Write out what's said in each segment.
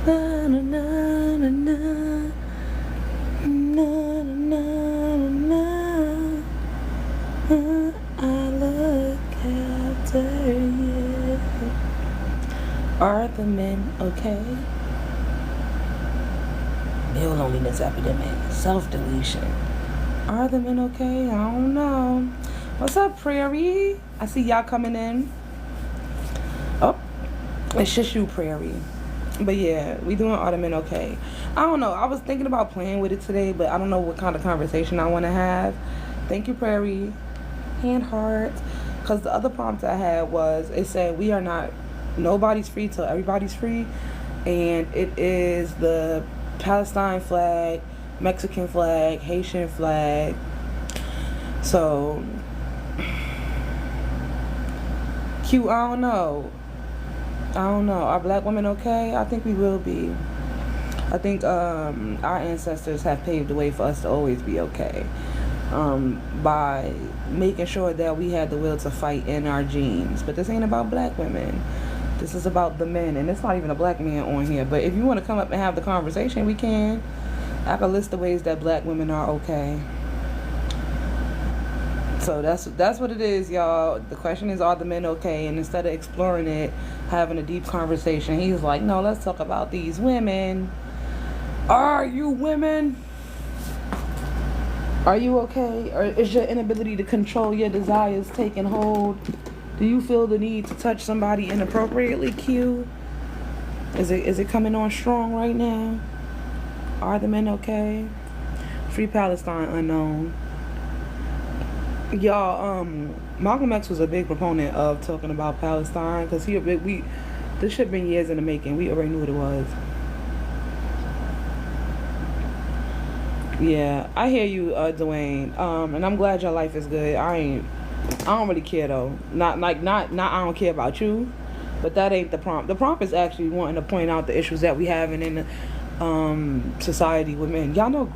Na, na, na, na, na. Na, na, na, na. I look after you. Are the men okay? Male loneliness epidemic. Self-deletion. Are the men okay? I don't know. What's up, Prairie? I see y'all coming in. Oh, it's just you, Prairie. But yeah, we doing Are the men okay? I don't know. I was thinking about playing with it today, but I don't know what kind of conversation I want to have. Thank you, Prairie. Hand hearts. Because the other prompt I had was, it said, we are not, nobody's free till everybody's free. And it is the Palestine flag, Mexican flag, Haitian flag. So, Q, I don't know. Are black women okay? I think we will be. I think our ancestors have paved the way for us to always be okay. By making sure that we had the will to fight in our genes. But this ain't about black women. This is about the men. And it's not even a black man on here. But if you want to come up and have the conversation, we can. I can list the ways that black women are okay. So that's what it is, y'all. The question is, are the men okay? And instead of exploring it, having a deep conversation, he's like, no, let's talk about these women. Are you women? Are you okay? Or is your inability to control your desires taking hold? Do you feel the need to touch somebody inappropriately, Q? Is it coming on strong right now? Are the men okay? Free Palestine unknown. Y'all, Malcolm X was a big proponent of talking about Palestine because this shit been years in the making. We already knew what it was. Yeah, I hear you, Dwayne. And I'm glad your life is good. I don't really care though. Not I don't care about you, but that ain't the prompt. The prompt is actually wanting to point out the issues that we having in the society with men. Y'all know,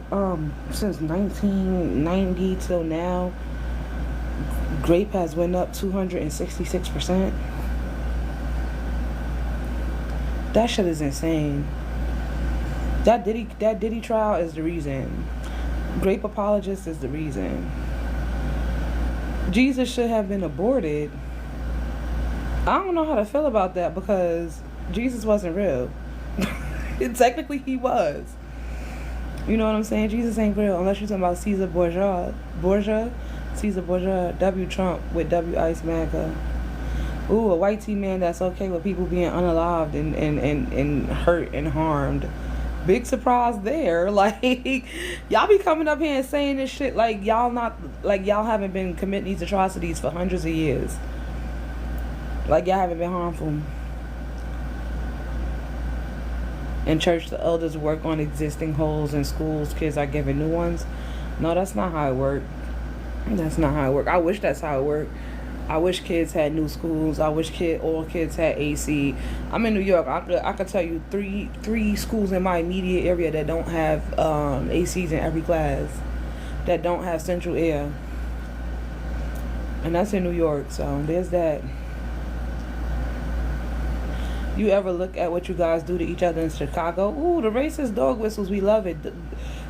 since 1990 till now, grape has went up 266%. That shit is insane. That Diddy trial is the reason. Grape apologist is the reason. Jesus should have been aborted. I don't know how to feel about that because Jesus wasn't real. Technically he was. You know what I'm saying? Jesus ain't real unless you're talking about Caesar Borgia, W Trump with W Ice MAGA. Ooh, a white tea man that's okay with people being unalived and hurt and harmed. Big surprise there. Like, y'all be coming up here and saying this shit like y'all haven't been committing these atrocities for hundreds of years. Like y'all haven't been harmful. In church, the elders work on existing holes in schools. Kids are given new ones. No, that's not how it works. That's not how it works. I wish that's how it worked. I wish kids had new schools. I wish all kids had AC. I'm in New York. I could tell you three schools in my immediate area that don't have ACs in every class, that don't have central air, and that's in New York. So there's that. You ever look at what you guys do to each other in Chicago? Ooh, the racist dog whistles. We love it.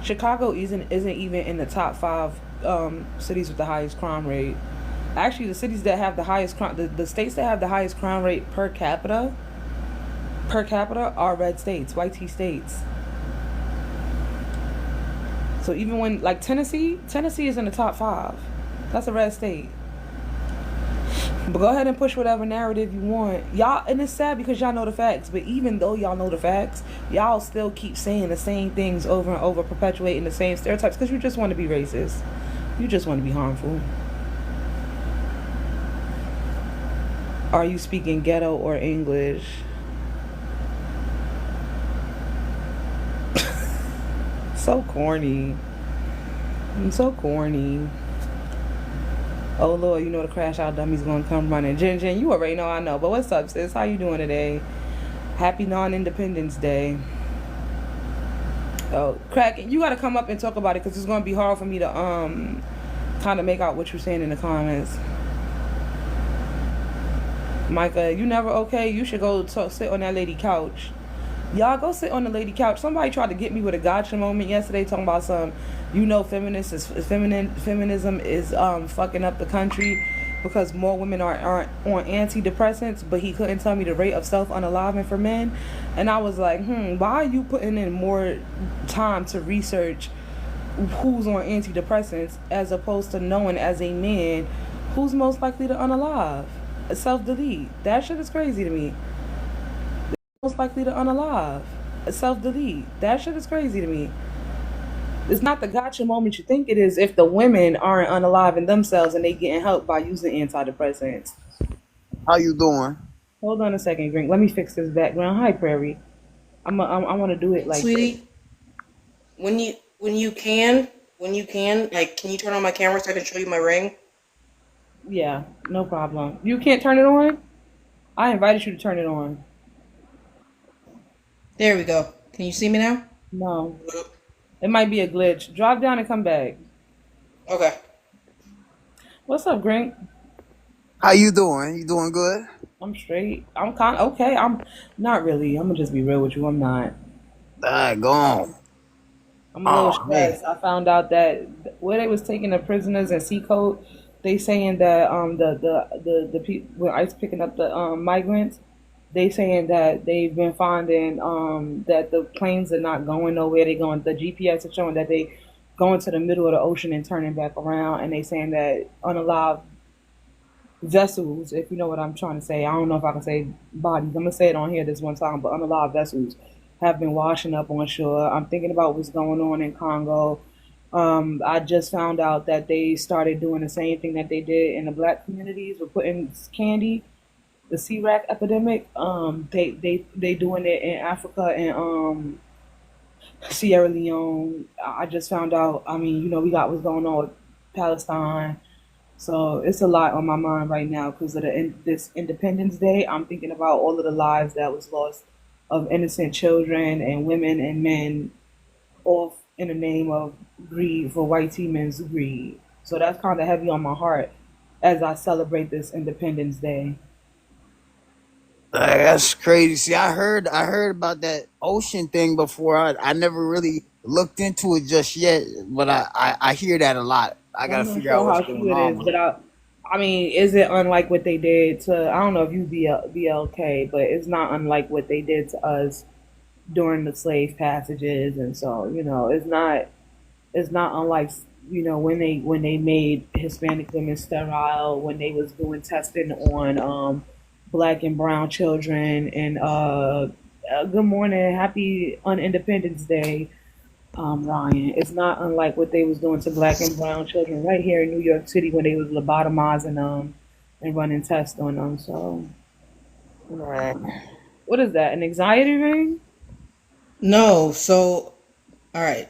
Chicago isn't even in the top 5 cities with the highest crime rate. Actually, the cities that have the highest crime, the states that have the highest crime rate per capita are red states, white tea states. So even when, like, Tennessee is in the top 5. That's a red state. But go ahead and push whatever narrative you want. Y'all, and it's sad because y'all know the facts, but even though y'all know the facts, y'all still keep saying the same things over and over, perpetuating the same stereotypes because you just want to be racist. You just want to be harmful. Are you speaking ghetto or English? So corny. I'm so corny. Oh Lord, you know the crash out dummy's gonna come running. Jen, you already know I know. But what's up, sis? How you doing today? Happy non-Independence Day. Oh, Crack, you gotta come up and talk about it because it's gonna be hard for me to kind of make out what you're saying in the comments. Micah, you never okay? You should go sit on that lady couch. Y'all go sit on the lady couch. Somebody tried to get me with a gotcha moment yesterday, talking about some, feminists is feminism is fucking up the country because more women are on antidepressants, but he couldn't tell me the rate of self unaliving for men, and I was like, why are you putting in more time to research who's on antidepressants as opposed to knowing as a man who's most likely to unalive, self delete? That shit is crazy to me. Most likely to unalive, self delete. That shit is crazy to me. It's not the gotcha moment you think it is if the women aren't unaliving themselves and they getting help by using antidepressants. How you doing? Hold on a second, Grink. Let me fix this background. Hi, Prairie. I want to do it like this. Sweetie, when you can, like, can you turn on my camera so I can show you my ring? Yeah, no problem. You can't turn it on? I invited you to turn it on. There we go. Can you see me now? No, it might be a glitch. Drop down and come back. Okay. What's up, Grink? How you doing? You doing good? I'm straight. I'm kind of okay. I'm not really. I'm gonna just be real with you. I'm not. Gone. I'm a little Oh man. stressed. I found out that where they was taking the prisoners in Seacoast, they saying that the people when ICE picking up the migrants, they saying that they've been finding that the planes are not going nowhere. They going the GPS is showing that they going to the middle of the ocean and turning back around, and they saying that unalive vessels, if you know what I'm trying to say. I don't know if I can say bodies. I'm gonna say it on here this one time, but unalive vessels have been washing up on shore. I'm thinking about what's going on in Congo. I just found out that they started doing the same thing that they did in the black communities with putting candy, the C-rack epidemic. They doing it in Africa and Sierra Leone. I just found out. I mean, we got what's going on with Palestine. So it's a lot on my mind right now because of this Independence Day. I'm thinking about all of the lives that was lost of innocent children and women and men, all in the name of greed for white men's greed. So that's kind of heavy on my heart as I celebrate this Independence Day. That's crazy. See, I heard about that ocean thing before. I never really looked into it just yet, but I hear that a lot. I I'm gotta not figure out sure what's how true going it on is, with but it. I mean, is it unlike what they did to? I don't know if you BLK, but it's not unlike what they did to us during the slave passages, and so it's not unlike when they made Hispanic women sterile, when they was doing testing on black and brown children, and good morning, happy on Independence Day, Ryan. It's not unlike what they was doing to black and brown children right here in New York City when they was lobotomizing them and running tests on them. So Right. what is that? An anxiety ring? No, so all right.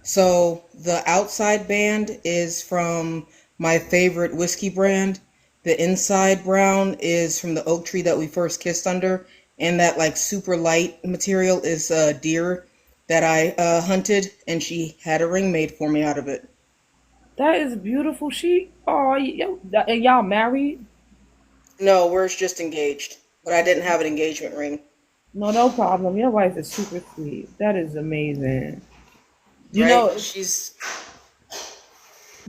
So the outside band is from my favorite whiskey brand. The inside brown is from the oak tree that we first kissed under, and that like super light material is a deer that I hunted, and she had a ring made for me out of it. That is beautiful. And y'all married? No, we're just engaged, but I didn't have an engagement ring. No, no problem. Your wife is super sweet. That is amazing. You Right? know,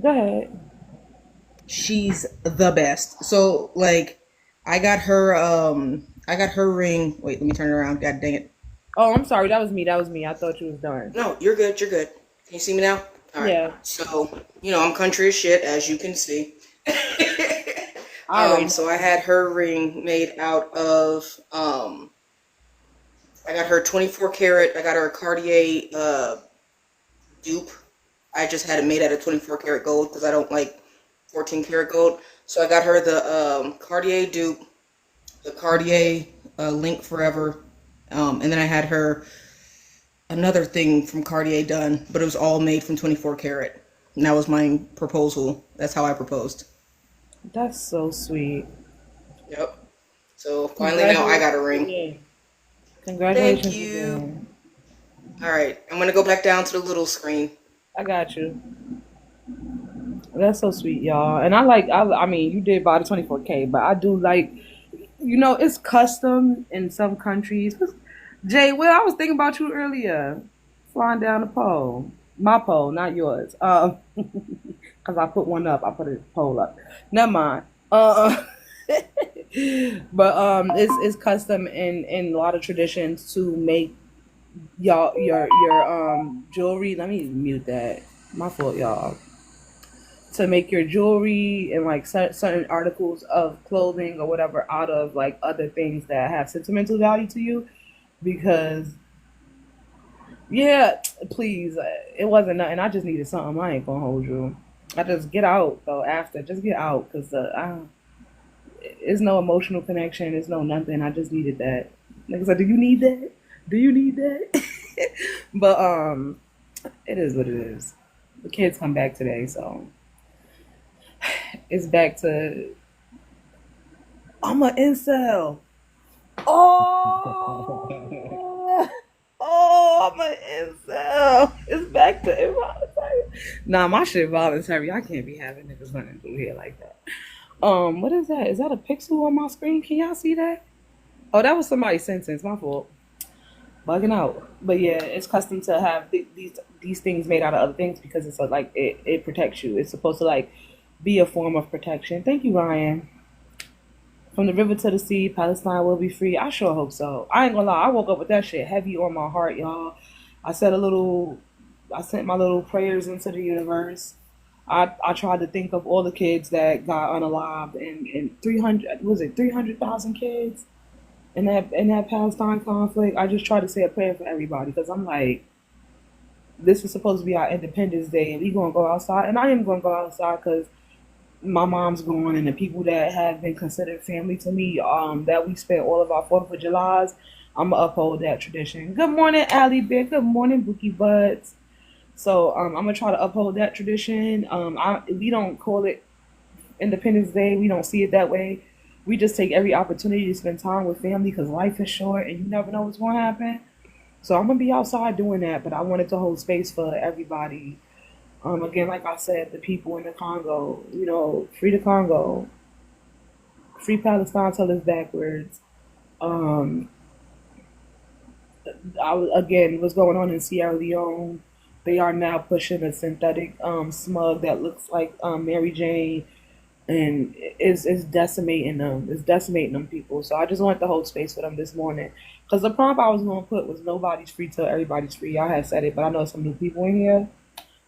go ahead. She's the best. So like I got her ring. Wait, let me turn it around. God dang it. Oh, I'm sorry. That was me. That was me. I thought you was done. No, you're good. You're good. Can you see me now? All right. Yeah, So, I'm country as shit, as you can see. I already know. So I had her ring made out of, I got her 24 karat, I got her a Cartier, dupe. I just had it made out of 24 karat gold because I don't like 14 karat gold. So I got her the, Cartier dupe, the Cartier, Link Forever, and then I had her another thing from Cartier done, but it was all made from 24 karat. And that was my proposal. That's how I proposed. That's so sweet. Yep. So finally now I got a Congratulations ring. again. Thank Congratulations you. again. All right. I'm going to go back down to the little screen. I got you. That's so sweet, y'all. And I mean, you did buy the 24K, but I do like, it's custom in some countries. Jay, well, I was thinking about you earlier. Flying down the pole. My pole, not yours. Because I put one up. I put a pole up. Never mind. But it's custom in a lot of traditions to make your jewelry. Let me mute that. My fault, y'all. To make your jewelry and like certain articles of clothing or whatever out of like other things that have sentimental value to you, because yeah, please, it wasn't nothing. I just needed something. I ain't gonna hold you. I just get out though after. Just get out because it's no emotional connection. It's no nothing. I just needed that. Niggas like, do you need that? Do you need that? But it is what it is. The kids come back today, so it's back to I'm an incel. Oh, oh, I'm an incel. It's back to involuntary. Nah, my shit voluntary. I can't be having niggas running through here like that. What is that? Is that a pixel on my screen? Can y'all see that? Oh, that was somebody's sentence. My fault. Bugging out. But yeah, it's custom to have these things made out of other things because it's like it protects you. It's supposed to like be a form of protection. Thank you, Ryan. From the river to the sea, Palestine will be free. I sure hope so. I ain't gonna lie. I woke up with that shit heavy on my heart, y'all. I said I sent my little prayers into the universe. I tried to think of all the kids that got unalived and 300, was it 300,000 kids in that Palestine conflict. I just tried to say a prayer for everybody because I'm like, this is supposed to be our Independence Day and we gonna go outside, and I am gonna go outside because my mom's gone and the people that have been considered family to me, that we spent all of our 4th of July's, I'm gonna uphold that tradition. Good morning, Allie Bear. Good morning, Bookie Buds. So I'm gonna try to uphold that tradition. We don't call it Independence Day. We don't see it that way. We just take every opportunity to spend time with family because life is short and you never know what's gonna happen. So I'm gonna be outside doing that, but I wanted to hold space for everybody. Again, like I said, the people in the Congo, free the Congo, free Palestine till it's backwards. Um, again, what's going on in Sierra Leone? They are now pushing a synthetic smug that looks like Mary Jane, and it's decimating them. It's decimating them people. So I just wanted to hold space for them this morning. Because the prompt I was going to put was nobody's free till everybody's free. Y'all had said it, but I know some new people in here.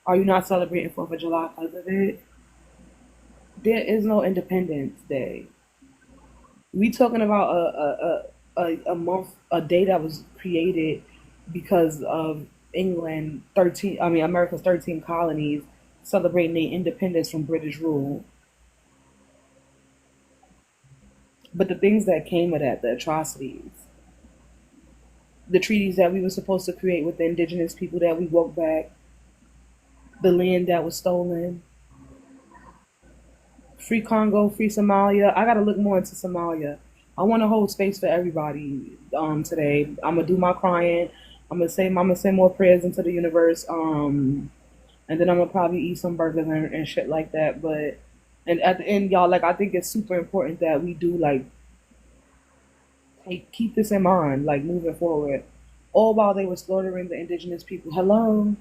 Are you not celebrating 4th of July because of it? There is no Independence Day. We talking about a month, a day that was created because of England 13. I mean, America's 13 colonies celebrating their independence from British rule. But the things that came of that, the atrocities, the treaties that we were supposed to create with the indigenous people that we walked back, the land that was stolen, free Congo, free Somalia. I gotta look more into Somalia. I want to hold space for everybody today. I'm gonna do my crying. I'm gonna send more prayers into the universe. And then I'm gonna probably eat some burgers and shit like that. But and at the end, y'all, like I think it's super important that we do like keep this in mind, like moving forward. All while they were slaughtering the indigenous people. Hello,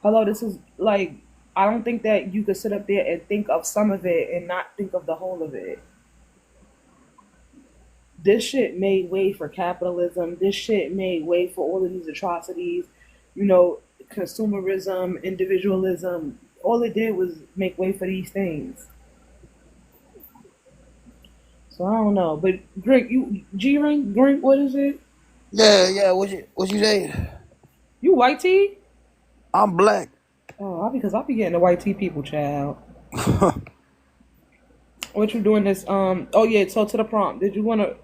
hello. This is like I don't think that you could sit up there and think of some of it and not think of the whole of it. This shit made way for capitalism. This shit made way for all of these atrocities. Consumerism, individualism. All it did was make way for these things. So I don't know. But Greg, you G rank, Greg, what is it? Yeah. What you say? You white tea? I'm black. Oh, because I'll be getting the white tea people, child. What you doing this? Oh yeah. So to the prompt, did you want to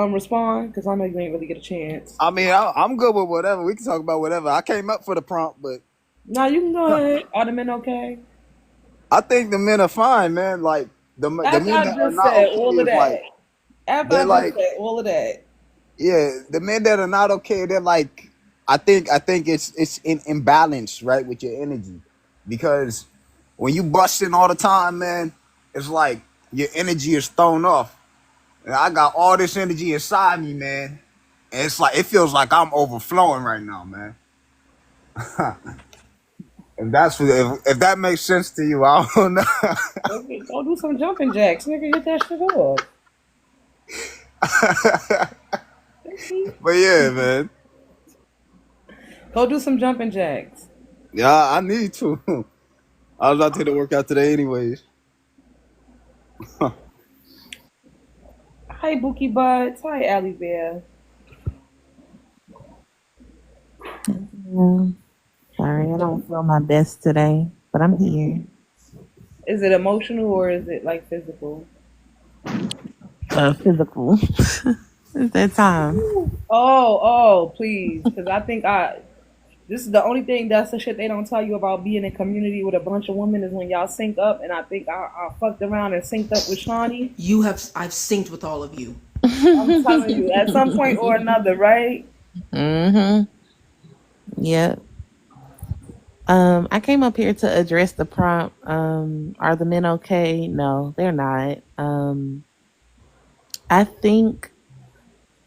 respond? Because I know you ain't really get a chance. I mean, I'm good with whatever. We can talk about whatever. I came up for the prompt, but No, you can go ahead. Are the men okay? I think the men are fine, man. Like the After men I that are just not said okay all of is like that. After they're I just like said all of that. yeah, the men that are not okay, they're like I think it's in imbalance, right, with your energy. Because when you busting all the time, man, it's like your energy is thrown off. And I got all this energy inside me, man. And it's like it feels like I'm overflowing right now, man. If that makes sense to you, I don't know. Go do some jumping jacks, nigga. Get that shit off. But yeah, man. Go do some jumping jacks. Yeah, I need to. I was about to hit the workout today, anyways. Hi, Bookie Butts. Hi, Allie Bear. Yeah. Sorry, I don't feel my best today, but I'm here. Is it emotional or is it like physical? Physical. It's that time. Please, because I think this is the only thing that's the shit they don't tell you about being in community with a bunch of women is when y'all sync up, and I think I fucked around and synced up with Shawnee. I've synced with all of you. I'm telling you, at some point or another, right? Mm-hmm. Yep. I came up here to address the prompt. Are the men okay? No, they're not. I think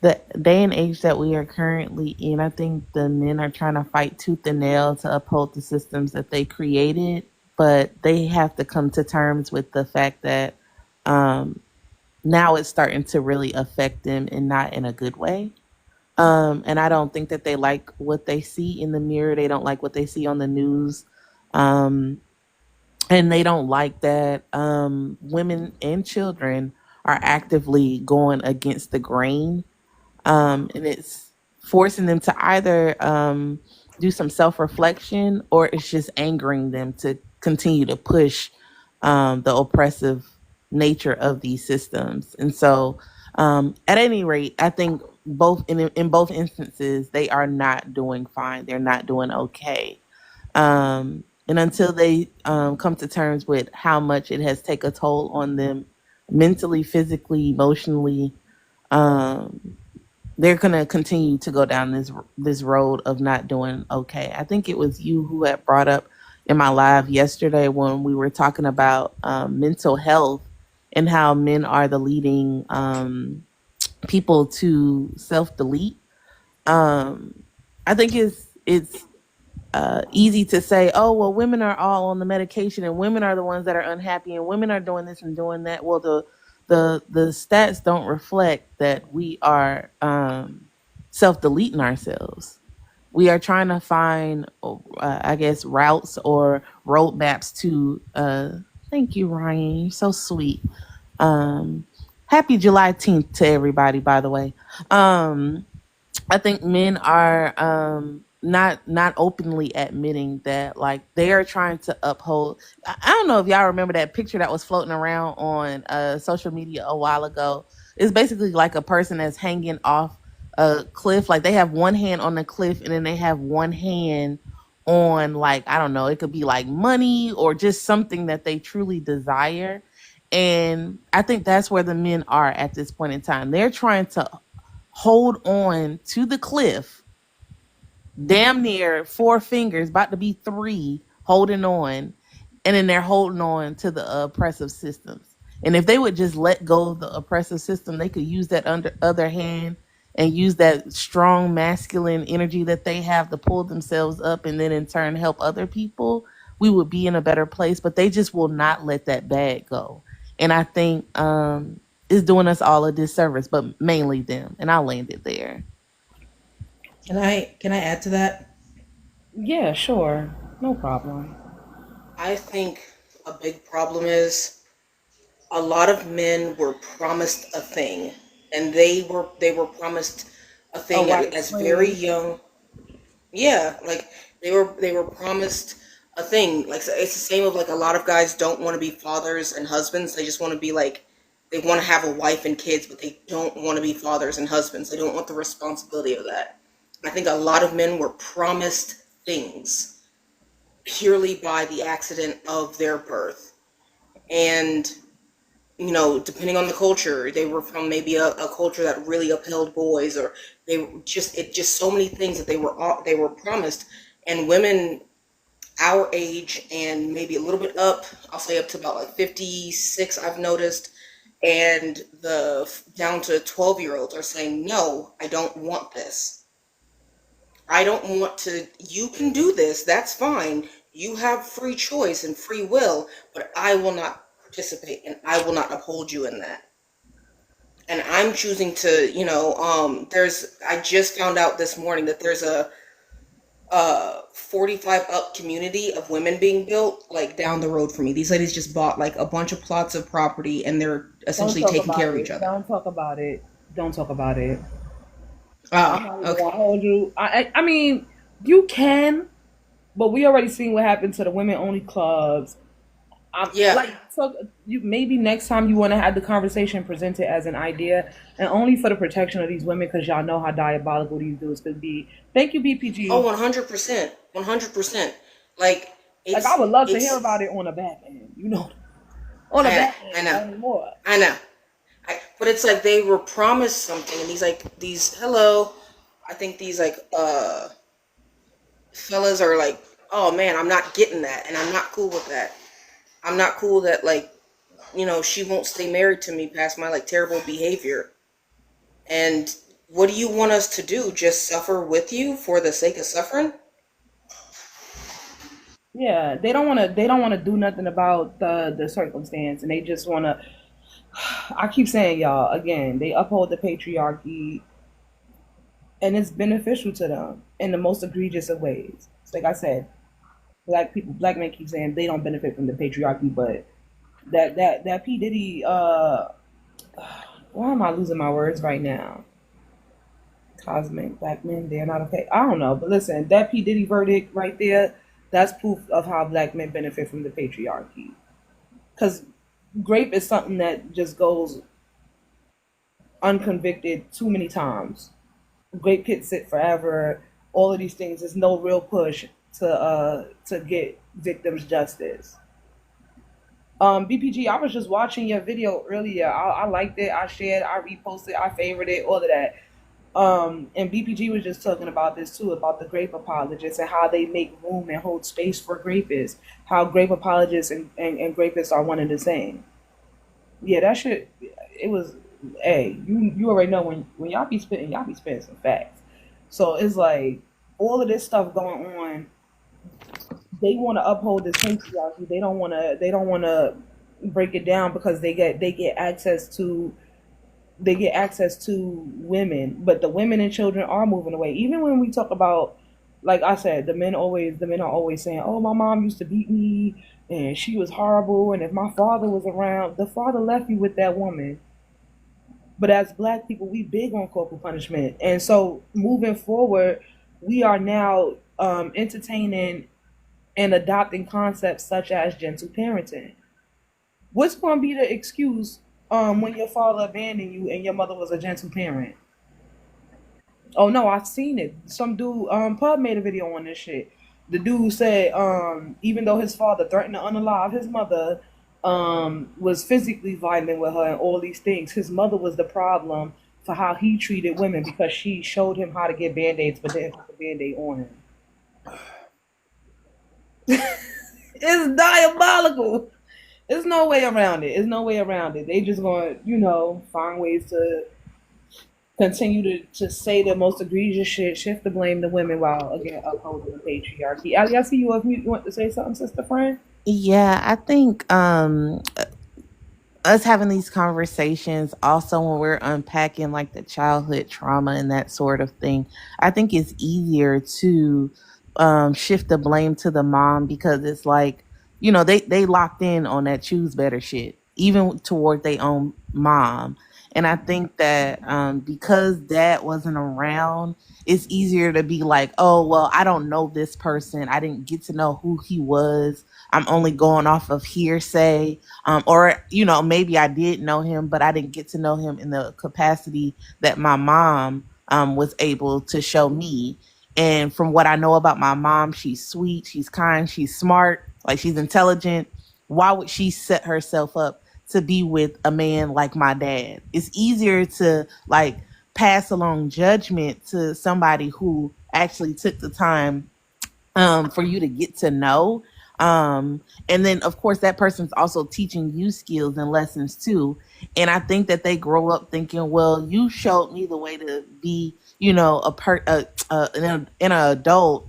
the day and age that we are currently in, I think the men are trying to fight tooth and nail to uphold the systems that they created, but they have to come to terms with the fact that now it's starting to really affect them and not in a good way. And I don't think that they like what they see in the mirror. They don't like what they see on the news. Um, and they don't like that women and children are actively going against the grain, and it's forcing them to either do some self reflection or it's just angering them to continue to push the oppressive nature of these systems. And so, at any rate, I think both in both instances they are not doing fine. They're not doing okay. And until they come to terms with how much it has taken a toll on them mentally, physically, emotionally, um, they're gonna continue to go down this road of not doing okay. I think it was you who had brought up in my live yesterday when we were talking about mental health and how men are the leading people to self delete. Um, I think it's easy to say, oh, well, women are all on the medication and women are the ones that are unhappy and women are doing this and doing that. Well, the stats don't reflect that we are self deleting ourselves. We are trying to find, I guess, routes or roadmaps to. Thank you, Ryan. You're so sweet. Happy July 10th to everybody, by the way. I think men are not openly admitting that like they are trying to uphold. I don't know if y'all remember that picture that was floating around on social media a while ago. It's basically like a person that's hanging off a cliff. Like they have one hand on the cliff and then they have one hand on, like, I don't know, it could be like money or just something that they truly desire. And I think that's where the men are at this point in time. They're trying to hold on to the cliff, damn near four fingers, about to be three, holding on, and then they're holding on to the oppressive systems. And if they would just let go of the oppressive system, they could use that other hand and use that strong masculine energy that they have to pull themselves up and then in turn help other people. We would be in a better place, but they just will not let that bag go. And I think it's doing us all a disservice, but mainly them. And I'll land it there. Can I add to that? Yeah, sure. No problem. I think a big problem is a lot of men were promised a thing, and they were promised a A thing white as very slave. young. Yeah, like they were promised a thing. Like so it's the same of like a lot of guys don't want to be fathers and husbands. They just want to be like they want to have a wife and kids, but they don't want to be fathers and husbands. They don't want the responsibility of that. I think a lot of men were promised things purely by the accident of their birth. And depending on the culture, they were from maybe a culture that really upheld boys, or just so many things that they were promised. And women our age and maybe a little bit up, I'll say up to about like 56, I've noticed, and the down to 12-year-olds are saying, no, I don't want this. I don't want to. You can do this. That's fine. You have free choice and free will, but I will not participate and I will not uphold you in that. And I'm choosing to, I just found out this morning that there's a 45 up community of women being built like down the road from me. These ladies just bought like a bunch of plots of property and they're Don't essentially talk taking care about of each it. other. Don't talk about it. Don't talk about it. I'm Ah, not even okay. gonna hold you. I mean, you can, but we already seen what happened to the women only clubs. Yeah. Like, so you maybe next time you want to have the conversation, present it as an idea, and only for the protection of these women, because y'all know how diabolical these dudes could be. Thank you, Oh, BPG. 100%. 100%. Like Like, I would love to hear it's about it on a back end, on a I back I end, know. only more. I know. But it's like they were promised something and these hello, I think these fellas are like, "Oh man, I'm not getting that and I'm not cool with that. I'm not cool that she won't stay married to me past my like terrible behavior." And what do you want us to do? Just suffer with you for the sake of suffering? Yeah, they don't want to. They don't want to do nothing about the circumstance, and they just want to. I keep saying, y'all, again, they uphold the patriarchy, and it's beneficial to them in the most egregious of ways. It's like I said, black men keep saying they don't benefit from the patriarchy, but that P Diddy, why am I losing my words right now? Cosmic black men, they're not okay. I don't know, but listen, that P Diddy verdict right there, that's proof of how black men benefit from the patriarchy. Because grape is something that just goes unconvicted too many times. Grape kits sit forever. All of these things. There's no real push to get victims justice. BPG, I was just watching your video earlier. I liked it. I shared. I reposted. I favored it. All of that. And BPG was just talking about this too, about the grape apologists and how they make room and hold space for grapists. How grape apologists and grapists are one and the same. Yeah, that shit. It was. Hey, you already know when y'all be spitting some facts. So it's like all of this stuff going on. They want to uphold this patriarchy. They don't want to. They don't want to break it down because they get access to women, but the women and children are moving away. Even when we talk about, like I said, the men are always saying, "Oh, my mom used to beat me, and she was horrible, and if my father was around, the father left you with that woman." But as black people, we big on corporal punishment, and so moving forward, we are now entertaining and adopting concepts such as gentle parenting. What's going to be the excuse when your father abandoned you and your mother was a gentle parent? Oh no, I've seen it. Some dude, Pub made a video on this shit. The dude said, even though his father threatened to unalive his mother, was physically violent with her and all these things, his mother was the problem for how he treated women because she showed him how to get band-aids but didn't put the band-aid on him. It's diabolical. There's no way around it. There's no way around it. They just gonna, find ways to continue to say the most egregious shit, shift the blame to women while again upholding the patriarchy. Ali, I see you off mute. You want to say something, sister friend? Yeah, I think us having these conversations also when we're unpacking like the childhood trauma and that sort of thing, I think it's easier to shift the blame to the mom because it's like, they locked in on that choose better shit, even toward their own mom. And I think that because dad wasn't around, it's easier to be like, oh, well, I don't know this person. I didn't get to know who he was. I'm only going off of hearsay, or maybe I did know him but I didn't get to know him in the capacity that my mom was able to show me. And from what I know about my mom, she's sweet, she's kind, she's smart, like she's intelligent. Why would she set herself up to be with a man like my dad? It's easier to like pass along judgment to somebody who actually took the time for you to get to know. And then of course that person's also teaching you skills and lessons too. And I think that they grow up thinking, well, you showed me the way to be, you know, an adult.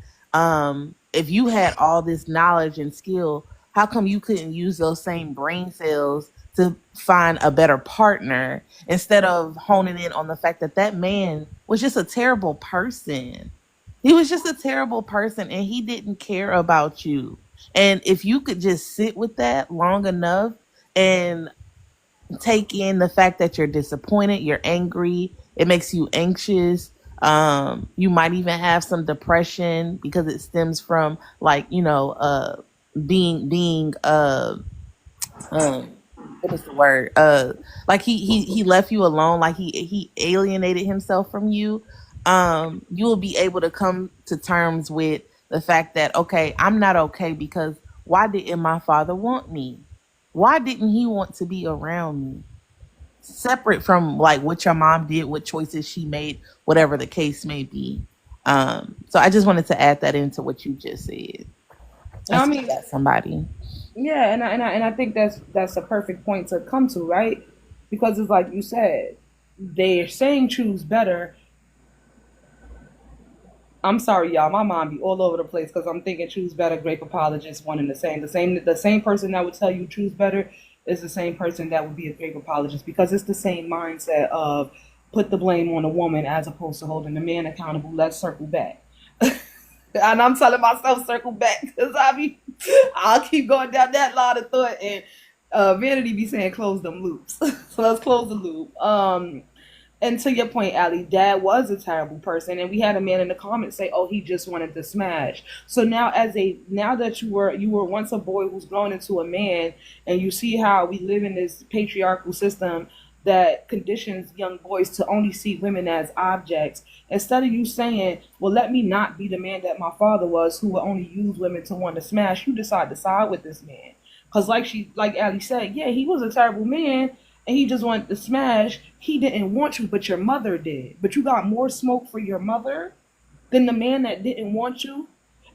If you had all this knowledge and skill, how come you couldn't use those same brain cells to find a better partner instead of honing in on the fact that that man was just a terrible person? He was just a terrible person and he didn't care about you. And if you could just sit with that long enough and take in the fact that you're disappointed, you're angry, it makes you anxious. You might even have some depression because it stems from like, you know, being um what is the word? Like he left you alone, like he alienated himself from you. You will be able to come to terms with the fact that okay, I'm not okay because why didn't my father want me? Why didn't he want to be around me? Separate from like what your mom did, what choices she made, whatever the case may be. So I just wanted to add that into what you just said. I I see mean, that somebody. yeah, and I think that's a perfect point to come to, right? Because it's like you said, they're saying choose better. I'm sorry, y'all. My mind be all over the place because I'm thinking choose better, grape apologist, one and the same. The same person that would tell you choose better is the same person that would be a grape apologist because it's the same mindset of put the blame on a woman as opposed to holding the man accountable. Let's circle back. And I'm telling myself circle back because I'll keep going down that line of thought and vanity be saying close them loops. So let's close the loop. And to your point, Ali, Dad was a terrible person, and we had a man in the comments say, "Oh, he just wanted to smash." So now that you were once a boy who's grown into a man, and you see how we live in this patriarchal system that conditions young boys to only see women as objects. Instead of you saying, "Well, let me not be the man that my father was, who would only use women to want to smash," you decide to side with this man, because like Ali said, yeah, he was a terrible man and he just wanted to smash. He didn't want you, but your mother did. But you got more smoke for your mother than the man that didn't want you,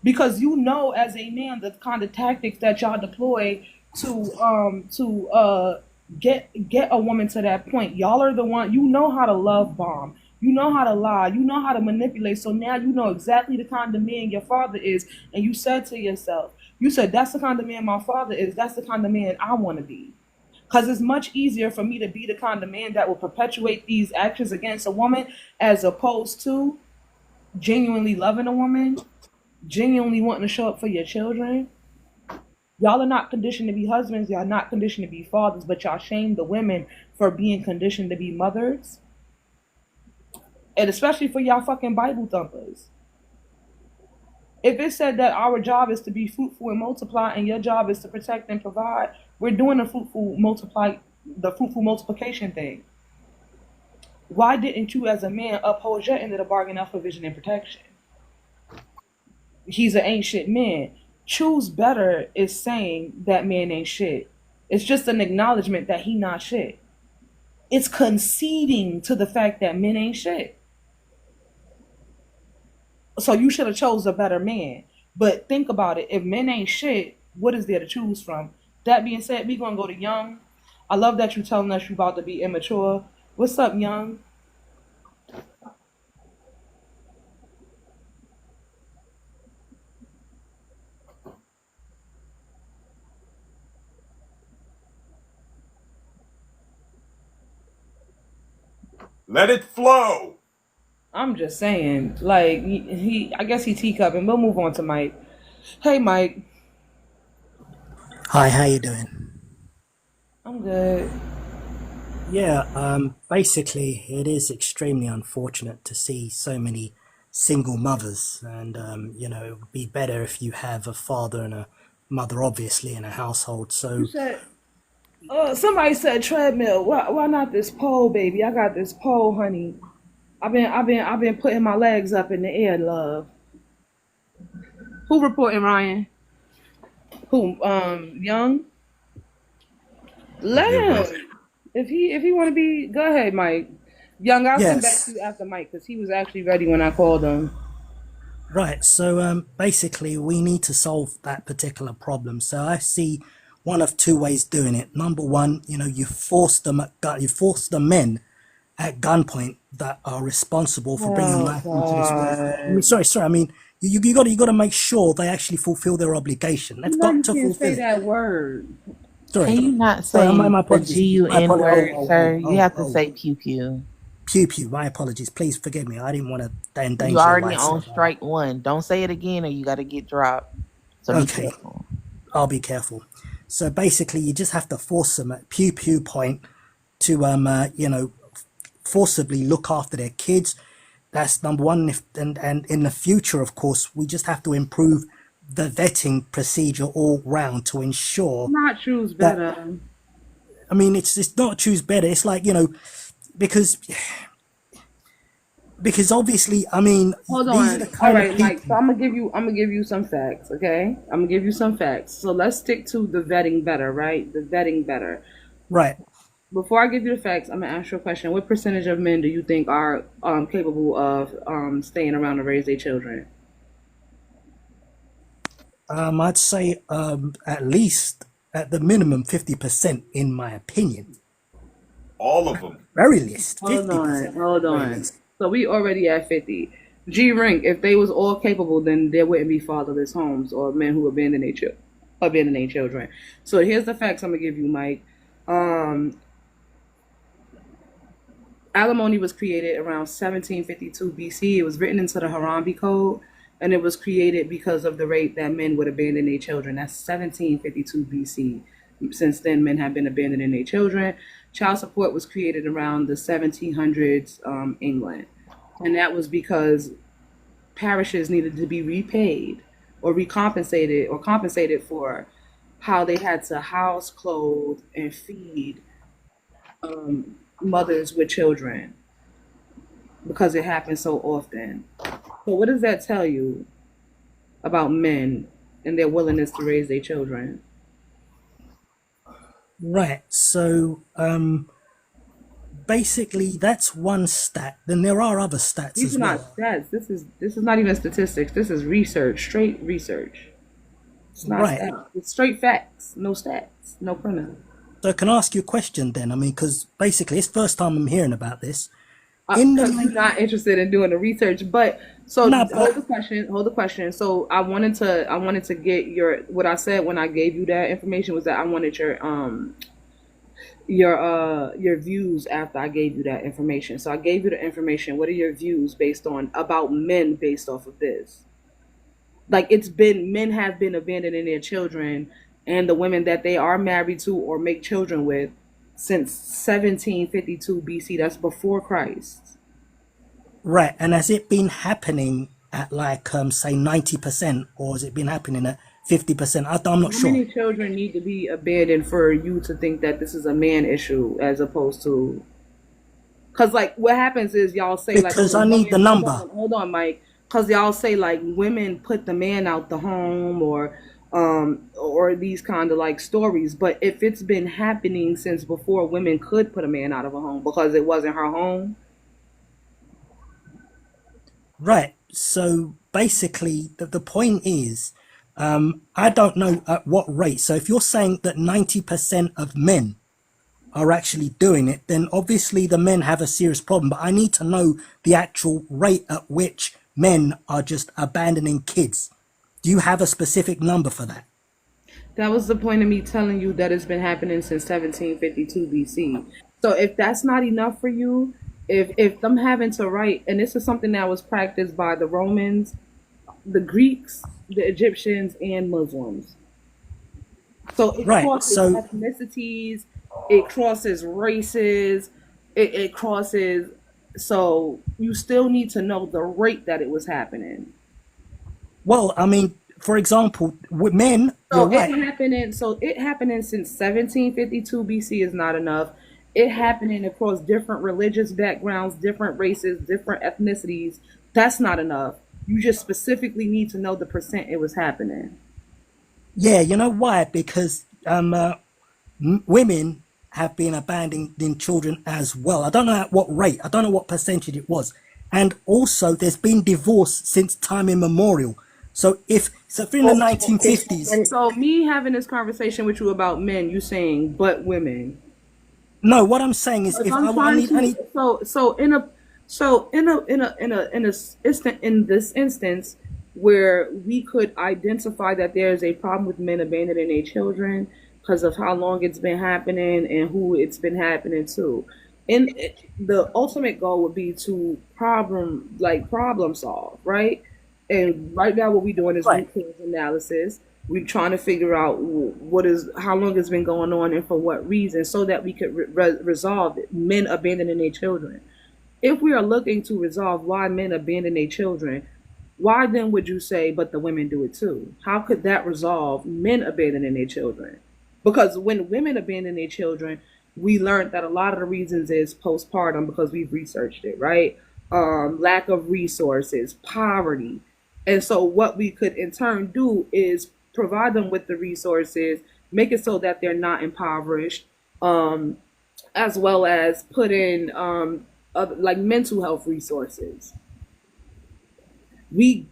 because you know as a man the kind of tactics that y'all deploy to get a woman to that point. Y'all are the one, you know how to love bomb. You know how to lie. You know how to manipulate. So now you know exactly the kind of man your father is. And you said to yourself, you said, that's the kind of man my father is. That's the kind of man I want to be. Because it's much easier for me to be the kind of man that will perpetuate these actions against a woman as opposed to genuinely loving a woman, genuinely wanting to show up for your children. Y'all are not conditioned to be husbands. Y'all are not conditioned to be fathers, but y'all shame the women for being conditioned to be mothers. And especially for y'all fucking Bible thumpers. If it said that our job is to be fruitful and multiply and your job is to protect and provide, we're doing the fruitful multiplication thing. Why didn't you as a man uphold your end of the bargain of provision and protection? He's an ain't shit man. Choose better is saying that man ain't shit. It's just an acknowledgement that he not shit. It's conceding to the fact that men ain't shit. So you should have chose a better man. But think about it. If men ain't shit, what is there to choose from? That being said, we gonna go to Young. I love that you telling us you about to be immature. What's up, Young? Let it flow. I'm just saying, like I guess he teacupping. We'll move on to Mike. Hey, Mike. Hi, how you doing? I'm good. Yeah, basically, it is extremely unfortunate to see so many single mothers, and it would be better if you have a father and a mother, obviously, in a household. You So, said, somebody said treadmill. Why not this pole, baby? I got this pole, honey. I've been putting my legs up in the air, love. Who reporting, Ryan? Who? Young. Yeah, bro. Let him. If he want to be, go ahead, Mike. Young, I'll send back to yes, you after Mike because he was actually ready when I called him. Right. So basically, we need to solve that particular problem. So I see one of two ways doing it. Number one, you force them you force the men at gunpoint that are responsible for bringing Oh life into this world. I mean, God. sorry. I mean, you got to make sure they actually fulfill their obligation. They've You know got you to can't say fulfill it. that word. Sorry, Can you not sorry. My say the apologies. My GUN apologies. word, sir? You have to say pew pew. Pew pew. My apologies. Please forgive me. I didn't want to You endanger your already life. on strike one. Don't say it again or you got to get dropped. So be Okay, careful. I'll be careful. So basically, you just have to force them at pew pew point to forcibly look after their kids. That's number one. And in the future, of course, we just have to improve the vetting procedure all round to ensure Not choose that. better. I mean, it's not choose better. It's like because obviously, I mean, Hold these are on. the All kind of right, Mike. So people. I'm gonna give you some facts, okay? I'm gonna give you some facts. So let's stick to the vetting better, right? The vetting better. Right. Before I give you the facts, I'm gonna ask you a question. What percentage of men do you think are capable of staying around to raise their children? I'd say at least at the minimum 50%, in my opinion. All of them. Very least Hold on, 50%. hold Very on. least. So we already at 50. G Rink, if they was all capable, then there wouldn't be fatherless homes or men who abandon their children. So here's the facts I'm gonna give you, Mike. Um, Alimony was created around 1752 BC. It was written into the Hammurabi Code, and it was created because of the rate that men would abandon their children. That's 1752 BC. Since then, men have been abandoning their children. Child support was created around the 1700s England, and that was because parishes needed to be repaid or recompensated or compensated for how they had to house, clothe, and feed mothers with children because it happens so often. So, what does that tell you about men and their willingness to raise their children? Right. So basically, that's one stat. Then there are other stats These as are well. not stats. This is not even statistics. This is research, straight research. It's not Right. stats. It's straight facts. No stats. No criminal. So can I ask you a question then? I mean, because basically, it's the first time I'm hearing about this. In the Because you're not interested in doing the research. But so no, hold but the question. Hold the question. So I wanted to get your what I said when I gave you that information was that I wanted your views after I gave you that information. So I gave you the information. What are your views based on about men based off of this? Like it's been men have been abandoning their children and the women that they are married to or make children with since 1752 BC. That's before Christ. right. And has it been happening at like say 90%, or has it been happening at 50%? I'm not How sure. many children need to be abandoned for you to think that this is a man issue as opposed to because like what happens is y'all say like, oh, Because the I need the woman. number. Hold on, Mike. Because y'all say like women put the man out the home or these kind of like stories. But if it's been happening since before women could put a man out of a home because it wasn't her home, Right. So basically, the point is, I don't know at what rate. So if you're saying that 90% of men are actually doing it, then obviously the men have a serious problem. But I need to know the actual rate at which men are just abandoning kids. Do you have a specific number for that? that was the point of me telling you that it's been happening since 1752 BC. So if that's not enough for you, if them having to write, and this is something that was practiced by the Romans, the Greeks, the Egyptians, and Muslims. So it Right. crosses So ethnicities, it crosses races, it crosses. So you still need to know the rate that it was happening. well, I mean, for example, with men, you're So it right. happening. So it happening since 1752 BC is not enough. It happening across different religious backgrounds, different races, different ethnicities. That's not enough. You just specifically need to know the percent it was happening. Yeah, you know why? Because women have been abandoning children as well. I don't know at what rate. I don't know what percentage it was And also, there's been divorce since time immemorial. So if in the Okay. 1950s, And So me having this conversation with you about men, you saying but women. no, what I'm saying is If if I'm I trying I to need, in this instance where we could identify that there is a problem with men abandoning their children because of how long it's been happening and who it's been happening to. And the ultimate goal would be to problem solve, right? And right now, what we're doing is right. root cause analysis. We're trying to figure out how long it's been going on and for what reason, so that we could resolve men abandoning their children. If we are looking to resolve why men abandon their children, why then would you say, but the women do it too? How could that resolve men abandoning their children? Because when women abandon their children, we learned that a lot of the reasons is postpartum because we've researched it, right? Lack of resources, poverty. And so, what we could in turn do is provide them with the resources, make it so that they're not impoverished, um, as well as put in like mental health resources.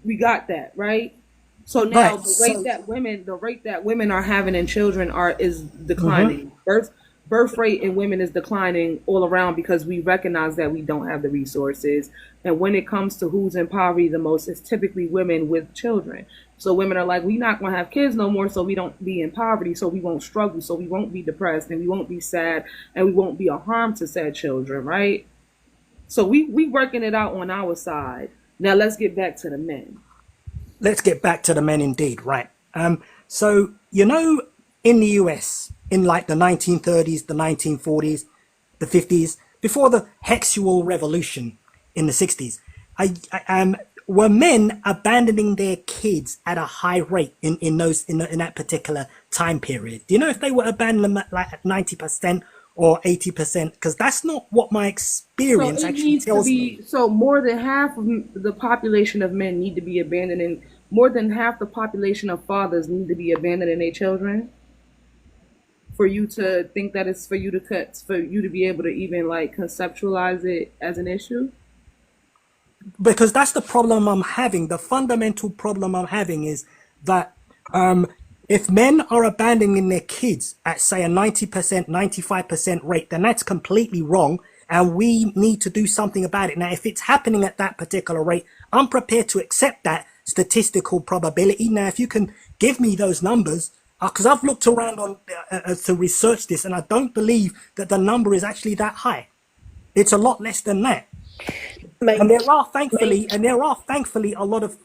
We got that right. So now Right. the rate So, that women are having in children is mhm. declining. Birth rate in women is declining all around because we recognize that we don't have the resources. And when it comes to who's in poverty the most, it's typically women with children. So women are like, we're not going to have kids no more, so we don't be in poverty, so we won't struggle, so we won't be depressed, and we won't be sad, and we won't be a harm to said children, right? So we working it out on our side. Now let's get back to the men. Let's get back to the men indeed, right? So in the US, in like the 1930s, the 1940s, the 50s, before the sexual revolution in the 60s, were men abandoning their kids at a high rate in that particular time period? Do you know if they were abandoning them at 90% or 80%? Because that's not what my So experience it actually needs to tells me. be so more than half of the population of men need to be abandoning. More than half the population of fathers need to be abandoning their children for you to think that it's for you to be able to even like conceptualize it as an issue. Because that's the problem I'm having. The fundamental problem I'm having is that if men are abandoning their kids at, say, a 90%, 95% rate, then that's completely wrong. And we need to do something about it. Now, if it's happening at that particular rate, I'm prepared to accept that statistical probability. Now, if you can give me those numbers, because I've looked around on to research this, and I don't believe that the number is actually that high. It's a lot less than that. And Mike, there are thankfully a lot of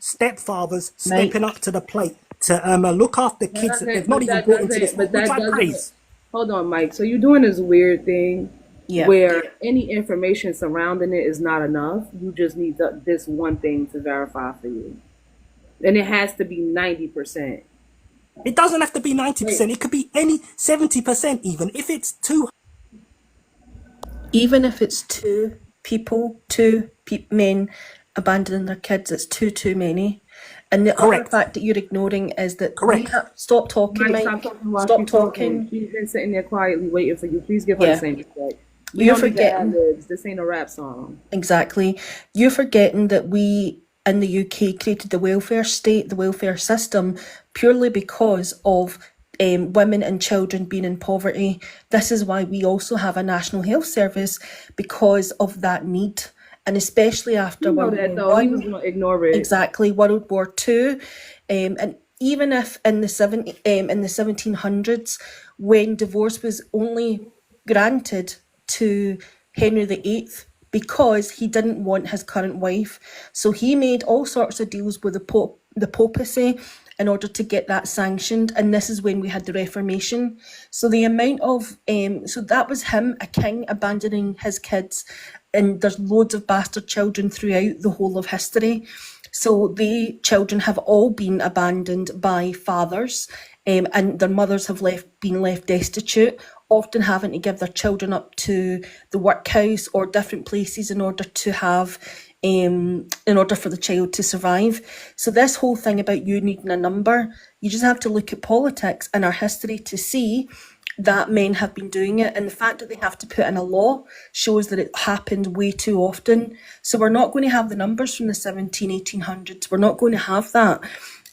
stepfathers stepping Mike, up to the plate to look after That kids that they've doesn't, not but even that brought into this doesn't, world, but which that I doesn't. praise. Hold on, Mike. So you're doing this weird thing yeah. where any information surrounding it is not enough. You just need this one thing to verify for you, and it has to be 90%. It doesn't have to be Wait, 90%. It could be any 70% even. If it's too Even if it's men abandoning their kids, it's too many. And the other correct, fact that you're ignoring is that we correct. have stop talking, Mike, stop Mike. talking while Stop she's talking. talking. She's been sitting there quietly waiting for you. Please give her the Yeah, same respect. We you're don't need to ad forgetting. libs. This ain't a rap song. Exactly. You're forgetting that we in the UK created the welfare state, the welfare system, purely because of women and children being in poverty. This is why we also have a national health service because of that need. And especially after You know World that War though. He was One, gonna ignore it. exactly, World War Two, and even if in the 1700s, when divorce was only granted to Henry VIII because he didn't want his current wife, so he made all sorts of deals with the papacy in order to get that sanctioned, and this is when we had the Reformation. So the amount of so that was him, a king, abandoning his kids, and there's loads of bastard children throughout the whole of history. So the children have all been abandoned by fathers, and their mothers have been left destitute, often having to give their children up to the workhouse or different places in order to have, in order for the child to survive. So this whole thing about you needing a number, you just have to look at politics and our history to see that men have been doing it, and the fact that they have to put in a law shows that it happened way too often. So we're not going to have the numbers from the 1800s. We're not going to have that.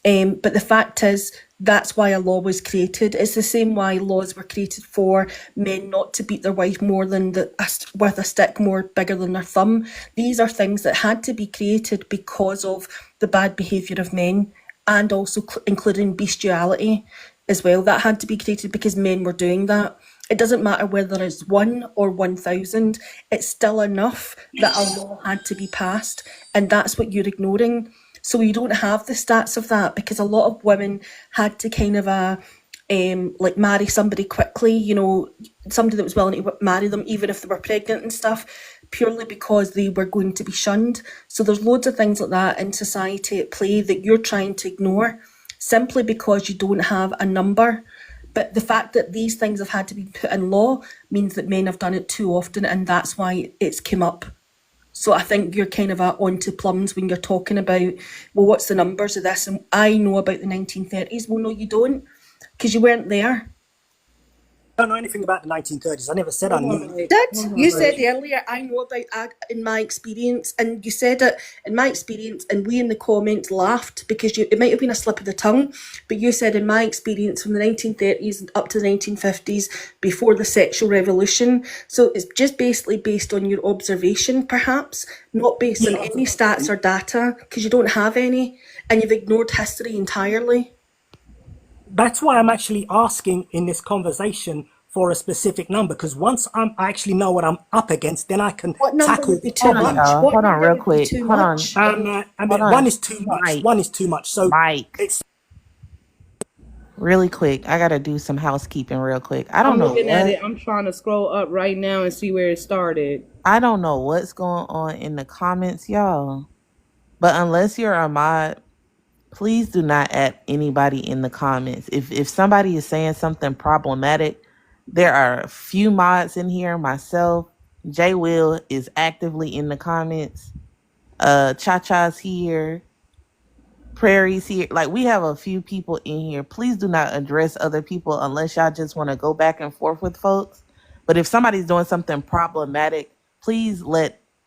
But the fact is, that's why a law was created. It's the same why laws were created for men not to beat their wife more than with a stick more bigger than their thumb. These are things that had to be created because of the bad behaviour of men, and also including bestiality as well. That had to be created because men were doing that. It doesn't matter whether it's 1 or 1,000, it's still enough that a law had to be passed, and that's what you're ignoring. So you don't have the stats of that, because a lot of women had to kind of like marry somebody quickly, you know, somebody that was willing to marry them even if they were pregnant and stuff, purely because they were going to be shunned. So there's loads of things like that in society at play that you're trying to ignore simply because you don't have a number. But the fact that these things have had to be put in law means that men have done it too often, and that's why it's come up. So I think you're kind of onto plums when you're talking about, well, what's the numbers of this? And I know about the 1930s. Well, no, you don't, because you weren't there. I don't know anything about the 1930s. I never said I knew. You said earlier, I know about in my experience, and you said it in my experience, and we in the comments laughed because it might have been a slip of the tongue, but you said in my experience from the 1930s up to the 1950s, before the sexual revolution. So it's just basically based on your observation, perhaps, not based on any stats or data, because you don't have any, and you've ignored history entirely. That's why I'm actually asking in this conversation for a specific number, because once I actually know what I'm up against, then I can What number tackle would be too much? Hold on number real would be quick. too Hold on. much? I mean, Hold on. one is too much. Mike. One is too much. So Mike, it's really quick. I gotta do some housekeeping real quick. I don't I'm know looking at it. what I'm trying to scroll up right now and see where it started. I don't know what's going on in the comments, y'all. But unless you're a mod, please do not add anybody in the comments. If somebody is saying something problematic, there are a few mods in here. Myself, Jay Will is actively in the comments. Cha-Cha's here. Prairie's here. Like, we have a few people in here. Please do not address other people unless y'all just want to go back and forth with folks. But if somebody's doing something problematic, please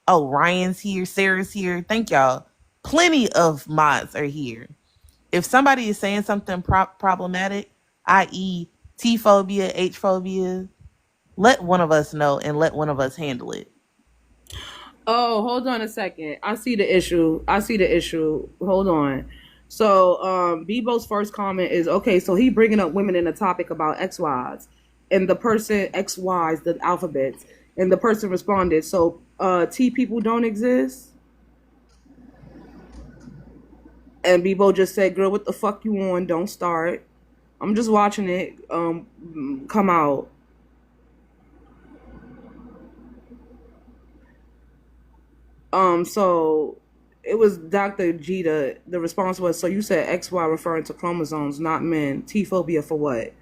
Ryan's here, Sarah's here. Thank y'all. Plenty of mods are here. If somebody is saying something problematic, i.e. T-phobia, H-phobia, let one of us know and let one of us handle it. Oh, hold on a second. I see the issue. Hold on. So, Bebo's first comment is, okay, so he bringing up women in a topic about XYs. And the person, XYs, the alphabets. And the person responded, so T people don't exist? And Bebo just said, girl, what the fuck you on? Don't start. I'm just watching it come out. So it was Dr. Gita. The response was, so you said XY referring to chromosomes, not men. T-phobia for what?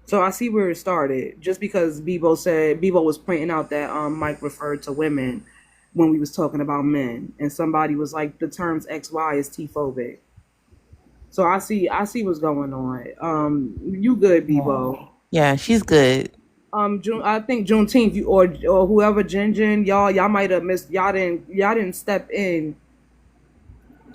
So I see where it started. Just because Bebo was pointing out that Mike referred to women when we was talking about men, and somebody was like, the terms XY is T-phobic. So I see what's going on. You good, Bebo? Yeah, she's good. I think Juneteenth, you or whoever, Jin, y'all might have missed. Y'all didn't step in.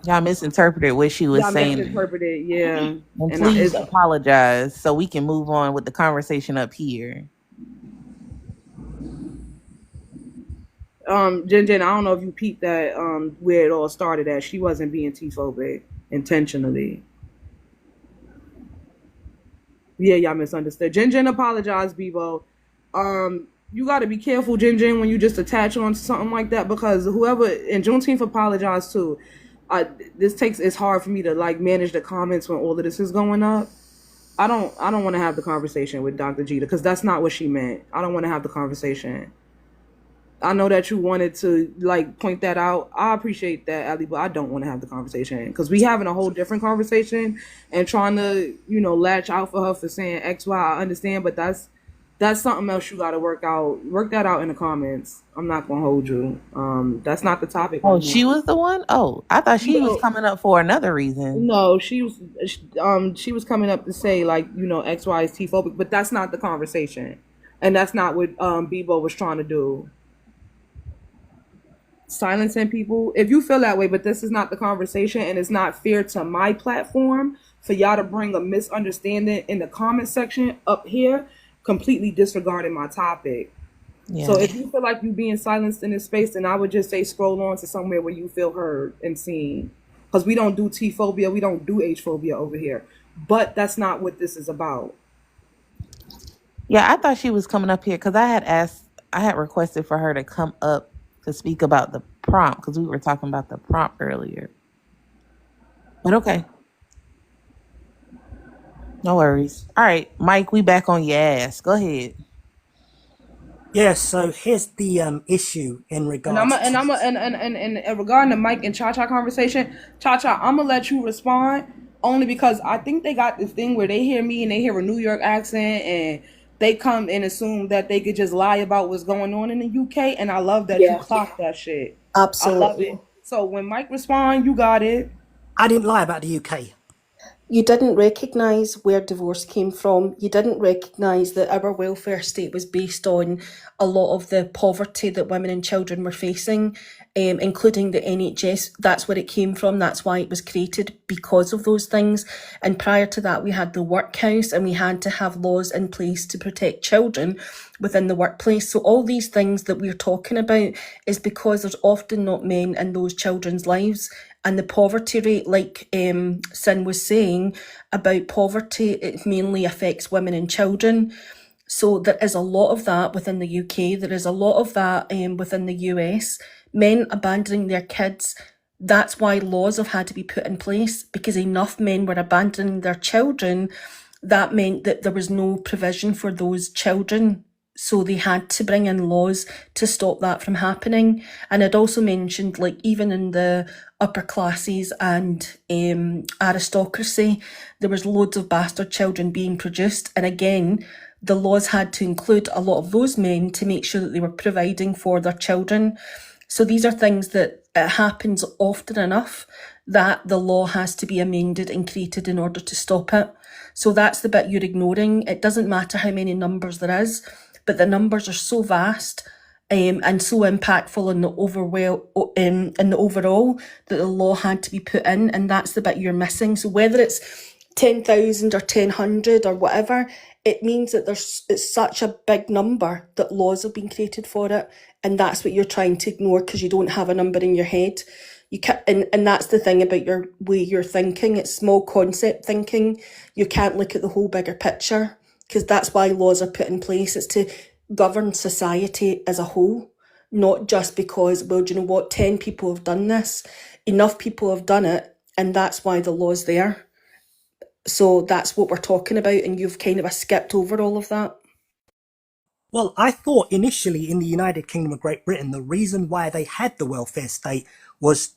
Y'all misinterpreted what she was saying. Misinterpreted, yeah. And please apologize so we can move on with the conversation up here. Jin, I don't know if you peeped that where it all started at. She wasn't being T-phobic intentionally. Yeah, y'all misunderstood. Jin apologized, Bebo. You got to be careful, Jin, when you just attach on to something like that, because whoever, and Juneteenth apologized too. It's hard for me to like manage the comments when all of this is going up. I don't want to have the conversation with Dr. Jeter, because that's not what she meant. I don't want to have the conversation. I know that you wanted to like point that out. I appreciate that, Ali, but I don't want to have the conversation, because we having a whole different conversation and trying to, latch out for her for saying X, Y. I understand, but that's That's something else you got to work out. Work that out in the comments. I'm not gonna hold you. That's not the topic Oh, right she now. was the one? Oh, I thought she was No, coming up for another reason. no, she was coming up to say like X Y is T phobic, but that's not the conversation, and that's not what Bebo was trying to do. Silencing people. If you feel that way, but this is not the conversation, and it's not fair to my platform for y'all to bring a misunderstanding in the comment section up here, completely disregarding my topic. So Yeah. if you feel like you being silenced in this space, then I would just say scroll on to somewhere where you feel heard and seen. Because we don't do T phobia, we don't do H phobia over here. But that's not what this is about. Yeah, I thought she was coming up here because I had requested for her to come up to speak about the prompt because we were talking about the prompt earlier. But okay, no worries. All right, Mike, we back on your ass. Go ahead. Yeah, so here's the issue in And I'm regards a, and to. I'm a, and regarding the Mike and Cha Cha conversation, Cha Cha, I'm gonna let you respond only because I think they got this thing where they hear me and they hear a New York accent and they come and assume that they could just lie about what's going on in the UK. And I love that you Yeah, clock that shit. I love absolutely. it. So when Mike respond, you got it. I didn't lie about the UK. You didn't recognise where divorce came from. You didn't recognise that our welfare state was based on a lot of the poverty that women and children were facing, including the NHS. That's where it came from. That's why it was created, because of those things. And prior to that, we had the workhouse and we had to have laws in place to protect children within the workplace. So all these things that we're talking about is because there's often not men in those children's lives. And the poverty rate, like Sin was saying about poverty, it mainly affects women and children. So there is a lot of that within the UK. There is a lot of that within the US. Men abandoning their kids. That's why laws have had to be put in place, because enough men were abandoning their children. That meant that there was no provision for those children. So they had to bring in laws to stop that from happening. And I'd also mentioned, like, even in the upper classes and aristocracy, there was loads of bastard children being produced. And again, the laws had to include a lot of those men to make sure that they were providing for their children. So these are things that it happens often enough that the law has to be amended and created in order to stop it. So that's the bit you're ignoring. It doesn't matter how many numbers there is, but the numbers are so vast and so impactful in the overall that the law had to be put in, and that's the bit you're missing. So whether it's 10,000 or 10,000 or whatever, it means that it's such a big number that laws have been created for it, and that's what you're trying to ignore because you don't have a number in your head. You can't, and that's the thing about your way you're thinking. It's small concept thinking. You can't look at the whole bigger picture, because that's why laws are put in place. It's to govern society as a whole, not just because, well, do you know what, 10 people have done this. Enough people have done it, and that's why the law's there. So that's what we're talking about, and you've kind of skipped over all of that. Well, I thought initially in the United Kingdom of Great Britain, the reason why they had the welfare state was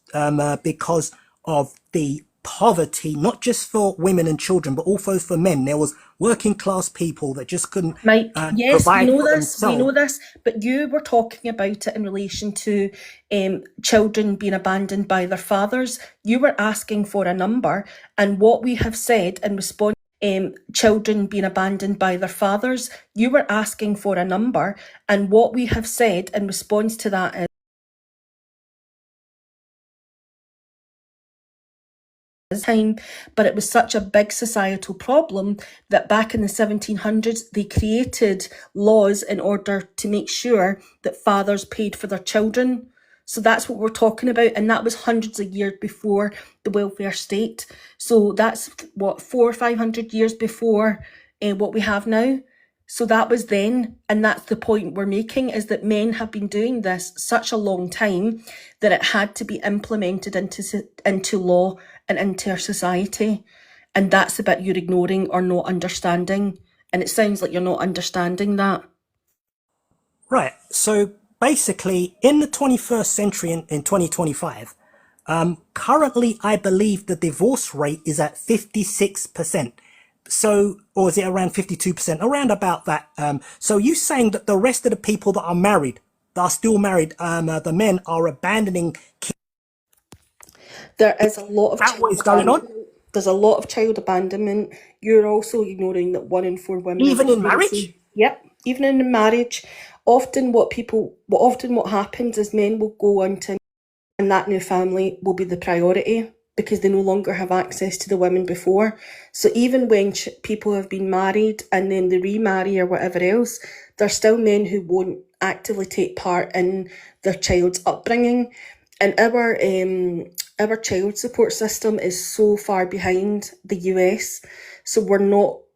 because of the poverty, not just for women and children, but also for men. There was working class people that just couldn't Mike, yes, we provide know for this, we know themselves. this, but you were talking about it in relation to children being abandoned by their fathers. You were asking for a number, and what we have said in response, children being abandoned by their fathers, you were asking for a number, and what we have said in response to that is time, but it was such a big societal problem that back in the 1700s they created laws in order to make sure that fathers paid for their children. So that's what we're talking about, and that was hundreds of years before the welfare state. So that's what, 400 or 500 years before what we have now. So that was then, and that's the point we're making, is that men have been doing this such a long time that it had to be implemented into law and into our society. And that's the bit you're ignoring or not understanding. And it sounds like you're not understanding that. Right. So basically, in the 21st century, in 2025, currently, I believe the divorce rate is at 56%. So, or is it around 52%? Around about that. So you saying that the rest of the people that are married, that are still married, the men are abandoning kids? There is a lot of Is that what child is going on? abandonment. There's a lot of child abandonment. You're also ignoring that 1 in 4 women are Even in marriage? experiencing. Yep, even in marriage. Often what happens is men will go on to, and that new family will be the priority because they no longer have access to the women before. So even when people have been married and then they remarry or whatever else, there's still men who won't actively take part in their child's upbringing. And our child support system is so far behind the US. So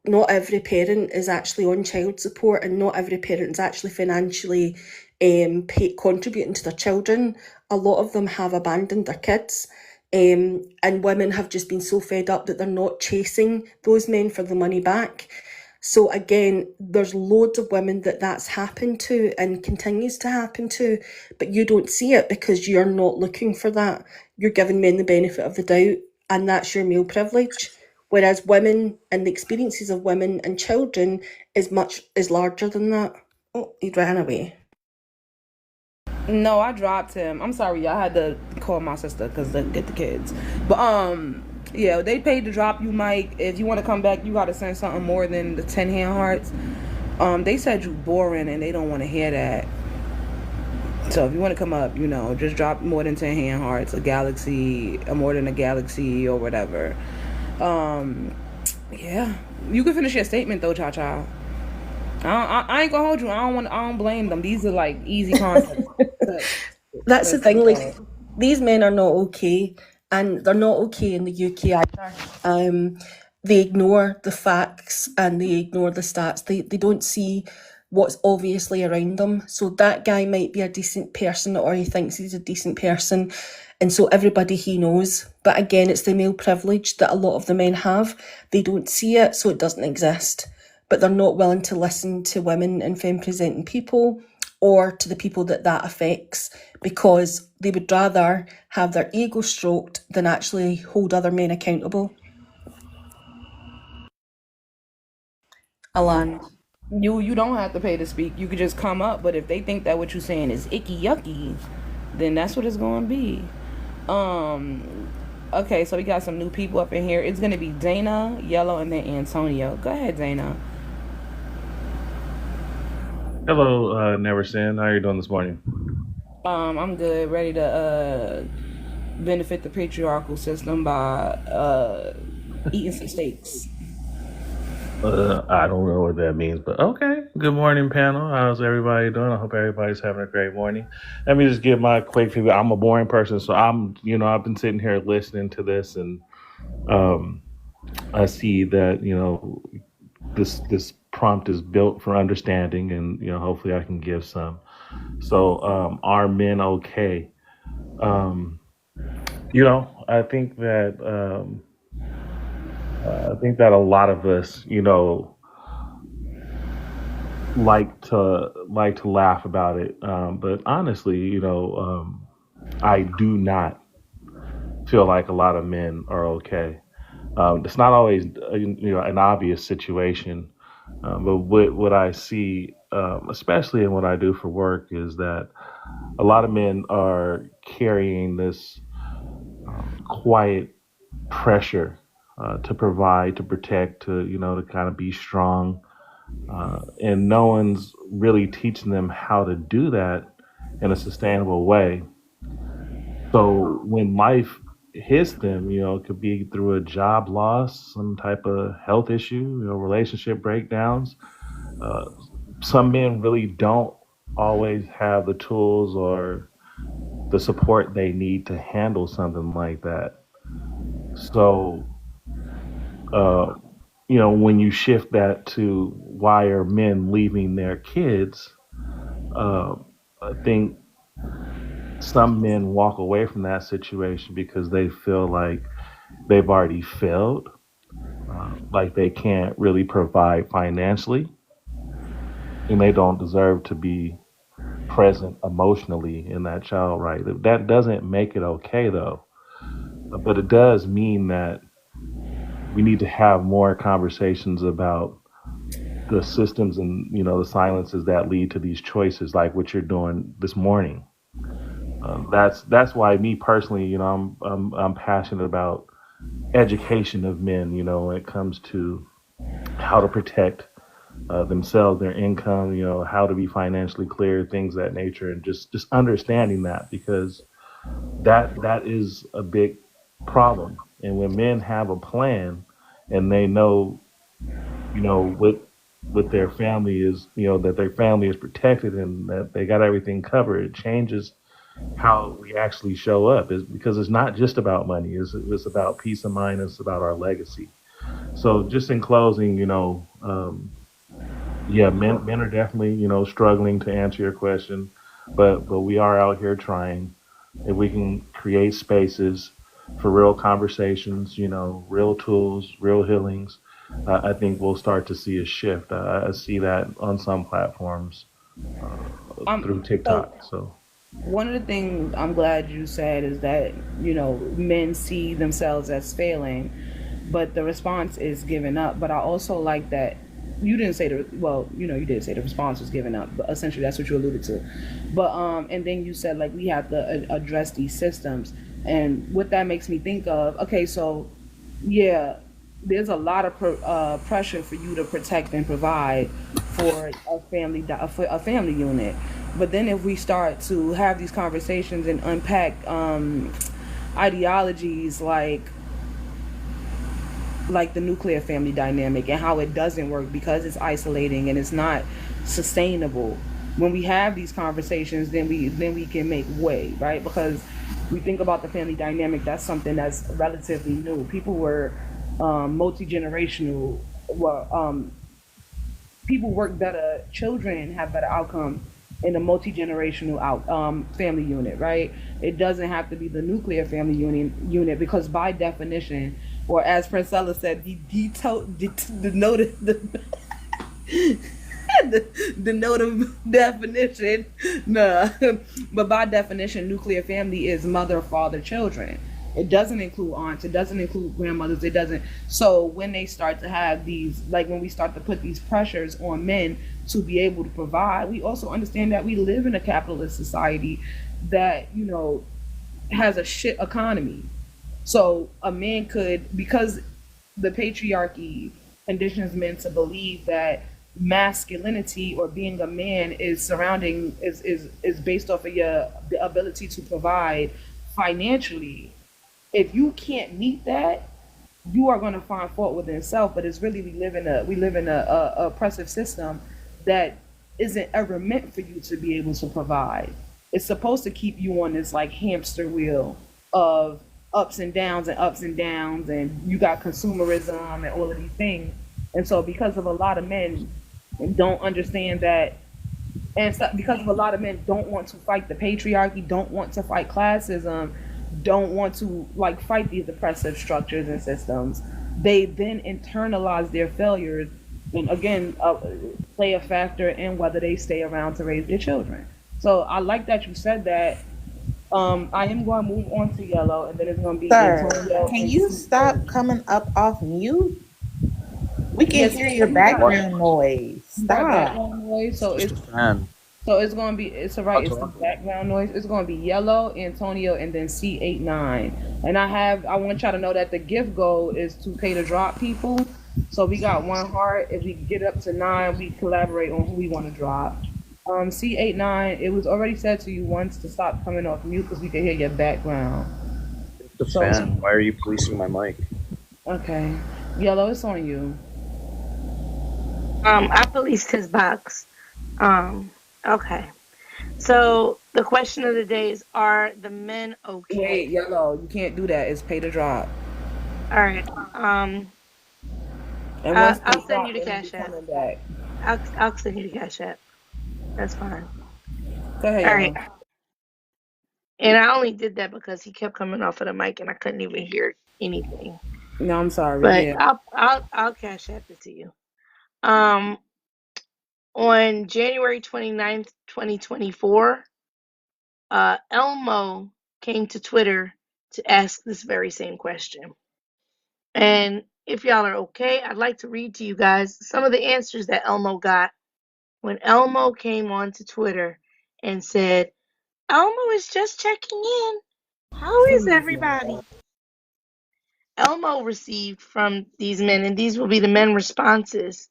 not every parent is actually on child support, and not every parent is actually financially contributing to their children. A lot of them have abandoned their kids. And women have just been so fed up that they're not chasing those men for the money back. So again, there's loads of women that's happened to and continues to happen to, but you don't see it because you're not looking for that. You're giving men the benefit of the doubt, and that's your male privilege. Whereas women and the experiences of women and children is larger than that. Oh, he ran away. No, I dropped him. I'm sorry, y'all had to call my sister because they get the kids. But yeah, they paid to drop you, Mike. If you want to come back, you got to send something more than the 10 hand hearts. They said you boring and they don't want to hear that. So if you want to come up, just drop more than 10 hand hearts, a galaxy, or more than a galaxy, or whatever. Yeah, you can finish your statement though, Cha Cha. I ain't gonna hold you. I don't blame them. These are like easy concepts. That's the thing, like, these men are not okay, and they're not okay in the UK either. They ignore the facts and they ignore the stats. They don't see what's obviously around them. So that guy might be a decent person, or he thinks he's a decent person, and so everybody he knows. But again, it's the male privilege that a lot of the men have. They don't see it, so it doesn't exist. But they're not willing to listen to women and femme-presenting people or to the people that affects, because they would rather have their ego stroked than actually hold other men accountable. Alan. You don't have to pay to speak. You could just come up. But if they think that what you're saying is icky yucky, then that's what it's going to be. Okay, so we got some new people up in here. It's going to be Dana, Yellow, and then Antonio. Go ahead, Dana. Hello, Never Sin. How are you doing this morning? I'm good. Ready to benefit the patriarchal system by eating some steaks. I don't know what that means, but okay. Good morning, panel. How's everybody doing? I hope everybody's having a great morning. Let me just give my quick feedback. I'm a boring person, so I've been sitting here listening to this, and I see that this prompt is built for understanding, and hopefully I can give some. So, are men okay? I think that a lot of us, like to laugh about it, but honestly, I do not feel like a lot of men are okay. It's not always an obvious situation, but what I see, especially in what I do for work, is that a lot of men are carrying this quiet pressure to provide, to protect, to kind of be strong, and no one's really teaching them how to do that in a sustainable way. So when life hits them, it could be through a job loss, some type of health issue, relationship breakdowns. Uh, some men really don't always have the tools or the support they need to handle something like that. So, uh, when you shift that to why are men leaving their kids, uh, I think some men walk away from that situation because they feel like they've already failed, like they can't really provide financially, and they don't deserve to be present emotionally in that child, right? That doesn't make it okay though, but it does mean that we need to have more conversations about the systems and the silences that lead to these choices, like what you're doing this morning. That's why me personally, I'm passionate about education of men. When it comes to how to protect themselves, their income, how to be financially clear, things of that nature, and just understanding that, because that is a big problem. And when men have a plan and they know, what their family is, that their family is protected and that they got everything covered, it changes how we actually show up. Is because it's not just about money. It's about peace of mind. It's about our legacy. So just in closing, yeah, men are definitely, struggling, to answer your question, but we are out here trying. If we can create spaces for real conversations, real tools, real healings, I think we'll start to see a shift. I see that on some platforms through So TikTok. So one of the things I'm glad you said is that, men see themselves as failing, but the response is giving up. But I also like that you didn't say you did say the response was giving up, but essentially that's what you alluded to. But and then you said like we have to address these systems, and what that makes me think of. Okay, so yeah, there's a lot of pressure for you to protect and provide for for a family unit. But then if we start to have these conversations and unpack ideologies like the nuclear family dynamic and how it doesn't work because it's isolating and it's not sustainable. When we have these conversations, then we can make way, right? Because we think about the family dynamic, that's something that's relatively new. People were multi-generational. Well, people work better, children have better outcome in a multi-generational family unit, right? It doesn't have to be the nuclear family unit because by definition, or as Francella said, the note the note of definition, nah. But by definition, nuclear family is mother, father, children. It doesn't include aunts. It doesn't include grandmothers. It doesn't. So when they start to have these, like when we start to put these pressures on men to be able to provide, we also understand that we live in a capitalist society that has a shit economy. So a man could, because the patriarchy conditions men to believe that masculinity or being a man is based off of your the ability to provide financially. If you can't meet that, you are going to find fault within self. But it's really we live in a oppressive system that isn't ever meant for you to be able to provide. It's supposed to keep you on this like hamster wheel of ups and downs, and you got consumerism and all of these things. And so, because of a lot of men don't understand that, and so, because of a lot of men don't want to fight the patriarchy, don't want to fight classism, don't want to like fight these oppressive structures and systems, they then internalize their failures and again play a factor in whether they stay around to raise their children. So I like that you said that. I am going to move on to yellow, and then it's going to be Sir, Antonio can and you C. stop coming up off mute? We can Yes, hear your you got background noise. you got Stop. background noise, It's just a fan. so it's going to be it's all right. That's It's the all. background noise. It's going to be yellow, Antonio, and then C89. And I want y'all to know that the gift goal is to pay to drop people. So we got one heart. If we get up to 9, we collaborate on who we want to drop. C89, it was already said to you once to stop coming off mute because we can hear your background. It's a So, fan. Why are you policing my mic? okay. Yellow, it's on you. I policed his box. Okay. So the question of the day is: are the men Wait, okay? yellow, you can't do that. It's pay to drop. All right. And once they I'll send you drop, the they won't be cash app. coming back. I'll send you the cash app. That's fine. Go ahead, All yellow. right. And I only did that because he kept coming off of the mic and I couldn't even hear anything. No, I'm sorry. But Yeah. I'll cash app it to you. On January 29th, 2024, Elmo came to Twitter to ask this very same question. And If y'all are okay, I'd like to read to you guys some of the answers that Elmo got when Elmo came onto Twitter and said, Elmo is just checking in. How is Please, everybody? Elmo received from these men, and these will be the men responses.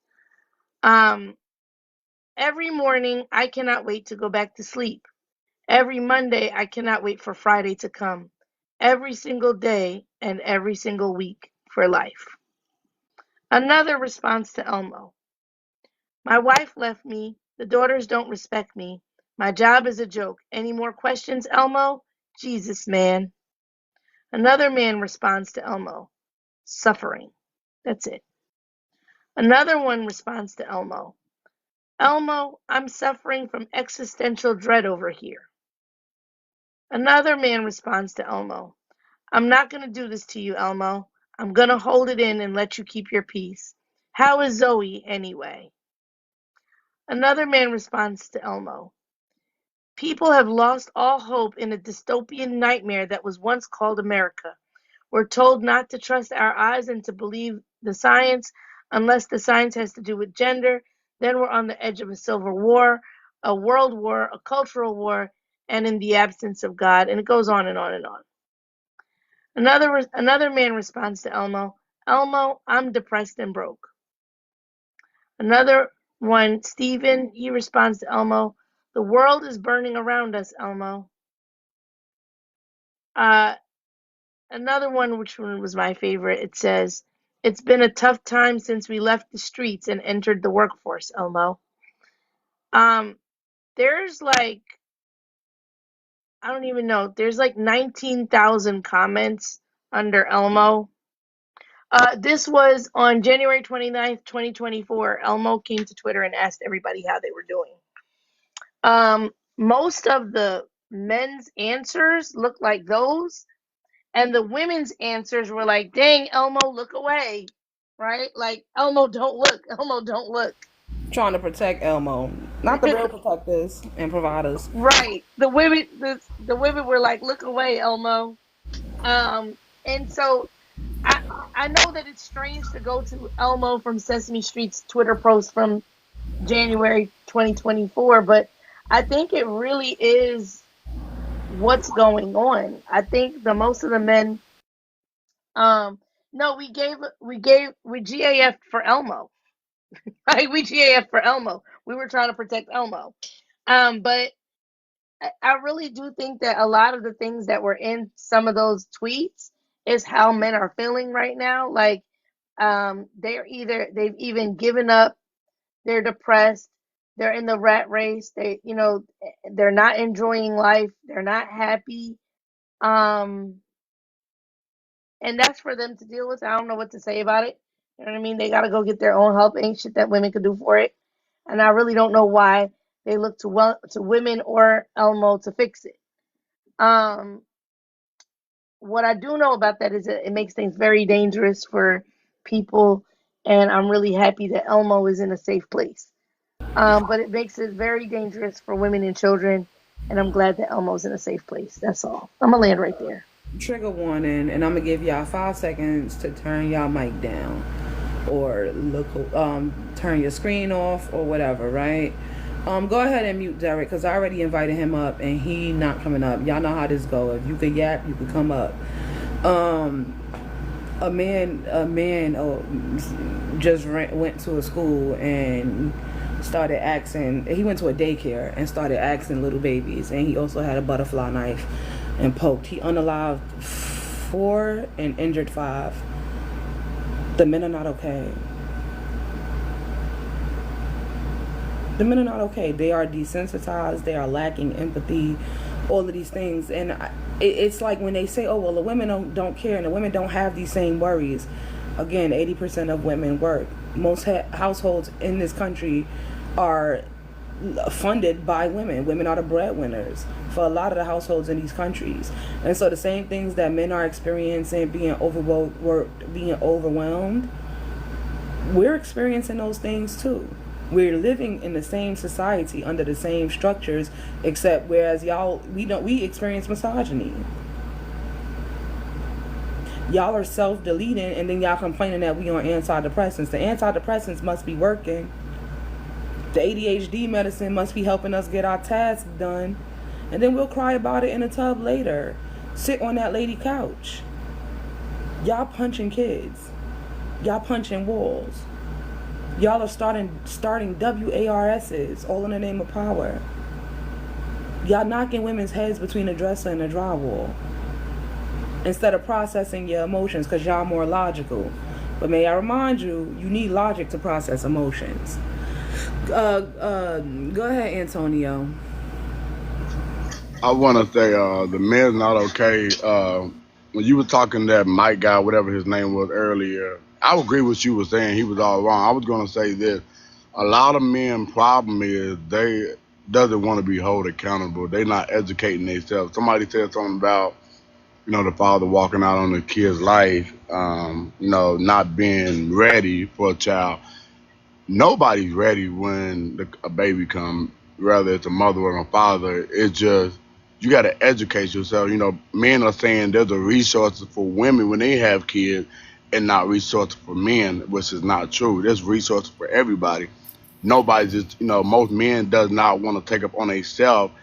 Every morning, I cannot wait to go back to sleep. Every Monday, I cannot wait for Friday to come. Every single day and every single week for life. Another response to Elmo. My wife left me. The daughters don't respect me. My job is a joke. Any more questions, Elmo? Jesus, man. Another man responds to Elmo. Suffering. That's it. Another one responds to Elmo. Elmo, I'm suffering from existential dread over here. Another man responds to Elmo. I'm not going to do this to you, Elmo. I'm going to hold it in and let you keep your peace. How is Zoe, anyway? Another man responds to Elmo. People have lost all hope in a dystopian nightmare that was once called America. We're told not to trust our eyes and to believe the science unless the science has to do with gender. Then we're on the edge of a civil war, a world war, a cultural war, and in the absence of God. And it goes on and on and on. Another man responds to Elmo, Elmo, I'm depressed and broke. Another one, Stephen, he responds to Elmo, the world is burning around us, Elmo. Another one, which one was my favorite, it says, it's been a tough time since we left the streets and entered the workforce, Elmo. There's like, I don't even know, there's like 19,000 comments under Elmo. This was on January 29th, 2024. Elmo came to Twitter and asked everybody how they were doing. Most of the men's answers looked like those, and the women's answers were like, dang, Elmo, look away, right? Like, Elmo, don't look. Elmo, don't look. trying to protect Elmo, not the real protectors and providers. Right. The women were like, look away, Elmo. And so I know that it's strange to go to Elmo from Sesame Street's Twitter post from January 2024, but I think it really is what's going on. I think the most of the men, no, we GAF for Elmo. Right? We GAF for Elmo. We were trying to protect Elmo. But I really do think that a lot of the things that were in some of those tweets is how men are feeling right now. Like, they've even given up, they're depressed, they're in the rat race, they're not enjoying life, they're not happy. And that's for them to deal with. I don't know what to say about it. You know what I mean? They got to go get their own help. Ain't shit that women could do for it. And I really don't know why they look to women or Elmo to fix it. What I do know about that is that it makes things very dangerous for people, and I'm really happy that Elmo is in a safe place. But it makes it very dangerous for women and children, and I'm glad that Elmo's in a safe place. That's all. I'm gonna land right there. Trigger warning, and I'm gonna give y'all 5 seconds to turn y'all mic down or turn your screen off or whatever, right? Go ahead and mute Derrick because I already invited him up and he not coming up. Y'all know how this go. If you could yap, you could come up. A man just went to a school and started asking. He went to a daycare and started asking little babies, and he also had a butterfly knife and poked. He unalived 4 and injured 5. The men are not okay. The men are not okay. They are desensitized. They are lacking empathy. All of these things, and it's like when they say, "Oh, well, the women don't care, and the women don't have these same worries." Again, 80% of women work. Most households in this country are funded by women. Women are the breadwinners for a lot of the households in these countries, and so the same things that men are experiencing, being overwhelmed, we're experiencing those things too. We're living in the same society under the same structures, except whereas y'all we experience misogyny. Y'all are self-deleting, and then y'all complaining that we on antidepressants. The antidepressants must be working. The ADHD medicine must be helping us get our tasks done. And then we'll cry about it in a tub later. Sit on that lady couch. Y'all punching kids. Y'all punching walls. Y'all are starting WARSs, all in the name of power. Y'all knocking women's heads between a dresser and a drywall instead of processing your emotions because y'all more logical. But may I remind you, you need logic to process emotions. Go ahead, Antonio. I want to say the man's not okay. When you were talking to that Mike guy, whatever his name was earlier, I would agree with what you were saying. He was all wrong. I was going to say this. A lot of men problem is they doesn't want to be held accountable. They not educating themselves. Somebody said something about, the father walking out on the kid's life, not being ready for a child. Nobody's ready when a baby comes, whether it's a mother or a father. It's just you got to educate yourself. Men are saying there's a resources for women when they have kids and not resources for men, which is not true. There's resources for everybody. Nobody's just, most men does not want to take up on themselves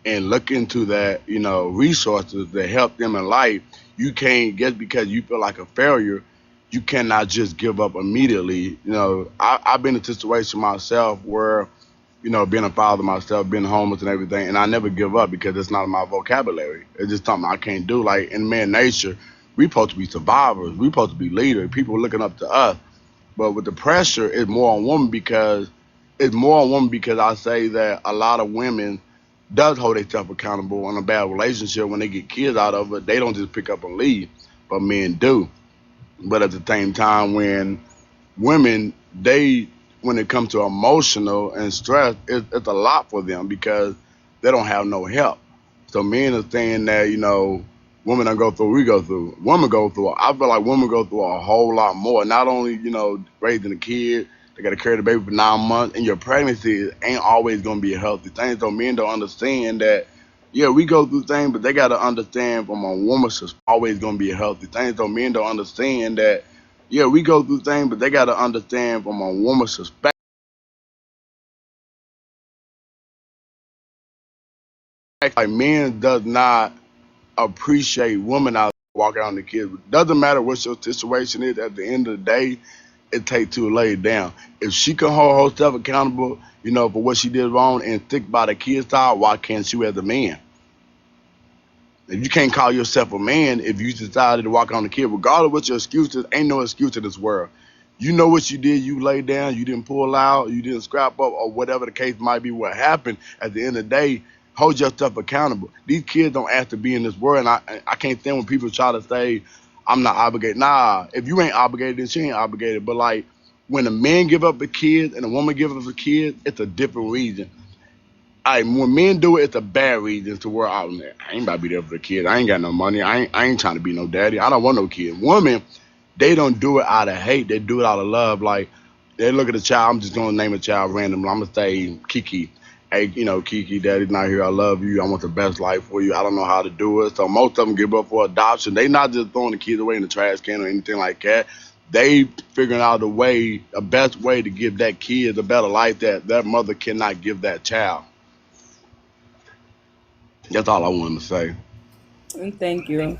and look into that, resources that help them in life. You can't, just because you feel like a failure, you cannot just give up immediately. I've been in a situation myself where, being a father myself, being homeless and everything, and I never give up because it's not in my vocabulary. It's just something I can't do. Like in man nature, we supposed to be survivors. We supposed to be leaders. People are looking up to us. But with the pressure, it's more on women because I say that a lot of women does hold themselves accountable on a bad relationship. When they get kids out of it, they don't just pick up and leave, but men do. But at the same time, when women, when it comes to emotional and stress, it's a lot for them because they don't have no help. So men are saying that, women don't go through what we go through. I feel like women go through a whole lot more. Not only, raising a kid, they got to carry the baby for 9 months, and your pregnancy ain't always going to be a healthy thing. So men don't understand that, yeah, we go through things, but they got to understand from a woman's perspective, always going to be a healthy thing. So men don't understand that, yeah, we go through things, but they got to understand from a woman's perspective. Like men does not appreciate women out walking out the kids. Doesn't matter what your situation is. At the end of the day, it takes two to lay it down. If she can hold herself accountable, for what she did wrong and stick by the kid's side, why can't you as a man? If you can't call yourself a man, if you decided to walk on the kid, regardless of what your excuses, ain't no excuse in this world. You know what you did, you laid down, you didn't pull out, you didn't scrap up, or whatever the case might be, what happened, at the end of the day, hold yourself accountable. These kids don't have to be in this world, and I can't stand when people try to say, I'm not obligated. Nah, if you ain't obligated, then she ain't obligated. But like, when a man give up the kids and a woman give up the kids, it's a different reason. When men do it, it's a bad reason to where I ain't about to be there for the kids. I ain't got no money. I ain't trying to be no daddy. I don't want no kid. Women, they don't do it out of hate. They do it out of love. Like, they look at a child. I'm just going to name a child randomly. I'm going to say Kiki. Hey, Kiki, daddy's not here. I love you. I want the best life for you. I don't know how to do it. So most of them give up for adoption. They not just throwing the kids away in the trash can or anything like that. They figuring out a best way to give that kid a better life that that mother cannot give that child. That's all I wanted to say. And thank you.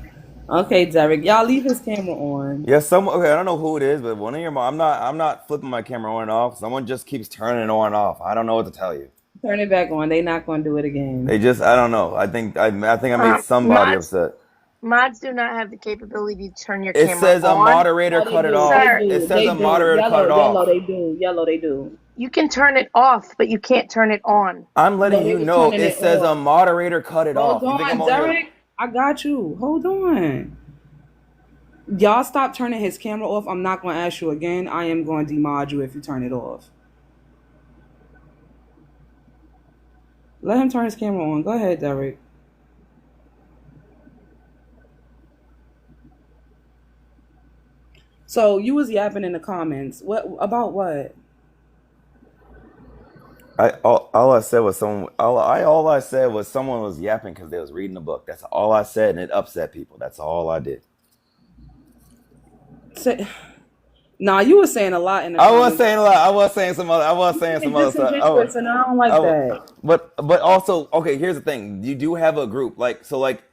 Okay, Derrick. Y'all leave his camera on. Yeah, okay, I don't know who it is, but one of your mom. I'm not flipping my camera on and off. Someone just keeps turning it on and off. I don't know what to tell you. Turn it back on. They not gonna do it again. I don't know. I think I made somebody Mods upset. mods do not have the capability to turn your It camera says a on. moderator Oh, they cut it do. They off. Sir, It do. says They a do. moderator cut Yellow, it yellow. off. They do. Yellow. They do. you can turn it off, but you can't turn it on. I'm letting No, they you was know. turning It it says a off. moderator cut it Hold off. You think I'm on, on here? Derrick. I got you. Hold on. Y'all stop turning his camera off. I'm not gonna ask you again. I am going to demod you if you turn it off. Let him turn his camera on. Go ahead, Derrick. So you was yapping in the comments. What about what? All I said was someone was yapping because they was reading a book. That's all I said, and it upset people. That's all I did. Say, nah, you were saying a lot in the I was comments. saying a lot. I was saying some other. I was saying Being some other stuff. disingenuous, and I don't like Oh, that. but also, okay. Here's the thing. You do have a group, like so, like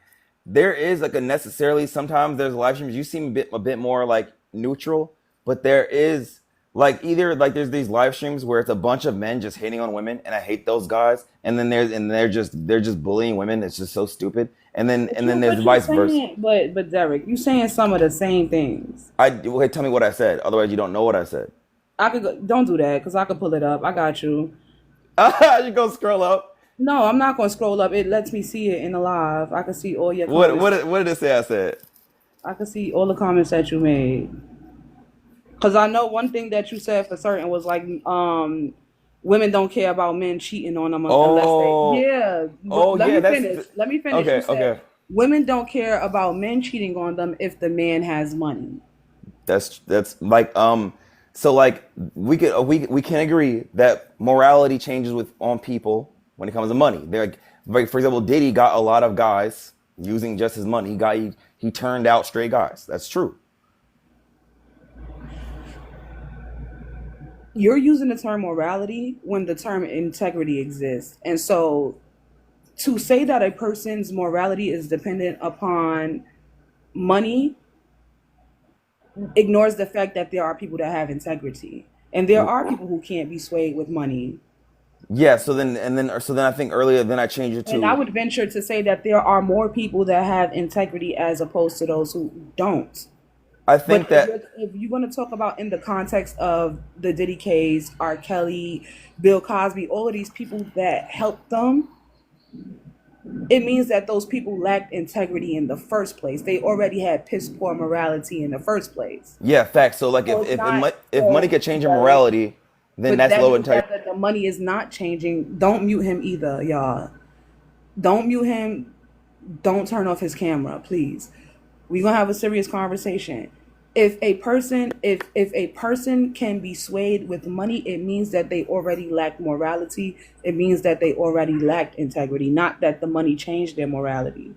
there is like a necessarily. Sometimes there's live streams. You seem a bit more like neutral, but there is like either like there's these live streams where it's a bunch of men just hating on women, and I hate those guys. And then they're just bullying women. It's just so stupid. And then there's But you vice versa. saying, but Derek, you saying some of the same things. Okay, tell me what I said. Otherwise, you don't know what I said. I could go, don't do that because I could pull it up. I got you. You go scroll up. No, I'm not gonna scroll up. It lets me see it in the live. I can see all your What comments. what did- what did it say? I said. I can see all the comments that you made. Cause I know one thing that you said for certain was like, women don't care about men cheating on them unless they. Oh, Yeah, oh let yeah, me that's finish. Let me finish. You okay. said Okay, women don't care about men cheating on them if the man has money. that's like so like we can agree that morality changes with on people when it comes to money. They're like for example, Diddy got a lot of guys using just his money. He turned out straight guys. That's true. You're using the term morality when the term integrity exists, and so to say that a person's morality is dependent upon money ignores the fact that there are people that have integrity and there are people who can't be swayed with money. Yeah. So then I think earlier then I changed it And I to would venture to say that there are more people that have integrity as opposed to those who don't. I But think if that you're, if you're going to talk about in the context of the Diddy case, R. Kelly, Bill Cosby, all of these people that helped them, it means that those people lacked integrity in the first place. They already had piss poor morality in the first place. yeah, facts. So like So it's not if money so could change your Derek, morality, then but that's that low means integrity. that the money is not changing. Don't mute him either, y'all. Don't mute him. Don't turn off his camera, please. We're gonna have a serious conversation. If a person can be swayed with money, it means that they already lack morality. It means that they already lacked integrity, not that the money changed their morality.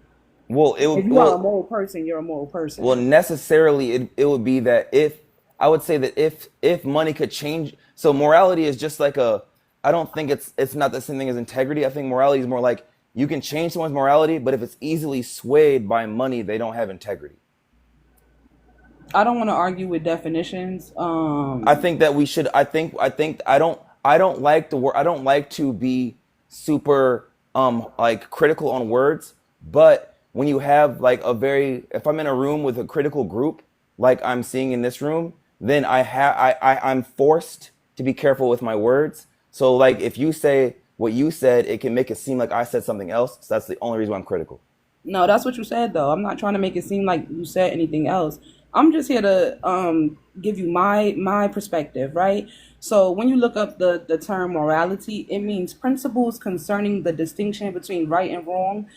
Well, it If would you are a well moral person, you're a moral well person. necessarily it would be that if I would say that if money could change, so morality is just like a, I don't think it's not the same thing as integrity. I think morality is more like you can change someone's morality, but if it's easily swayed by money, they don't have integrity. I don't want to argue with definitions. I think that we should. I think I don't like the word. I don't like to be super like critical on words. But when you have like a very, if I'm in a room with a critical group, like I'm seeing in this room, then I'm forced to be careful with my words. So like if you say what you said, it can make it seem like I said something else. So that's the only reason why I'm critical. No, that's what you said though. I'm not trying to make it seem like you said anything else. I'm just here to give you my perspective, right? So when you look up the term morality, it means principles concerning the distinction between right and wrong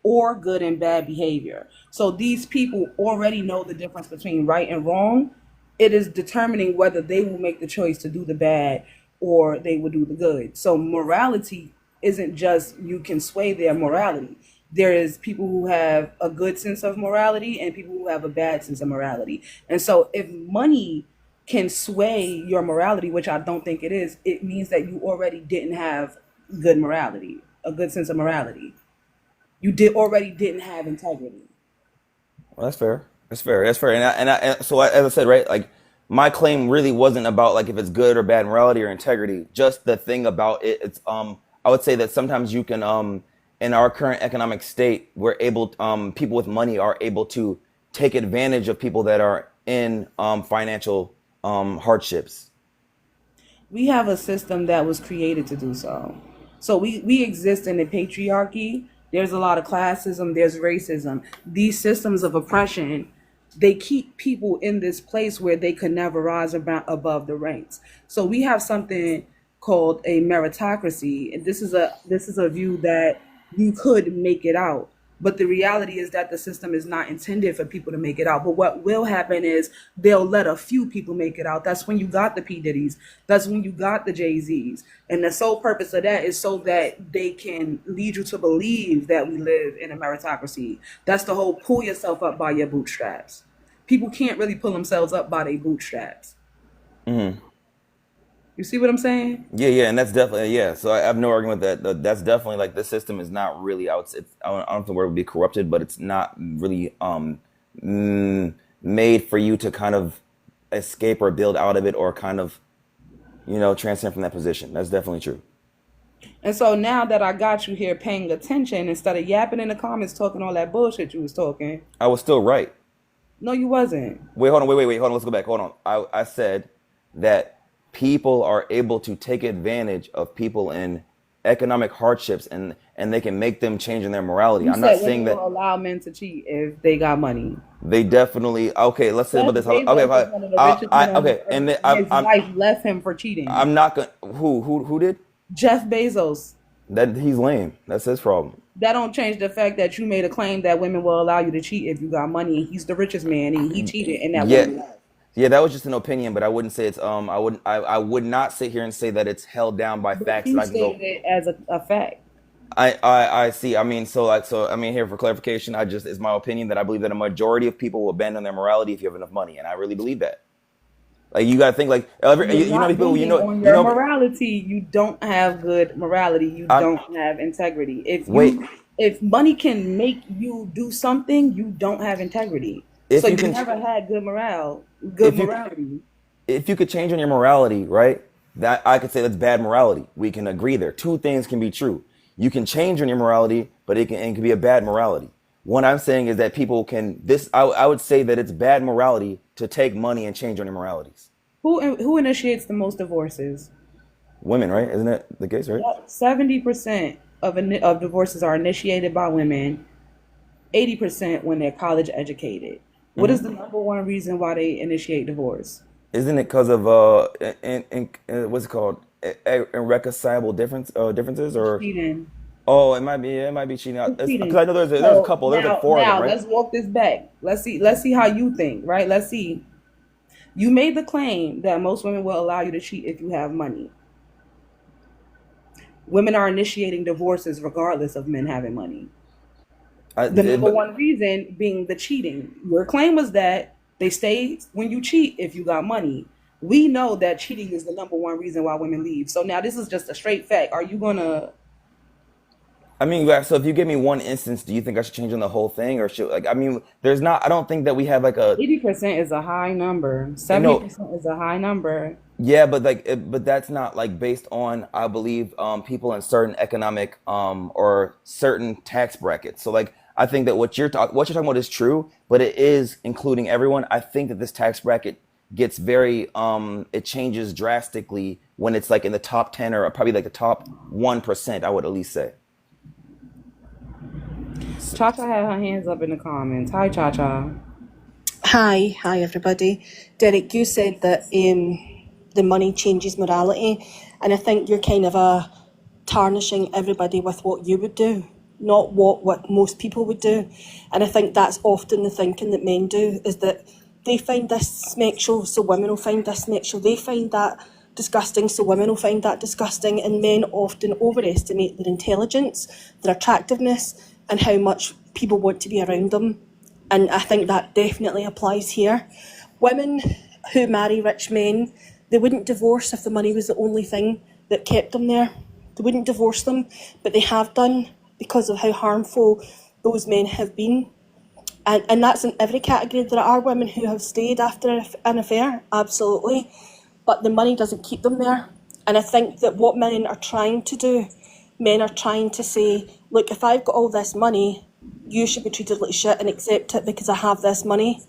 or good and bad behavior. So these people already know the difference between right and wrong. It is determining whether they will make the choice to do the bad or they will do the good. So morality isn't just you can sway their morality. There is people who have a good sense of morality and people who have a bad sense of morality. And so if money can sway your morality, which I don't think it is, it means that you already didn't have good morality, a good sense of morality. You did already didn't have integrity. Well, that's fair. That's fair. That's fair. As I said, right, like my claim really wasn't about like if it's good or bad morality or integrity. Just the thing about it, it's I would say that sometimes you can in our current economic state, we're able people with money are able to take advantage of people that are in financial hardships. We have a system that was created to do so. So we exist in a patriarchy. There's a lot of classism, there's racism. These systems of oppression, they keep people in this place where they could never rise above the ranks. So we have something called a meritocracy, and this is a view that you could make it out. But the reality is that the system is not intended for people to make it out. But what will happen is they'll let a few people make it out. That's when you got the P. Diddy's. That's when you got the Jay-Z's. And the sole purpose of that is so that they can lead you to believe that we live in a meritocracy. That's the whole pull yourself up by your bootstraps. people can't really pull themselves up by their bootstraps. Mm-hmm. You see what I'm saying? Yeah, and that's definitely yeah. So I have no argument with that. That's definitely like the system is not really out. I don't think the word would be corrupted, but it's not really made for you to kind of escape or build out of it or kind of transcend from that position. That's definitely true. And so now that I got you here paying attention instead of yapping in the comments talking all that bullshit you was talking. I was still right. No, you wasn't. Wait, hold on. Wait. Hold on. Let's go back. Hold on. I said that people are able to take advantage of people in economic hardships and they can make them change in their morality. You I'm not said saying women that will allow men to cheat if they got money. they definitely okay. Let's say Jeff about this. Bezos Okay, is one of the richest men on okay, earth. and then His wife left him for cheating. I'm not gonna. Who did? Jeff Bezos. That he's lame. That's his problem. That don't change the fact that you made a claim that women will allow you to cheat if you got money. He's the richest man, and he cheated, and that woman left. Yeah, that was just an opinion, but I wouldn't say it's I would not sit here and say that it's held down by facts. You stated it as a fact. I see. I mean, here for clarification, it's my opinion that I believe that a majority of people will abandon their morality if you have enough money, and I really believe that. Like you gotta think like people on your morality, you don't have good morality. You don't have integrity. If money can make you do something, you don't have integrity. So you never had good morality. If you could change on your morality, right? That I could say that's bad morality. We can agree there. Two things can be true. You can change on your morality, but it can be a bad morality. What I'm saying is that people can I would say that it's bad morality to take money and change on your moralities. Who initiates the most divorces? Women, right? Isn't that the case, right? 70% of divorces are initiated by women. 80% when they're college educated. What is the number one reason why they initiate divorce? Isn't it because of what's it called? Irreconcilable differences or cheating? Oh, it might be cheating. Because I know there's a couple. There's like 4 of them, right? Let's walk this back. Let's see how you think, right? Let's see. You made the claim that most women will allow you to cheat if you have money. Women are initiating divorces regardless of men having money. The number one reason being the cheating. Your claim was that they stay when you cheat if you got money. We know that cheating is the number one reason why women leave. So now this is just a straight fact. Are you gonna? I mean, so if you give me one instance, do you think I should change on the whole thing, or should there's not. I don't think that we have like a 80% is a high number. 70% is a high number. Yeah, but but that's not like based on I believe people in certain economic or certain tax brackets. So like I think that what you're talking about is true, but it is including everyone. I think that this tax bracket gets very it changes drastically when it's like in the top 10 or probably like the top 1%. I would at least say. Cha-Cha had her hands up in the comments. Hi, Cha-Cha. Hi everybody. Derrick, you said that the money changes morality, and I think you're kind of tarnishing everybody with what you would do, not what most people would do. And I think that's often the thinking that men do, is that they find this sexual, so women will find this sexual. They find that disgusting, so women will find that disgusting. And men often overestimate their intelligence, their attractiveness, and how much people want to be around them. And I think that definitely applies here. Women who marry rich men, they wouldn't divorce if the money was the only thing that kept them there. They wouldn't divorce them, but they have done because of how harmful those men have been. And that's in every category. There are women who have stayed after an affair, absolutely, but the money doesn't keep them there. And I think that what men are trying to do, men are trying to say, look, if I've got all this money, you should be treated like shit and accept it because I have this money.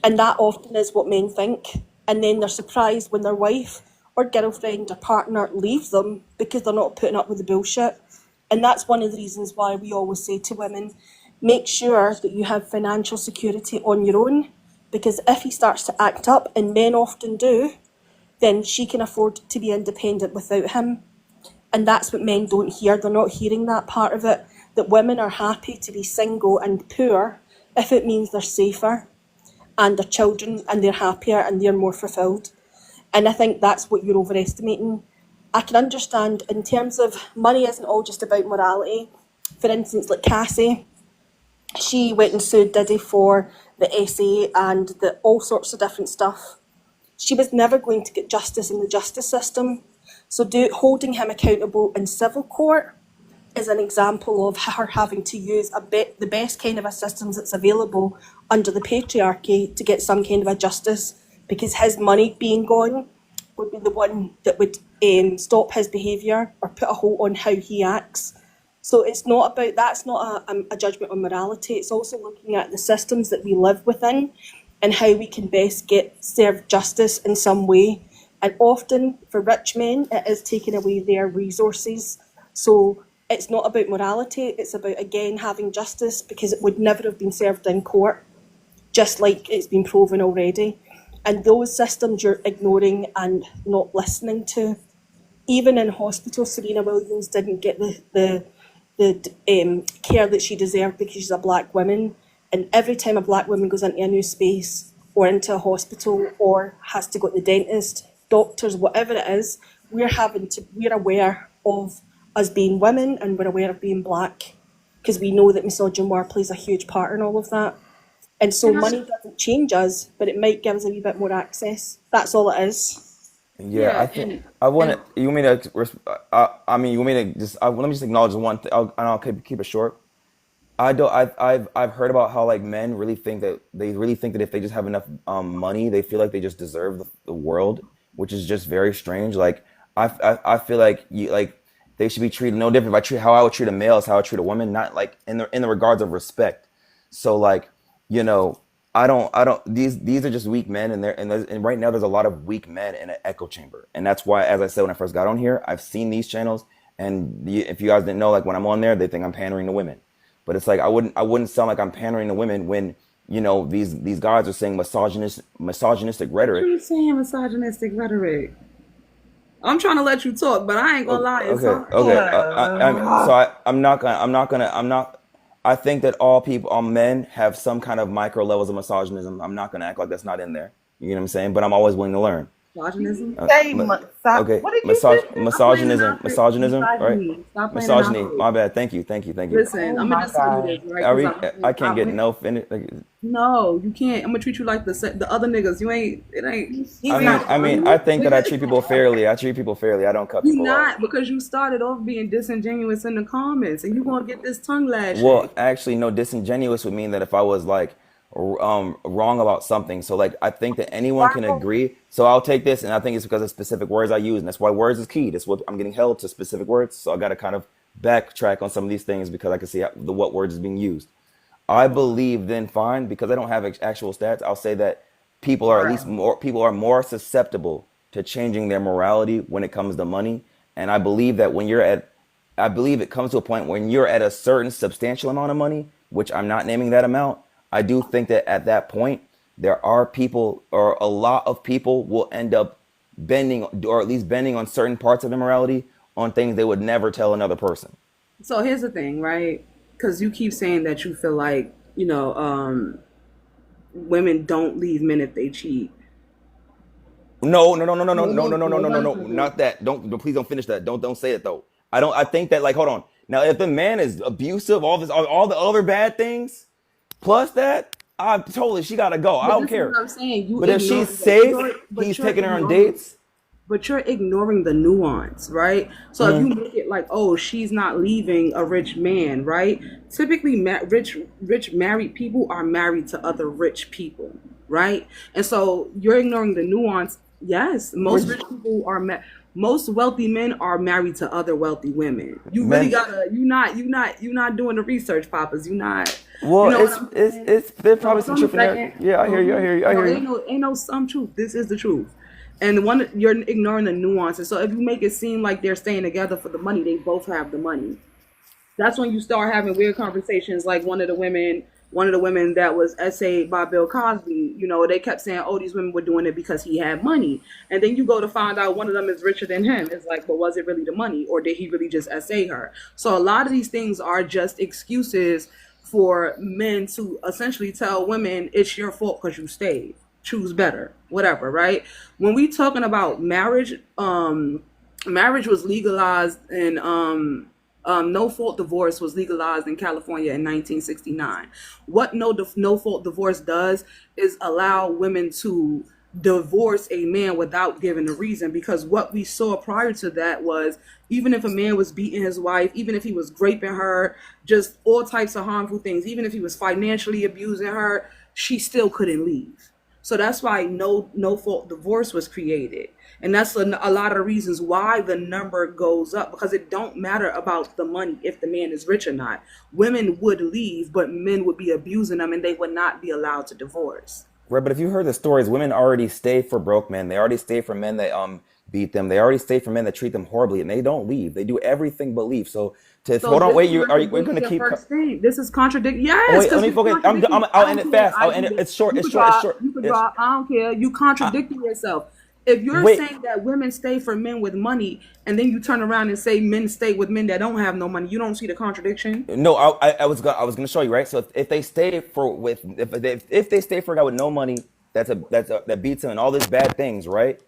And that often is what men think. And then they're surprised when their wife or girlfriend or partner leaves them because they're not putting up with the bullshit. And that's one of the reasons why we always say to women, make sure that you have financial security on your own, because if he starts to act up, and men often do, then she can afford to be independent without him. And that's what men don't hear. They're not hearing that part of it, that women are happy to be single and poor if it means they're safer and their children, and they're happier and they're more fulfilled. And I think that's what you're overestimating. I can understand in terms of money isn't all just about morality. For instance, like Cassie, She went and sued Diddy for the essay and the all sorts of different stuff. She was never going to get justice in the justice system. So holding him accountable in civil court is an example of her having to use the best kind of a systems that's available under the patriarchy to get some kind of a justice, because his money being gone would be the one that would stop his behaviour or put a hold on how he acts. So it's not about, that's not a judgment on morality. It's also looking at the systems that we live within and how we can best get served justice in some way. And often for rich men, it is taking away their resources. So it's not about morality. It's about, again, having justice, because it would never have been served in court, just like it's been proven already. And those systems you're ignoring and not listening to. Even in hospital, Serena Williams didn't get the care that she deserved because she's a black woman. And every time a black woman goes into a new space or into a hospital or has to go to the dentist, doctors, whatever it is, we're aware of us being women, and we're aware of being black, because we know that misogyny plays a huge part in all of that. And so money doesn't change us, but it might give us a wee bit more access. That's all it is. Yeah, I think I want to. You want me to? I mean, you want me to just? Let me just acknowledge one thing. I'll keep it short. I don't. I've heard about how like men really think that if they just have enough money, they feel like they just deserve the world, which is just very strange. Like I feel like they should be treated no different. If I treat how I would treat a male is how I treat a woman, not like in the regards of respect. So like, I don't these are just weak men, and right now there's a lot of weak men in an echo chamber. And that's why, as I said when I first got on here, I've seen these channels, and if you guys didn't know, like when I'm on there, they think I'm pandering to women. But it's like I wouldn't sound like I'm pandering to women when these guys are saying misogynistic rhetoric. You're saying misogynistic rhetoric. I'm trying to let you talk, but I ain't gonna lie. I think that all men have some kind of micro levels of misogynism. I'm not gonna act like that's not in there. You know what I'm saying? But I'm always willing to learn. Misogynism? Okay, misogynism, right? Misogyny. My bad. Thank you. Listen, I'm gonna just tell you this, right? I can't get no offended. No, you can't. I'm gonna treat you like the other niggas. You ain't. It ain't. I mean, I think that I treat people fairly. I don't cut people off. Because you started off being disingenuous in the comments, and you gonna get this tongue lash. Well, actually, no. Disingenuous would mean that if I was like wrong about something. So like I think that anyone can agree. So I'll take this, and I think it's because of specific words I use, and that's why words is key. That's what I'm getting held to, specific words. So I got to kind of backtrack on some of these things because I can see what words is being used. I believe then fine, because I don't have actual stats. I'll say that people are more susceptible to changing their morality when it comes to money. And I believe that I believe it comes to a point when you're at a certain substantial amount of money, which I'm not naming that amount. I do think that at that point, there are people, or a lot of people will end up bending, or at least bending on certain parts of immorality on things they would never tell another person. So here's the thing, right? Because you keep saying that you feel like, women don't leave men if they cheat. No, not that. Please don't finish that. Don't say it though. I think that, like, hold on. Now, if the man is abusive, all the other bad things, plus that, I'm totally, she gotta go. I don't care. What I'm saying. But if she's safe, he's taking her on dates. But you're ignoring the nuance, right? So if you make it like, oh, she's not leaving a rich man, right? Typically, rich married people are married to other rich people, right? And so you're ignoring the nuance. Yes, most rich people are most wealthy men are married to other wealthy women. You really gotta. You're not doing the research, Papas. You're not. Well, it's there's probably some truth in there. Yeah, I hear you. Ain't no some truth. This is the truth. And you're ignoring the nuances. So if you make it seem like they're staying together for the money, they both have the money. That's when you start having weird conversations. Like one of the women that was essayed by Bill Cosby, they kept saying, oh, these women were doing it because he had money. And then you go to find out one of them is richer than him. It's like, but was it really the money, or did he really just essay her? So a lot of these things are just excuses for men to essentially tell women it's your fault because you stayed. Choose better, whatever, right? When we talking about marriage, marriage was legalized in no-fault divorce was legalized in California in 1969. What no-fault divorce does is allow women to divorce a man without giving a reason, because what we saw prior to that was, even if a man was beating his wife, even if he was raping her, just all types of harmful things, even if he was financially abusing her, she still couldn't leave. So that's why no fault divorce was created. And that's a lot of the reasons why the number goes up, because it don't matter about the money if the man is rich or not. Women would leave, but men would be abusing them and they would not be allowed to divorce. Right, but if you heard the stories, women already stay for broke men. They already stay for men that beat them. They already stay for men that treat them horribly, and they don't leave. They do everything but leave. So hold on, wait. We're going to keep. This is contradicting. Yes. Oh, wait, let me focus. I'll end it fast. I'll end it. It's short. It's short. You can drop. I don't care. You contradicting yourself. If you're saying that women stay for men with money, and then you turn around and say men stay with men that don't have no money, you don't see the contradiction? No, I was gonna show you, right. So if they stay if they stay for a guy with no money, that beats him and all these bad things, right?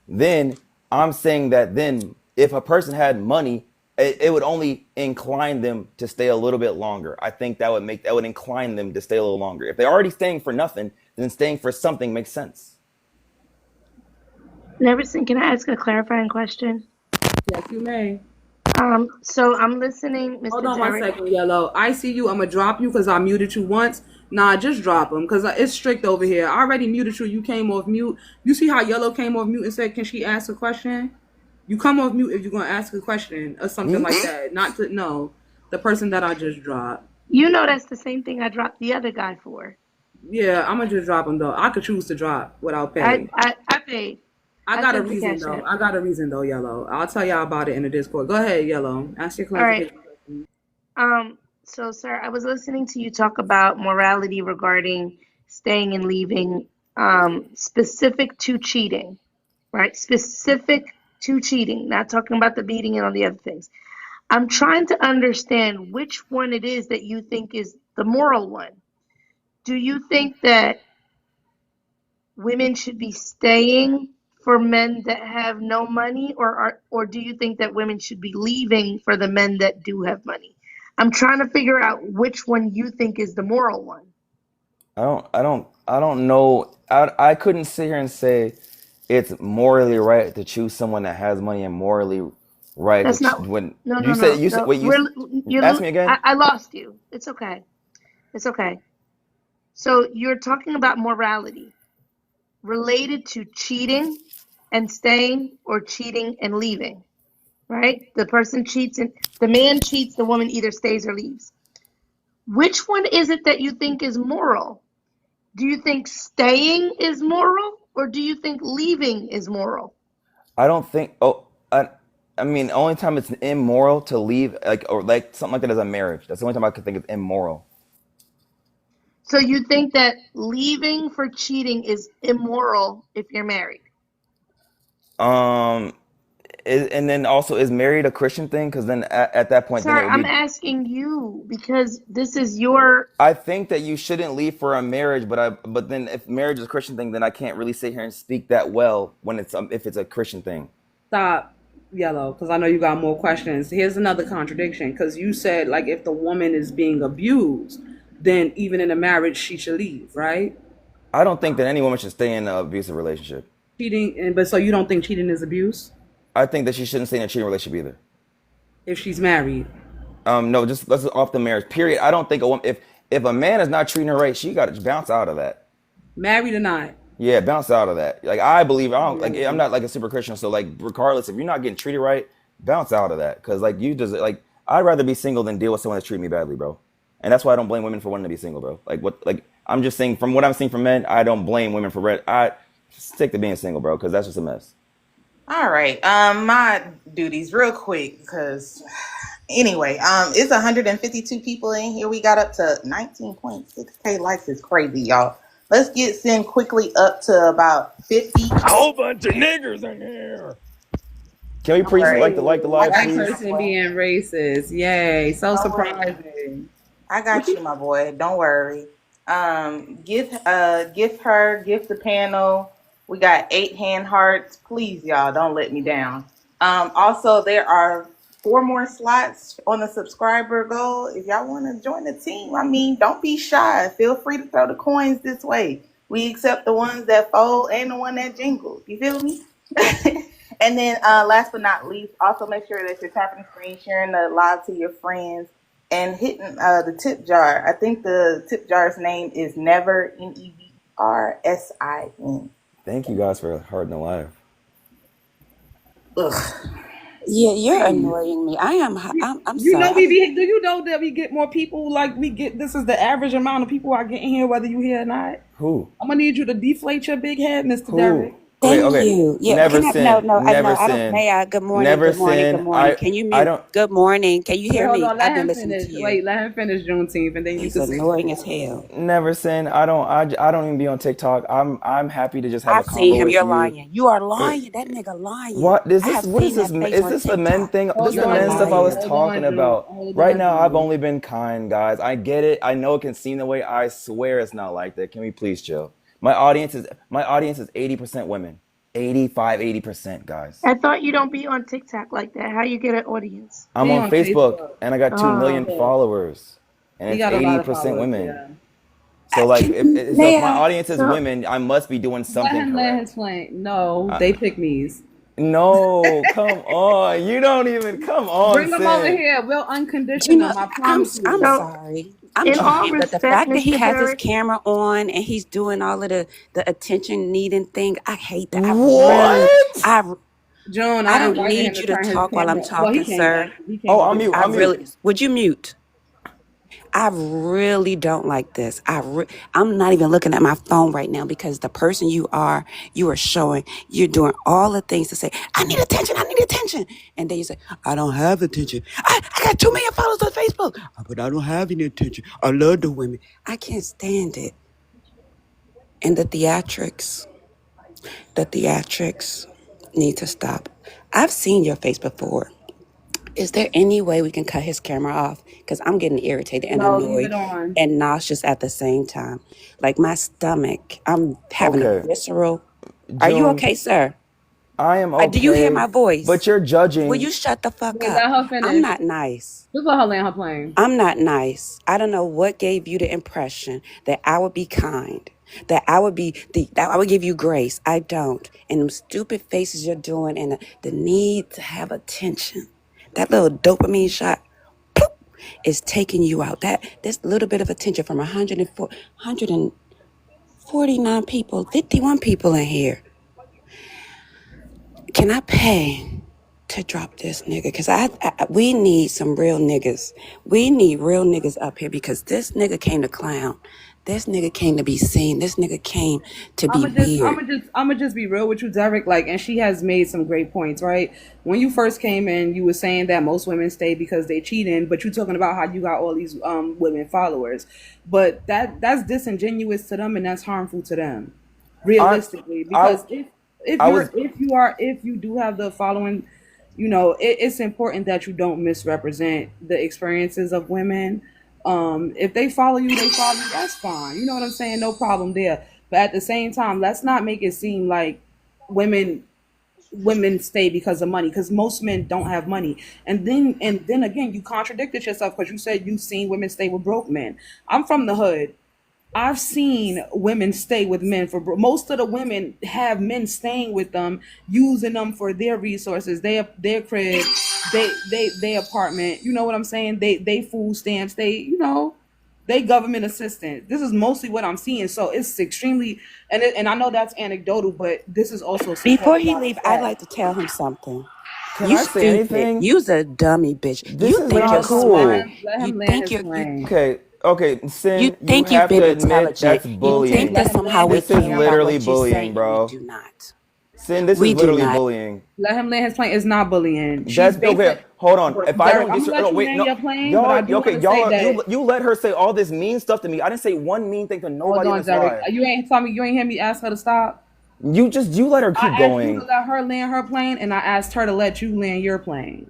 Then I'm saying that then if a person had money, it would only incline them to stay a little bit longer. I think that would incline them to stay a little longer. If they're already staying for nothing, then staying for something makes sense. Neverson, can I ask a clarifying question? Yes, you may. So I'm listening, Mr. Hold on Derrick. 1 second, Yellow. I see you. I'm gonna drop you because I muted you once. Nah, just drop him because it's strict over here. I already muted you. You came off mute. You see how Yellow came off mute and said, "Can she ask a question?" You come off mute if you're gonna ask a question or something like that. Not to no, the person that I just dropped. You know that's the same thing I dropped the other guy for. Yeah, I'm gonna just drop him though. I could choose to drop without paying. I paid. I got a reason though. I got a reason though, Yellow. I'll tell y'all about it in the Discord. Go ahead, Yellow. Ask your clarification. All right. So, sir, I was listening to you talk about morality regarding staying and leaving, specific to cheating, right? Specific to cheating, not talking about the beating and all the other things. I'm trying to understand which one it is that you think is the moral one. Do you think that women should be staying for men that have no money, or do you think that women should be leaving for the men that do have money? I'm trying to figure out which one you think is the moral one. I don't know. I couldn't sit here and say it's morally right to choose someone that has money and morally right. That's not when no. you said wait, you ask me again. I lost you. It's okay. It's okay. So you're talking about morality related to cheating and staying, or cheating and leaving, right? The person cheats and the man cheats, the woman either stays or leaves. Which one is it that you think is moral? Do you think staying is moral, or do you think leaving is moral? I don't think. I mean, the only time it's immoral to leave, or something like that, is a marriage. That's the only time I could think it's immoral. So you think that leaving for cheating is immoral if you're married? And then also, is married a Christian thing? Because then at that point, Sir, then it would I'm be. asking you because this is your. I think that you shouldn't leave for a marriage, but then if marriage is a Christian thing, then I can't really sit here and speak that well when it's if it's a Christian thing. Stop, Yellow, because I know you got more questions. Here's another contradiction, because you said like if the woman is being abused, then even in a marriage she should leave, right? I don't think that any woman should stay in an abusive relationship. Cheating, but so you don't think cheating is abuse? I think that she shouldn't stay in a cheating relationship either. If she's married? No, just let's off the marriage. Period. I don't think a woman, if a man is not treating her right, she got to bounce out of that. Married or not? Yeah, bounce out of that. Like I believe, I'm not like a super Christian, so like regardless, if you're not getting treated right, bounce out of that. Because like you just like I'd rather be single than deal with someone that's treating me badly, bro. And that's why I don't blame women for wanting to be single, bro. I'm just saying from what I'm seeing from men, I don't blame women for I stick to being single, bro, because that's just a mess. All right. My duties real quick, because anyway, it's 152 people in here. We got up to 19.6K likes. Is crazy, y'all. Let's get send quickly up to about 50. A whole bunch of niggers in here. Can we please like the live, That please? person being racist. Yay. So surprising. I got you, my boy. Don't worry. Gift the panel. We got 8 hand hearts. Please, y'all, don't let me down. Also, there are 4 more slots on the subscriber goal. If y'all want to join the team, I mean, don't be shy. Feel free to throw the coins this way. We accept the ones that fold and the one that jingle. You feel me? And then last but not least, also make sure that you're tapping the screen, sharing the live to your friends, and hitting the tip jar. I think the tip jar's name is Never, NEVRSIN. Thank you guys for harding the live. Ugh. Yeah, you're annoying me. I'm You know, sorry. do you know that we get more people? Like we get, this is the average amount of people I get in here, whether you here or not. Who? I'm gonna need you to deflate your big head, Mr. Who? Derrick. Okay, Thank okay. you. Yeah, Never can I? sin. No, Never I don't. sin. May I? Good morning. Never Good morning. sin. Good morning. Can you I mute? don't. Good morning. Can you Wait, hear hold me? on. Let I've been him listening to finish. you. Wait, let him finish Juneteenth, and then you He's can say. annoying as hell. Never sin. I don't even be on TikTok. I'm happy to just have a I've seen convo him. with You're you. lying. You are lying. That nigga lying. What is I this? have What is seen this? that face Is on this the men TikTok. thing? This is Hold the on, men stuff I was June. talking about. Hold Right on, now, I've June. only been kind, guys. I get it. I know it can seem the way. I swear it's not like that. Can we please chill? My audience is 80% women. 80%, guys. I thought you don't be on TikTok like that. How you get an audience? I'm He on on Facebook Facebook. and I got 2 million Oh. followers, and He it's got a lot of 80% followers. women. Yeah. So like, so May if my I? audience is So women, I must be doing Let something him land his correct. plane. No, Uh, they pick me's. no, come on. You don't even come on, Bring them over Sin. here. We'll You uncondition know, them. I promise I'm you. so sorry. I'm in all trying, but the respect, fact that he Mr. has his Derrick, camera on and he's doing all of the attention needing thing, I hate that. What? I June, I I don't invited him need to you to turn his talk while I'm camera. Well, he talking, came sir. up. He came Oh, up I'm and mute. I I'm said, mute. really would you mute? I really don't like this. I'm not even looking at my phone right now because the person you are showing, you're doing all the things to say, I need attention. And then you say, I don't have attention. I got 2 million followers on Facebook, but I don't have any attention. I love the women. I can't stand it. And the theatrics need to stop. I've seen your face before. Is there any way we can cut his camera off? Because I'm getting irritated and no, leave annoyed it on. and nauseous at the same time. Like my stomach, I'm having a Okay, visceral. Are you June, okay, sir? I am Do you hear okay, my but voice? you're Will judging. you shut the fuck Wait, up? let her I'm finish. not nice. Just let her land her plane. I'm not nice. I don't know what gave you the impression that I would be kind, that I would that I would give you grace. I don't. And them stupid faces you're doing and the need to have attention, that little dopamine shot ploop, is taking you out. This little bit of attention from 149 people, 51 people in here. Can I pay to drop this nigga? Because we need some real niggas. We need real niggas up here because this nigga came to clown. This nigga came to be seen. This nigga came to be weird. I'm gonna just be real with you, Derrick. Like, and she has made some great points, right? When you first came in, you were saying that most women stay because they cheating, but you talking about how you got all these women followers, but that's disingenuous to them and that's harmful to them, I, realistically. I, Because I was. if you do have the following, it's important that you don't misrepresent the experiences of women. If they follow you, they follow you. That's fine. You know what I'm saying? No problem there. But at the same time, let's not make it seem like women stay because of money, because most men don't have money. And then again, you contradicted yourself because you said you've seen women stay with broke men. I'm from the hood. I've seen women stay with men for most of the women have men staying with them, using them for their resources, their crib, their apartment. You know what I'm saying? They food stamps. They government assistance. This is mostly what I'm seeing. So it's extremely and I know that's anecdotal, but this is also Before supported he by leave, the I'd facts. like to tell him something. Can You I say stupid. anything? You's a dummy bitch. This You is think not you're No, let smart. cool. him let You him land think his you plane. Okay, you Sin, you think you've have to been admit intelligent. that's You think bullying. Let that him somehow land we his This is care plane. about literally what you say, bullying, and we bro. do not. Sin, this is We do literally not. bullying. Let him land his plane. It's not bullying. She's That's okay. basic. Hold on. If I Derrick, don't I'm dis, gonna let no, you wait, land no, your plane, but y'all, I do okay, want to say y'all, that. you let her say all this mean stuff to me. I didn't say one mean thing to Hold nobody on on, this Derrick. live. You ain't hear me ask her to stop. You let her keep I asked you to going. let her land her plane, and I asked her to let you land your plane.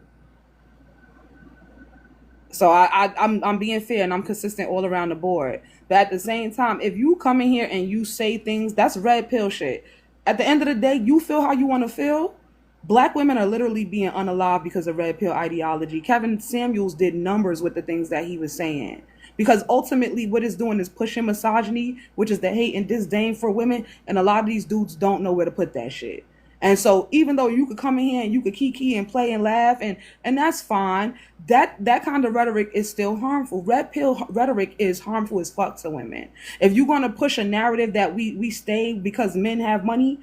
So I'm being fair and I'm consistent all around the board. But at the same time, if you come in here and you say things, that's red pill shit. At the end of the day, you feel how you want to feel. Black women are literally being unalive because of red pill ideology. Kevin Samuels did numbers with the things that he was saying. Because ultimately, what it's doing is pushing misogyny, which is the hate and disdain for women. And a lot of these dudes don't know where to put that shit. And so, even though you could come in here and you could kiki and play and laugh, and that's fine, that kind of rhetoric is still harmful. Red pill rhetoric is harmful as fuck to women. If you're gonna push a narrative that we stay because men have money,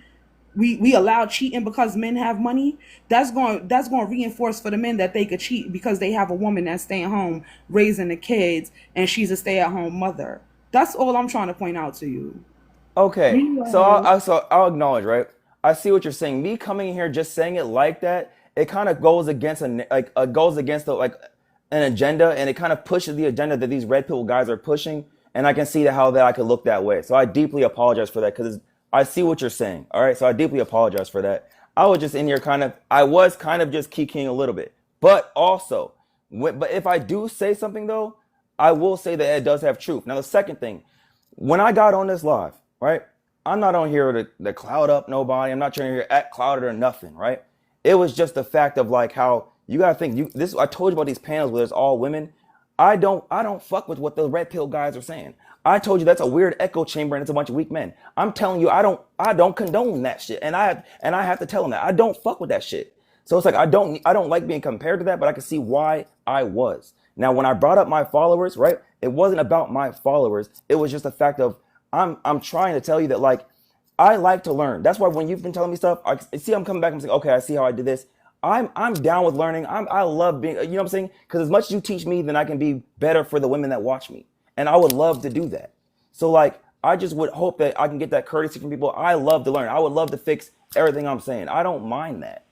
we allow cheating because men have money, that's going to reinforce for the men that they could cheat because they have a woman that's staying home raising the kids and she's a stay-at-home mother. That's all I'm trying to point out to you. Okay, so Meanwhile, I'll acknowledge, right? I see what you're saying. Me coming in here just saying it like that, it kind of goes against goes against the like an agenda, and it kind of pushes the agenda that these red pill guys are pushing, and I can see how that I could look that way. So I deeply apologize for that because I see what you're saying. All right, so I deeply apologize for that. I was just in here I was kind of just kikiing a little bit, but also, but if I do say something though, I will say that it does have truth. Now the second thing, when I got on this live, right? I'm not on here to cloud up nobody. I'm not trying to hear act clouded or nothing, right? It was just the fact of like how you gotta think. I told you about these panels where it's all women. I don't fuck with what the red pill guys are saying. I told you that's a weird echo chamber and it's a bunch of weak men. I'm telling you, I don't condone that shit, and I have to tell them that I don't fuck with that shit. So it's like I don't like being compared to that, but I can see why I was. Now, when I brought up my followers, right? It wasn't about my followers. It was just the fact of I'm trying to tell you that like I like to learn. That's why when you've been telling me stuff, I see I'm coming back. I'm saying, okay, I see how I did this. I'm down with learning. I love being, you know what I'm saying? Because as much as you teach me, then I can be better for the women that watch me, and I would love to do that. So like I just would hope that I can get that courtesy from people. I love to learn. I would love to fix everything I'm saying. I don't mind that.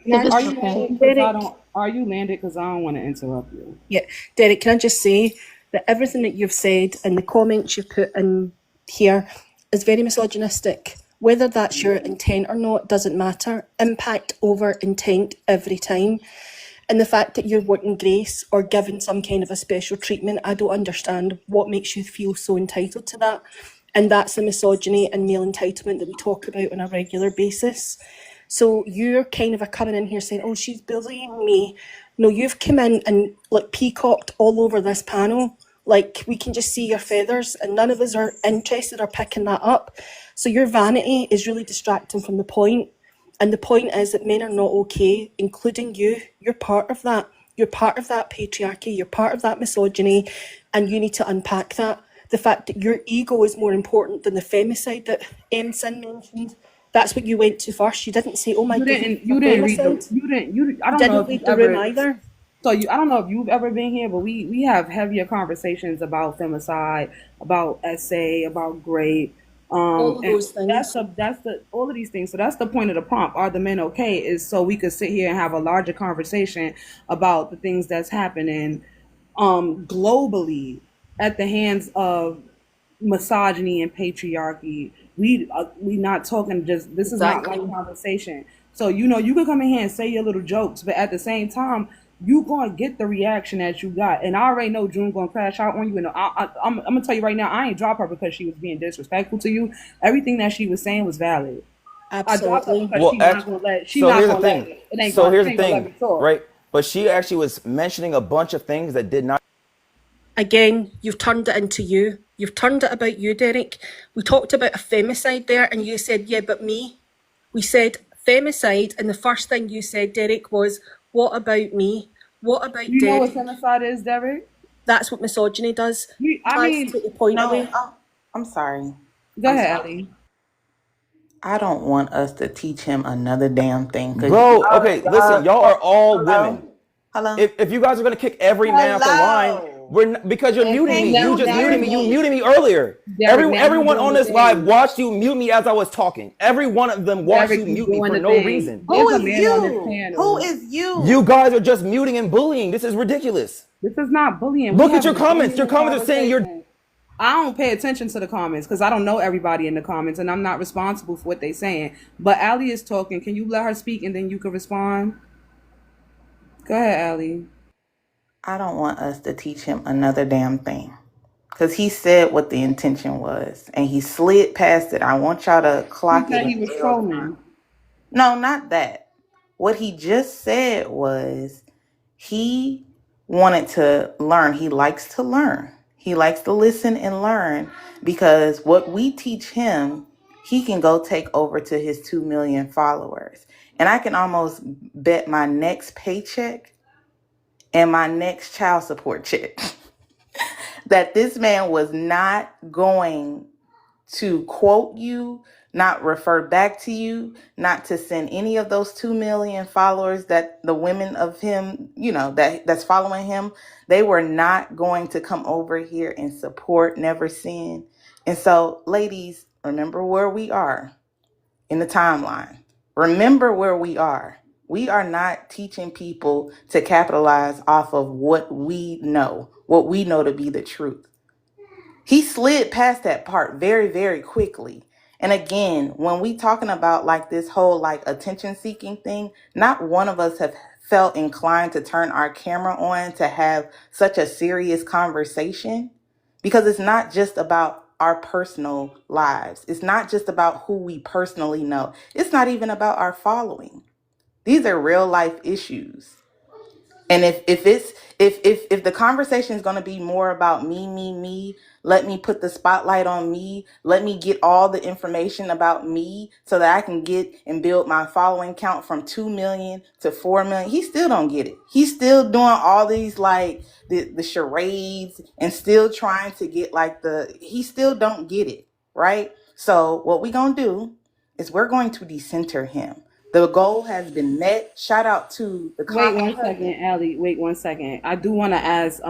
Can I are just you say, landed? Because I Derek? don't. Are you landed? Because I don't want to interrupt you. Yeah, Derek, can I just say that everything that you've said and the comments you've put in here is very misogynistic. Whether that's your intent or not doesn't matter. Impact over intent every time. And the fact that you're wanting grace or given some kind of a special treatment, I don't understand what makes you feel so entitled to that. And that's the misogyny and male entitlement that we talk about on a regular basis. So you're kind of coming in here saying, oh, she's bullying me. No, you've come in and like peacocked all over this panel. Like we can just see your feathers and none of us are interested or picking that up. So your vanity is really distracting from the point. And the point is that men are not okay, including you. You're part of that. You're part of that patriarchy. You're part of that misogyny. And you need to unpack that. The fact that your ego is more important than the femicide that Sin mentioned. That's what you went to first. You didn't say, oh my You goodness, didn't. a You didn't read the. femicide. You didn't. You. I You don't know didn't if you've read the room ever. either. So I don't know if you've ever been here, but we have heavier conversations about femicide, about essay, about grape, All of and those things. that's the all of these things. So that's the point of the prompt. Are the men okay? Is so we could sit here and have a larger conversation about the things that's happening, globally at the hands of misogyny and patriarchy. We not talking just this is not like Exactly. conversation. So you can come in here and say your little jokes, but at the same time you gonna get the reaction that you got. And I already know June gonna crash out on you. And I'm gonna tell you right now, I ain't drop her because she was being disrespectful to you. Everything that she was saying was valid. I dropped her Absolutely. because Well, she not gonna let she so not here's the gonna let thing. it. It ain't So gonna here's she the ain't gonna let thing, me talk. right? But she actually was mentioning a bunch of things that did not. Again, you've turned it into you. You've turned it about you, Derek. We talked about a femicide there, and you said, yeah, but me. We said femicide, and the first thing you said, Derek, was, what about me? What about You know what Derek? femicide is, Derek? That's what misogyny does. I Tries to mean, take the point No, away. I'm sorry. go I'm ahead, sorry. Ellie. I don't want us to teach him another damn thing because Bro, okay, listen, y'all are all hello, women. hello, If you guys are gonna kick every man off the line, hello. because you're And muting me. Can You you just now muted hear me. You me? muted me earlier. Derek, now you Everyone doing on the this live thing. watched you mute me as I was talking. Every one of them watched Derek, you you mute me doing for the no thing. reason. Who There's a is man on this you? Who panel. is You you? guys are just muting and bullying. This is ridiculous. This is not bullying. We Look at your having a comments. Your genuine comments are saying you're. conversation. I don't pay attention to the comments because I don't know everybody in the comments and I'm not responsible for what they're saying. But Allie is talking. Can you let her speak and then you can respond? Go ahead, Allie. I don't want us to teach him another damn thing. because he said what the intention was and he slid past it. I want y'all to He clock it said in he was real time. trolling. No, not that. What he just said was he wanted to learn. He likes to learn. He likes to listen and learn because what we teach him, he can go take over to his 2 million followers. And I can almost bet my next paycheck and my next child support check that this man was not going to quote you, not refer back to you, not to send any of those 2 million followers that the women of him, that's following him, they were not going to come over here and support, never send. And so, ladies, remember where we are in the timeline. Remember where we are. We are not teaching people to capitalize off of what we know to be the truth. He slid past that part very, very quickly. And again, when we talking about like this whole like attention seeking thing, not one of us have felt inclined to turn our camera on to have such a serious conversation, because it's not just about our personal lives. It's not just about who we personally know. It's not even about our following. These are real life issues. And if the conversation is going to be more about me, let me put the spotlight on me, let me get all the information about me so that I can get and build my following count from 2 million to 4 million. He still don't get it. He's still doing all these like the charades and still trying to get like he still don't get it, right? So what we going to do is we're going to decenter him. The goal has been met. Shout out to the Wait comment one second, husband. Allie. Wait 1 second. I do want to ask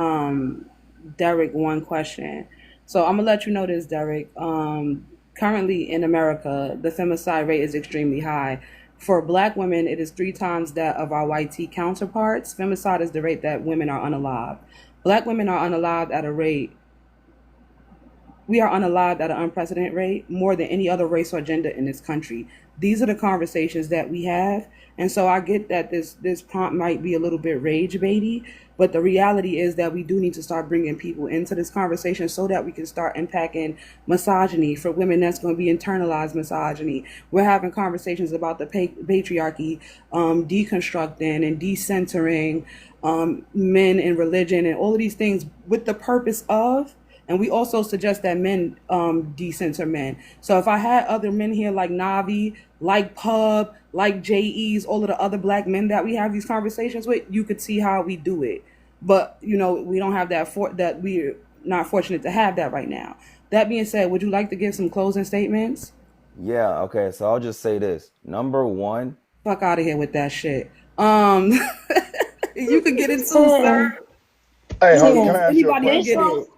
Derrick one question. So I'm gonna let you know this, Derrick. Currently in America, the femicide rate is extremely high. For Black women, it is 3 times that of our white T counterparts. Femicide is the rate that women are unalived. Black women are unalived at a rate. We are unalived at an unprecedented rate, more than any other race or gender in this country. These are the conversations that we have. And so I get that this prompt might be a little bit rage baity, but the reality is that we do need to start bringing people into this conversation so that we can start unpacking misogyny. For women, that's going to be internalized misogyny. We're having conversations about the patriarchy, deconstructing and decentering men and religion and all of these things with the purpose of. And we also suggest that men decenter men. So if I had other men here like Navi, like Pub, like JEs, all of the other Black men that we have these conversations with, you could see how we do it. But, we don't have that, that we're not fortunate to have that right now. That being said, would you like to give some closing statements? Yeah, okay, so I'll just say this. Number one. Fuck out of here with that shit. You could get it too, sir. Hey, See, can I ask you a Anybody can this get question? whole it.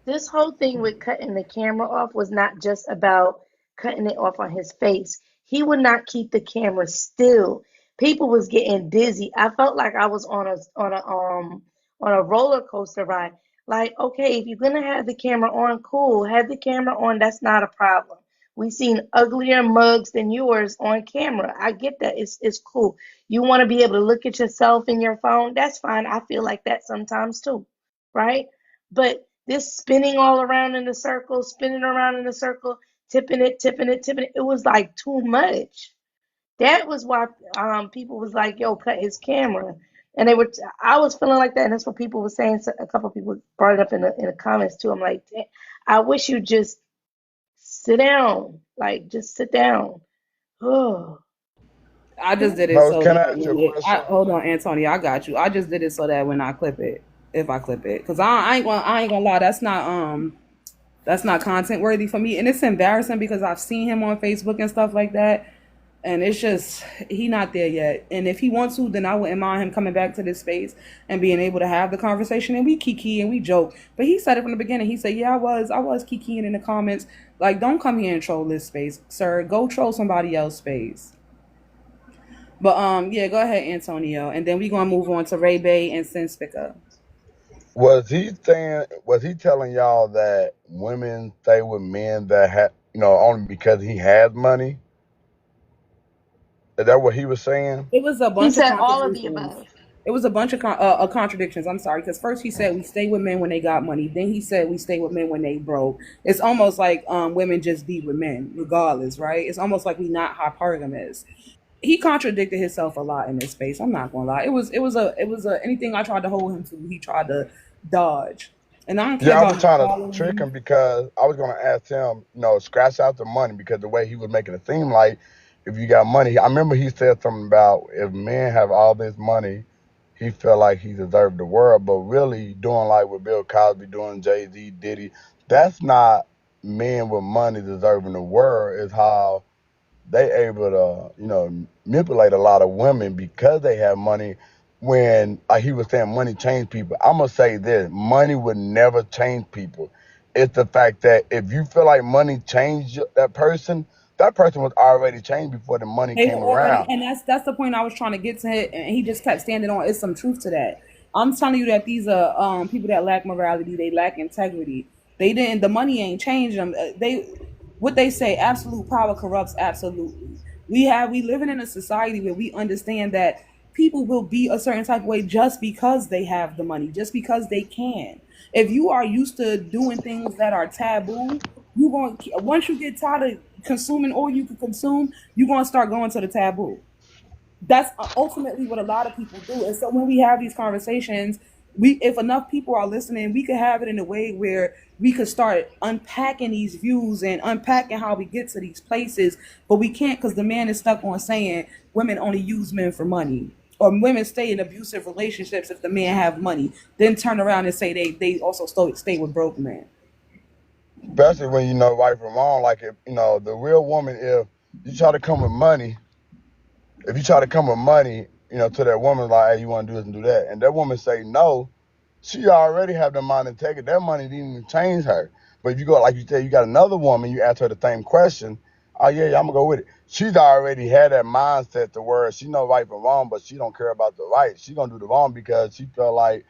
this whole thing with cutting the camera off was not just about cutting it off on his face. He would not keep the camera still. People was getting dizzy. I felt like I was on a roller coaster ride. Like, okay, if you're gonna have the camera on, cool, have the camera on. That's not a problem. We've seen uglier mugs than yours on camera. I get that. It's cool. You want to be able to look at yourself in your phone. That's fine. I feel like that sometimes too, right? But this spinning all around in the circle, spinning around in the circle, tipping it, tipping it, tipping it. It was like too much. That was why people was like, "Yo, cut his camera," and they were. I was feeling like that, and that's what people were saying. So a couple of people brought it up in the comments too. I'm like, I wish you just sit down, like just sit down. Oh, I just did it No, so can I that ask you a question? hold on, Antonio, I got you. I just did it so that when I clip it, if I clip it, because I ain't gonna lie, that's not content worthy for me, and it's embarrassing because I've seen him on Facebook and stuff like that, and it's just he not there yet. And if he wants to, then I wouldn't mind him coming back to this space and being able to have the conversation and we kiki and we joke. But he said it from the beginning. He said, "Yeah, I was kikiing in the comments. Like, don't come here and troll this space, sir. Go troll somebody else's space." But yeah, go ahead, Antonio, and then we gonna move on to Ray Bay and Sin Spicker. Was he telling y'all that women stay with men that have, only because he has money? Is that what he was saying? It was a he bunch of said all of the contributions. above. It was a bunch of contradictions. I'm sorry, because first he said we stay with men when they got money. Then he said we stay with men when they broke. It's almost like women just be with men regardless, right? It's almost like we not hypergamous. He contradicted himself a lot in this space. I'm not gonna lie. It was a anything I tried to hold him to, he tried to dodge. And I don't care Yeah, I was about him trying to trick following. him because I was gonna ask him, scratch out the money because the way he was making it seem like if you got money, I remember he said something about if men have all this money, he felt like he deserved the world. But really, doing like what Bill Cosby doing, Jay Z, Diddy, that's not men with money deserving the world. Is how they able to, manipulate a lot of women because they have money. When like he was saying, money change people. I'm gonna say this: money would never change people. It's the fact that if you feel like money changed that person was already changed before the money They were came already, around. and that's the point I was trying to get to, and he just kept standing on. It's some truth to that. I'm telling you that these are people that lack morality. They lack integrity. They didn't. The money ain't changed them. They what they say. Absolute power corrupts absolutely. We living in a society where we understand that people will be a certain type of way just because they have the money, just because they can. If you are used to doing things that are taboo, you going once you get tired of consuming all you can consume, you're going to start going to the taboo. That's ultimately what a lot of people do. And so when we have these conversations, we if enough people are listening, we could have it in a way where we could start unpacking these views and unpacking how we get to these places. But we can't because the man is stuck on saying women only use men for money. Or women stay in abusive relationships if the men have money, then turn around and say they also stay with broke men. Especially when you know right from wrong. Like if the real woman, if you try to come with money, if you try to come with money, to that woman like, hey, you want to do this and do that, and that woman say no, she already have the mind to take it. That money didn't even change her. But if you go, like you said, you got another woman, you ask her the same question. Oh yeah, I'm gonna go with it. She's already had that mindset to where she know right from wrong, but she don't care about the right. She gonna do the wrong because she feel like,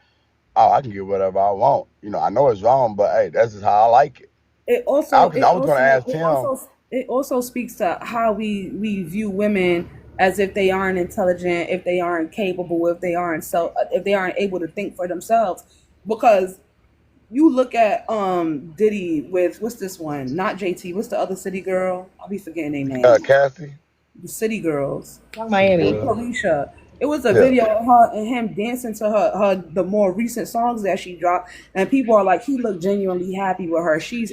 oh, I can get whatever I want. I know it's wrong, but hey, that's just how I like it. it I, also cause I it was gonna also ask it him. also it also speaks to how we view women as if they aren't intelligent, if they aren't capable, if they aren't able to think for themselves. Because you look at Diddy with what's this one? Not JT. What's the other city girl? I'll be forgetting their names. Cassie. The City Girls. Young City Miami. girl. Carisha. It was a Yeah. video of her and him dancing to her the more recent songs that she dropped, and people are like, he looked genuinely happy with her. She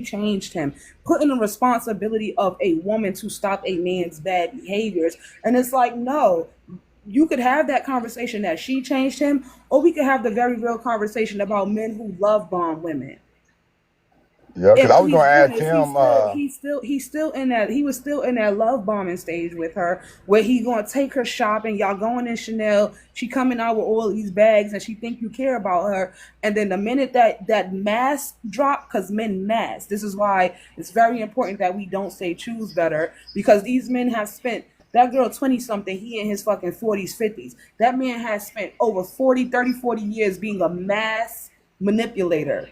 changed him, putting the responsibility of a woman to stop a man's bad behaviors. And it's like, no, you could have that conversation that she changed him, or we could have the very real conversation about men who love bomb women. Yeah, And because I what was he's gonna doing ask is him. he's still in that he was still in that love bombing stage with her where he gonna take her shopping, y'all going in Chanel, she coming out with all these bags and she think you care about her, and then the minute that mask drop, because men mask, this is why it's very important that we don't say choose better, because these men have spent that girl 20 something, he in his fucking 40s 50s, that man has spent over 40 years being a mass manipulator,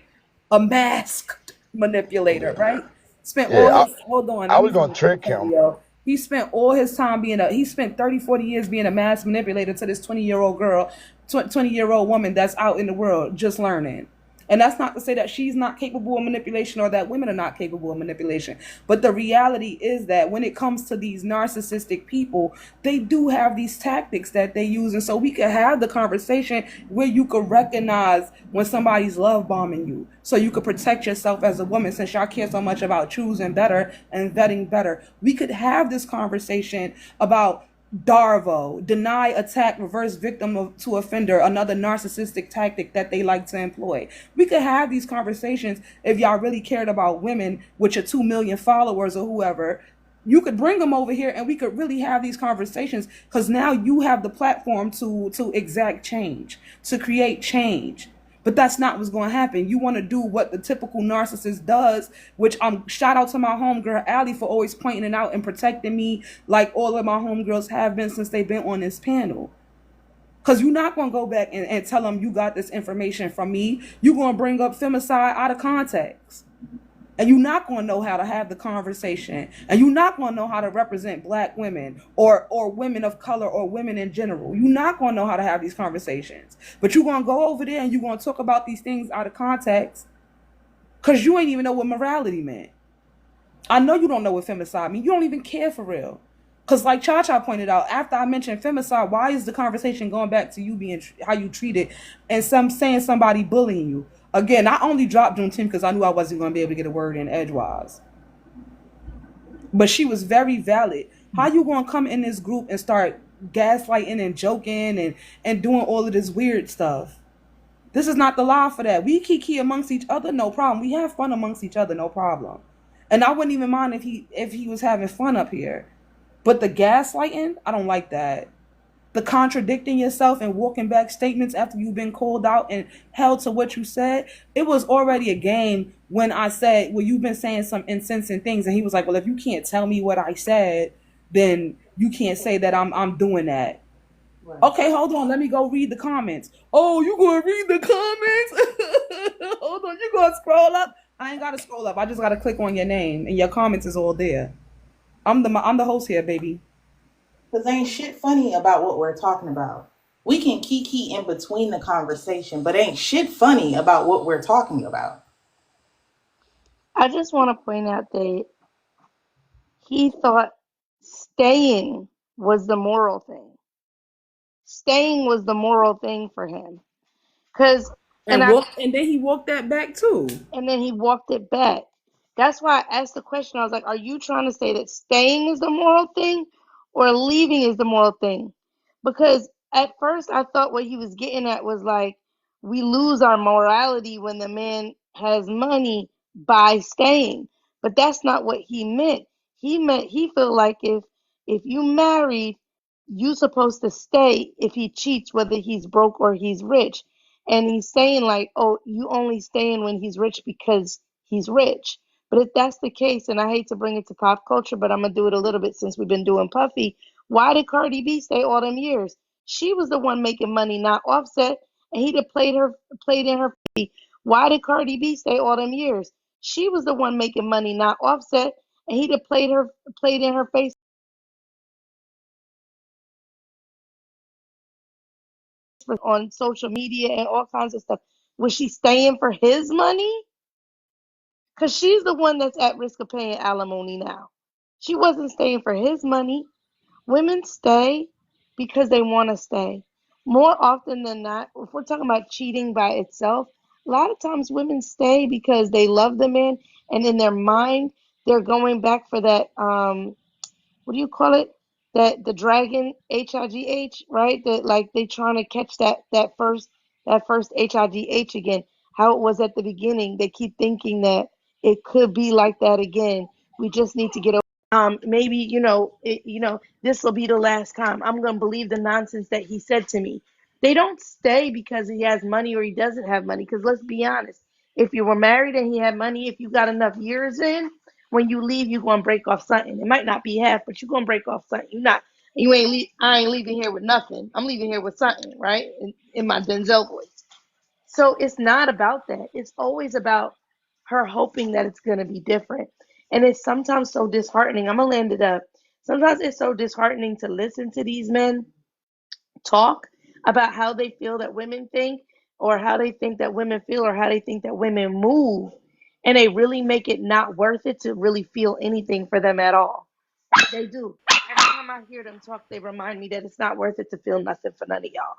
a masked manipulator, Yeah, right? Spent all yeah. his hold on, I let me was gonna find the trick him. video. He spent all his time he spent 30, 40 years being a mass manipulator to this 20-year-old girl, 20-year-old woman that's out in the world just learning. And that's not to say that she's not capable of manipulation or that women are not capable of manipulation. But the reality is that when it comes to these narcissistic people, they do have these tactics that they use. And so we could have the conversation where you could recognize when somebody's love bombing you. So you could protect yourself as a woman, since y'all care so much about choosing better and vetting better. We could have this conversation about Darvo, deny, attack, reverse victim to offender, another narcissistic tactic that they like to employ. We could have these conversations if y'all really cared about women with your 2 million followers or whoever. You could bring them over here and we could really have these conversations, because now you have the platform to exact change, to create change. But that's not what's going to happen. You want to do what the typical narcissist does, which shout out to my homegirl Allie for always pointing it out and protecting me, like all of my homegirls have been since they've been on this panel. Because you're not going to go back and tell them you got this information from me. You're going to bring up femicide out of context. and you're not going to know how to have the conversation, and you're not going to know how to represent black women or women of color or women in general. You're not going to know how to have these conversations, but you're going to go over there and you're going to talk about these things out of context because you ain't even know what morality meant. I know you don't know what femicide means. You don't even care for real. Because like Cha-Cha pointed out, after I mentioned femicide, why is the conversation going back to you being how you treat it and some saying somebody bullying you? Again, I only dropped Juneteenth because I knew I wasn't going to be able to get a word in edgewise. But she was very valid. How you going to come in this group and start gaslighting and joking and doing all of this weird stuff? This is not the lie for that. We kiki amongst each other, no problem. We have fun amongst each other, no problem. And I wouldn't even mind if he was having fun up here. But the gaslighting, I don't like that. The contradicting yourself and walking back statements after you've been called out and held to what you said. It was already a game when I said, well, you've been saying some insensate things. And he was like, well, if you can't tell me what I said, then you can't say that I'm doing that. Right. Okay, hold on. Let me go read the comments. Oh, you gonna read the comments? Hold on, you gonna scroll up? I ain't gotta scroll up. I just gotta click on your name and your comments is all there. I'm the host here, baby. Because ain't shit funny about what we're talking about. We can kiki in between the conversation, but ain't shit funny about what we're talking about. I just want to point out that he thought staying was the moral thing. Staying was the moral thing for him. And then he walked that back too. And then he walked it back. That's why I asked the question. I was like, are you trying to say that staying is the moral thing or leaving is the moral thing? Because at first I thought what he was getting at was like, we lose our morality when the man has money by staying. But that's not what he meant. He felt like if you married, you supposed to stay if he cheats, whether he's broke or he's rich. And he's saying like, oh, you only staying when he's rich because he's rich. But if that's the case, and I hate to bring it to pop culture, but I'm going to do it a little bit since we've been doing Puffy. Why did Cardi B stay all them years? She was the one making money, not Offset. And he'd have played in her. Why did Cardi B stay all them years? She was the one making money, not Offset. And he'd have played in her face on social media and all kinds of stuff. Was she staying for his money? Because she's the one that's at risk of paying alimony now. She wasn't staying for his money. Women stay because they want to stay. More often than not, if we're talking about cheating by itself, a lot of times women stay because they love the man, and in their mind, they're going back for that, what do you call it? That the dragon HIGH, right? That like they trying to catch that first HIGH again. How it was at the beginning. They keep thinking that it could be like that again. We just need to get over. Maybe this will be the last time. I'm gonna believe the nonsense that he said to me. They don't stay because he has money or he doesn't have money. Because let's be honest, if you were married and he had money, if you got enough years in, when you leave, you're gonna break off something. It might not be half, but you're gonna break off something. I ain't leaving here with nothing. I'm leaving here with something, right? In my Denzel voice. So it's not about that. It's always about her hoping that it's gonna be different. And it's sometimes so disheartening. I'm gonna land it up. Sometimes it's so disheartening to listen to these men talk about how they feel that women think, or how they think that women feel, or how they think that women move. And they really make it not worth it to really feel anything for them at all. They do. Every time I hear them talk, they remind me that it's not worth it to feel nothing for none of y'all.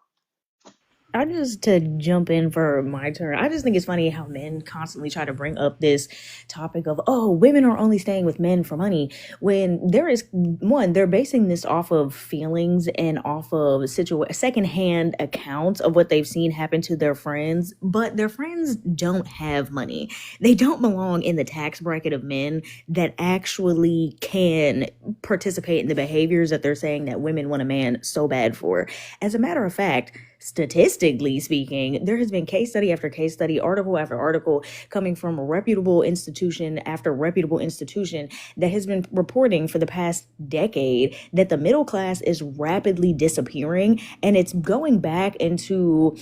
I just to jump in for my turn. I just think it's funny how men constantly try to bring up this topic of, oh, women are only staying with men for money, when there is one, they're basing this off of feelings and off of secondhand accounts of what they've seen happen to their friends, but their friends don't have money. They don't belong in the tax bracket of men that actually can participate in the behaviors that they're saying that women want a man so bad for. As a matter of fact, statistically speaking, there has been case study after case study, article after article coming from a reputable institution after reputable institution that has been reporting for the past decade that the middle class is rapidly disappearing, and it's going back into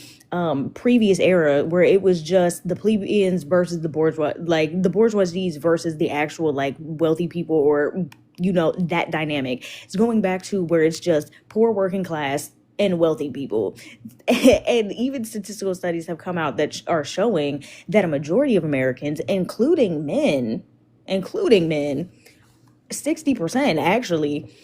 previous era where it was just the plebeians versus the bourgeois, like the bourgeoisies versus the actual like wealthy people, or that dynamic. It's going back to where it's just poor working class and wealthy people. And even statistical studies have come out that are showing that a majority of Americans, including men, 60% actually,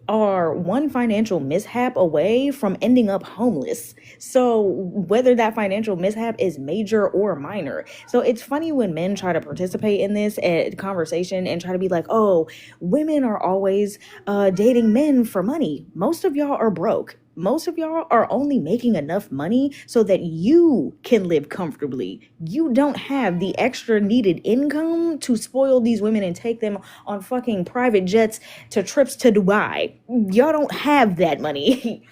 are one financial mishap away from ending up homeless. So whether that financial mishap is major or minor. So it's funny when men try to participate in this conversation and try to be like, oh, women are always dating men for money. Most of y'all are broke. Most of y'all are only making enough money so that you can live comfortably. You don't have the extra needed income to spoil these women and take them on fucking private jets to trips to Dubai. Y'all don't have that money.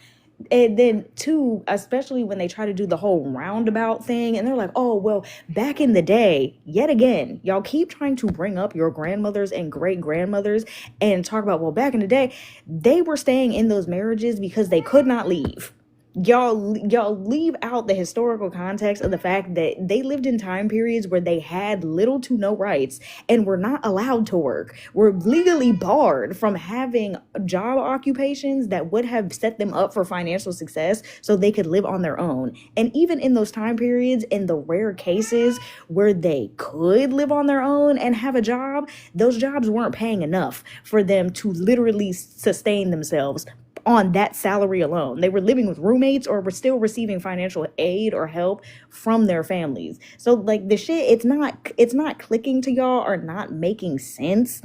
And then two, especially when they try to do the whole roundabout thing, and they're like, oh, well, back in the day, yet again, y'all keep trying to bring up your grandmothers and great grandmothers and talk about, well, back in the day, they were staying in those marriages because they could not leave. Y'all leave out the historical context of the fact that they lived in time periods where they had little to no rights and were not allowed to work, were legally barred from having job occupations that would have set them up for financial success so they could live on their own. And even in those time periods, in the rare cases where they could live on their own and have a job, those jobs weren't paying enough for them to literally sustain themselves on that salary alone. They were living with roommates or were still receiving financial aid or help from their families. So like the shit, it's not clicking to y'all or not making sense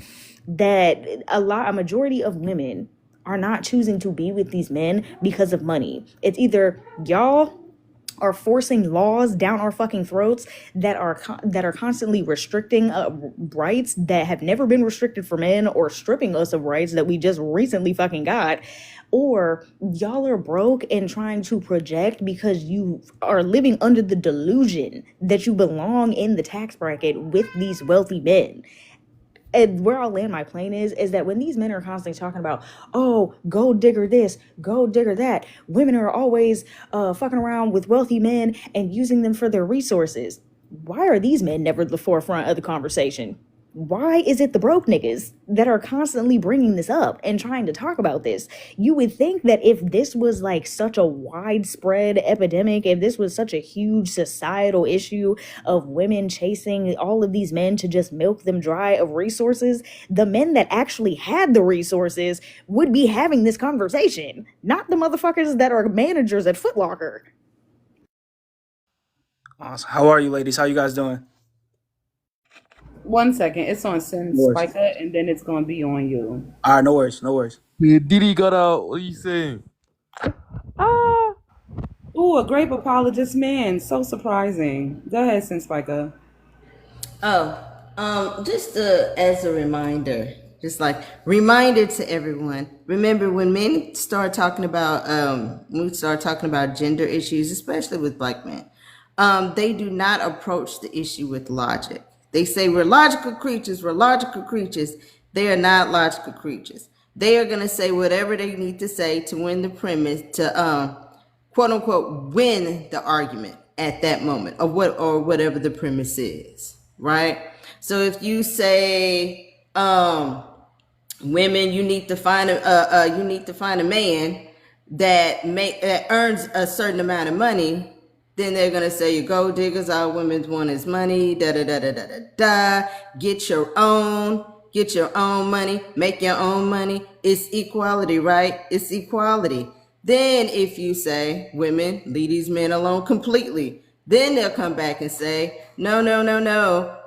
that a majority of women are not choosing to be with these men because of money. It's either y'all are forcing laws down our fucking throats that are constantly restricting rights that have never been restricted for men, or stripping us of rights that we just recently fucking got, or y'all are broke and trying to project because you are living under the delusion that you belong in the tax bracket with these wealthy men. And where I'll land my plane is that when these men are constantly talking about, oh, gold digger this, gold digger that, women are always fucking around with wealthy men and using them for their resources. Why are these men never at the forefront of the conversation? Why is it the broke niggas that are constantly bringing this up and trying to talk about this? You would think that if this was like such a widespread epidemic, if this was such a huge societal issue of women chasing all of these men to just milk them dry of resources, the men that actually had the resources would be having this conversation, not the motherfuckers that are managers at Foot Locker. Awesome. How are you, ladies? How you guys doing? 1 second. It's on Sin No worries. Spiker, and then it's gonna be on you. All right, no worries, no worries. Man, Diddy got out. What are you saying? Ooh, a grape apologist man. So surprising. Go ahead, Sin Spiker. Just as a reminder, just like reminder to everyone. Remember, when men start talking about when we start talking about gender issues, especially with black men, they do not approach the issue with logic. They say we're logical creatures. We're logical creatures. They are not logical creatures. They are gonna say whatever they need to say to win the premise, to quote unquote win the argument at that moment, or whatever the premise is, right? So if you say women, you need to find a man that earns a certain amount of money, then they're gonna say you're gold diggers, all women want is money, da da da da da da da. Get your own money, make your own money. It's equality, right? It's equality. Then if you say women, leave these men alone completely, then they'll come back and say, no,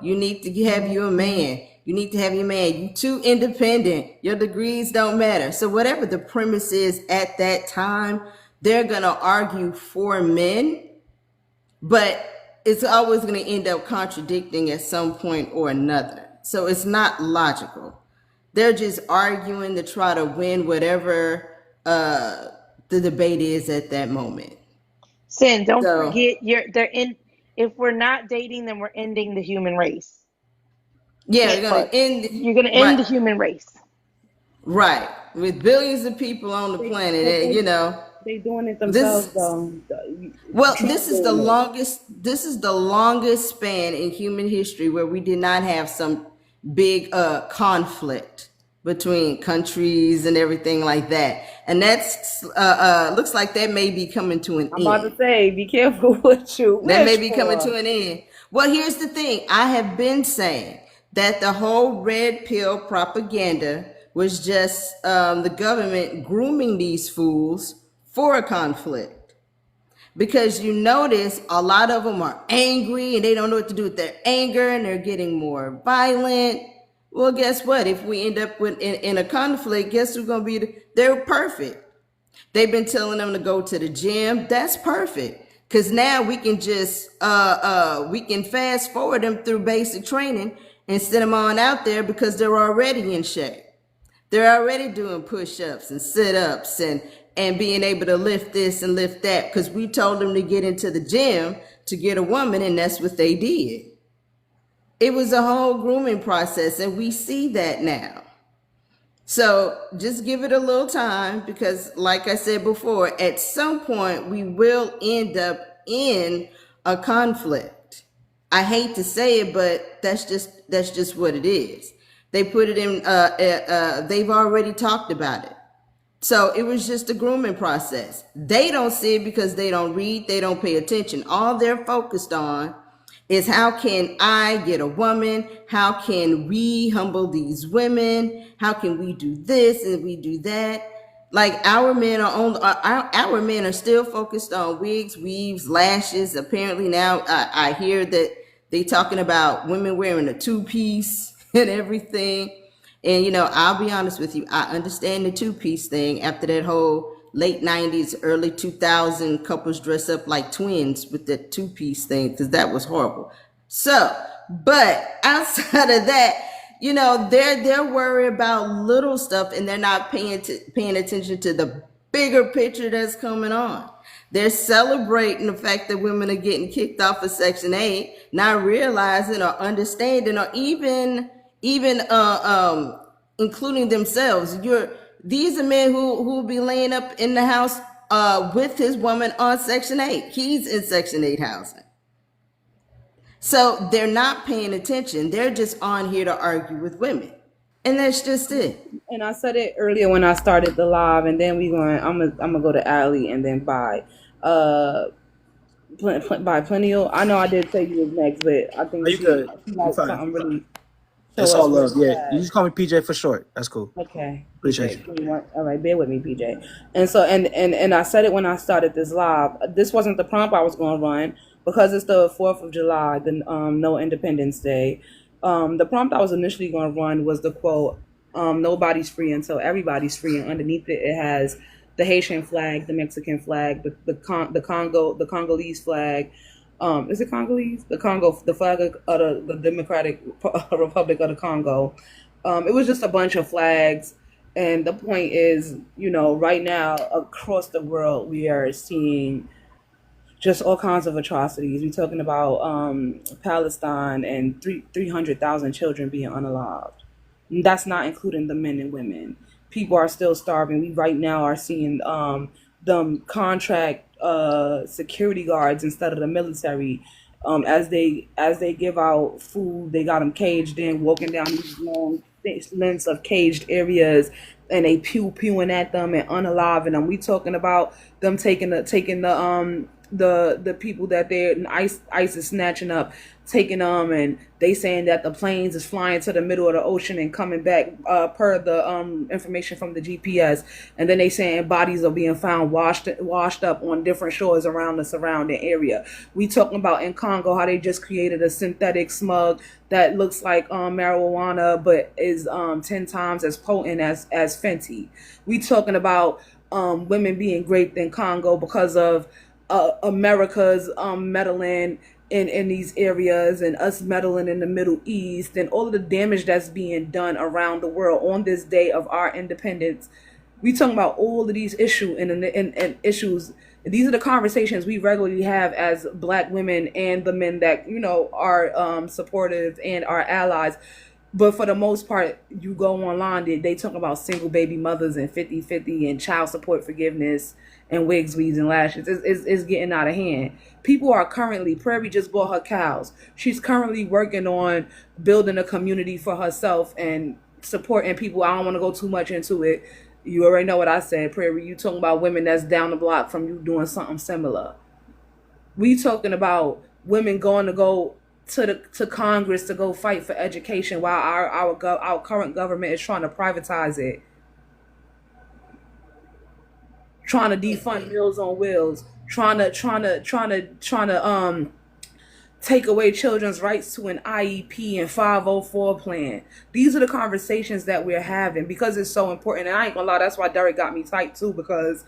you need to have you a man. You need to have your man. You too independent. Your degrees don't matter. So whatever the premise is at that time, they're gonna argue for men, but it's always going to end up contradicting at some point or another. So it's not logical. They're just arguing to try to win whatever the debate is at that moment. Sin, don't So forget they're in if we're not dating, then we're ending the human race. yeah, Can't we're gonna fuck. end You're gonna end right, the human race. right, with billions of people on the They, planet. but You know, they doing it this themselves though. well, Trump doing it. this is the longest span in human history where we did not have some big conflict between countries and everything like that. And that's looks like that may be coming to an I'm about to end. say, be careful what you That may wish be coming to for. an end. Well, here's the thing. I have been saying that the whole red pill propaganda was just the government grooming these fools for a conflict. Because you notice a lot of them are angry and they don't know what to do with their anger and they're getting more violent. Well, guess what? If we end up in a conflict, guess who's going to be? They're perfect. They've been telling them to go to the gym. That's perfect. Cause now we can just we can fast forward them through basic training and send them on out there because they're already in shape. They're already doing push-ups and sit-ups and being able to lift this and lift that because we told them to get into the gym to get a woman, and that's what they did. It was a whole grooming process, and we see that now. So just give it a little time because, like I said before, at some point we will end up in a conflict. I hate to say it, but that's just what it is. They put it in. They've already talked about it. So it was just a grooming process. They don't see it because they don't read, they don't pay attention. All they're focused on is how can I get a woman? How can we humble these women? How can we do this and we do that? Like our men are on our men are still focused on wigs, weaves, lashes. Apparently now I hear that they talking about women wearing a two-piece and everything. And I'll be honest with you, I understand the two-piece thing after that whole late 90s, early 2000 couples dress up like twins with that two-piece thing, because that was horrible. So, but outside of that, they're worried about little stuff and they're not paying attention to the bigger picture that's coming on. They're celebrating the fact that women are getting kicked off of Section 8, not realizing or understanding or even including themselves. These are men who will be laying up in the house with his woman on Section 8. He's in Section 8 housing. So they're not paying attention. They're just on here to argue with women. And that's just it. And I said it earlier when I started the live, and then I'm gonna go to Allie and then by Plenio. I know I did say you was next, but I think Are you good? she You like fine. something really show It's us all where love. it's Yeah, you at. just call me PJ for short. That's cool. Okay, Appreciate PJ. you. Give me one. All right, bear with me, PJ. And so and I said it when I started this live. This wasn't the prompt I was going to run because it's the 4th of July, the no Independence Day. The prompt I was initially going to run was the quote, "Nobody's free until everybody's free," and underneath it, it has the Haitian flag, the Mexican flag, the Congolese flag. Is it Congolese? The Congo, the flag of the Democratic Republic of the Congo. It was just a bunch of flags. And the point is, right now across the world, we are seeing just all kinds of atrocities. We're talking about Palestine and 300,000 children being unalived. And that's not including the men and women. People are still starving. We right now are seeing them contract security guards instead of the military. As they give out food, they got them caged in, walking down these long lengths of caged areas, and they pewing at them and unaliving them. We talking about them taking the people that ICE is snatching up, taking them, and they saying that the planes is flying to the middle of the ocean and coming back per the information from the GPS, and then they saying bodies are being found washed up on different shores around the surrounding area. We talking about in Congo how they just created a synthetic smug that looks like marijuana but is 10 times as potent as Fenty. We talking about women being raped in Congo because of America's meddling in these areas and us meddling in the Middle East and all of the damage that's being done around the world on this day of our independence. We talking about all of these issues and issues These are the conversations we regularly have as Black women and the men that are supportive and are allies. But for the most part, you go online, they talk about single baby mothers and 50-50 and child support forgiveness and wigs, weaves, and lashes. It's getting out of hand. People are currently, Prairie just bought her cows. She's currently working on building a community for herself and supporting people. I don't want to go too much into it. You already know what I said, Prairie. You talking about women that's down the block from you doing something similar. We talking about women going to go to Congress to go fight for education while our current government is trying to privatize it, trying to defund Meals on Wheels, trying to take away children's rights to an IEP and 504 plan. These are the conversations that we're having because it's so important. And I ain't gonna lie, that's why Derrick got me tight too, because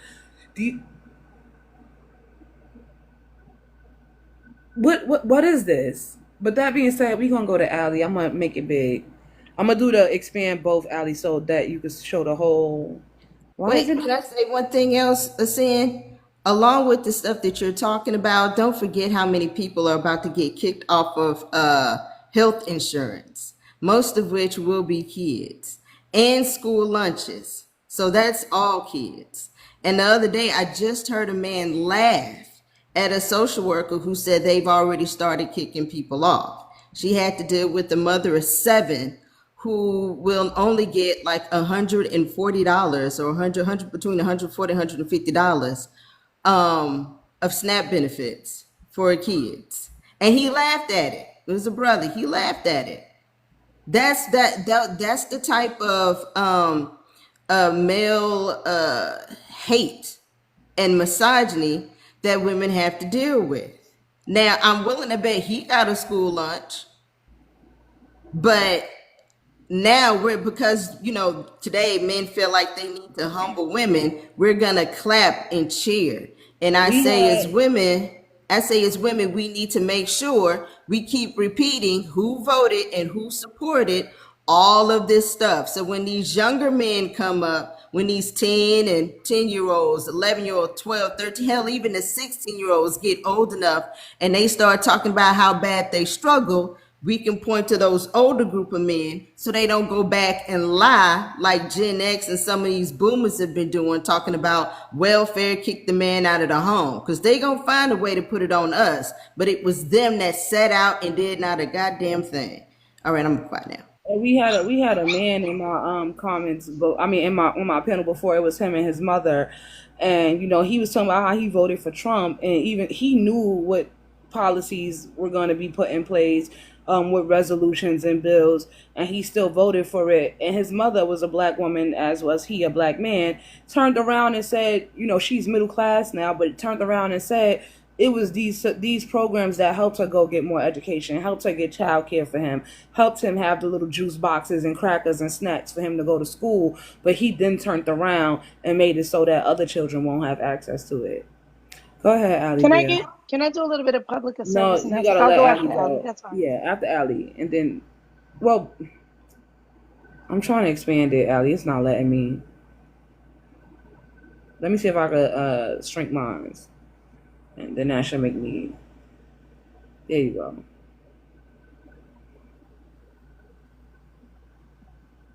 what is this? But that being said, we're gonna go to Allie. I'm gonna make it big. I'm gonna do the expand both, Allie, so that you can show the whole. Wait, can I say one thing else, Asin? Along with the stuff that you're talking about, don't forget how many people are about to get kicked off of health insurance, most of which will be kids, and school lunches. So that's all kids. And the other day, I just heard a man laugh at a social worker who said they've already started kicking people off. She had to deal with the mother of 7 who will only get like $140 or 100 between $140 and $150 of SNAP benefits for kids, and he laughed at it. It was a brother. He laughed at it. That's the type of male hate and misogyny that women have to deal with. Now, I'm willing to bet he got a school lunch, but now because today men feel like they need to humble women, we're gonna clap and cheer. And I say as women, we need to make sure we keep repeating who voted and who supported all of this stuff. So when these younger men come up, when these 10 and 10-year-olds, 11-year-olds, 12, 13, hell, even the 16-year-olds get old enough and they start talking about how bad they struggle, we can point to those older group of men so they don't go back and lie like Gen X and some of these boomers have been doing, talking about welfare, kick the man out of the home, because they gonna find a way to put it on us. But it was them that sat out and did not a goddamn thing. All right, I'm quiet now. We had a man in my comments, but I mean on my panel before. It was him and his mother, and he was talking about how he voted for Trump, and even he knew what policies were going to be put in place with resolutions and bills, and he still voted for it. And his mother was a Black woman, as was he, a Black man, turned around and said, she's middle class now, but turned around and said it was these programs that helped her go get more education, helped her get childcare for him, helped him have the little juice boxes and crackers and snacks for him to go to school. But he then turned around and made it so that other children won't have access to it. Go ahead, Allie. Can I do a little bit of public service? No, you gotta I'll let go Allie after go. Allie. That's fine. Yeah, after Allie, and then, well, I'm trying to expand it, Allie. It's not letting me. Let me see if I could shrink mine, and then that should make me. There you go.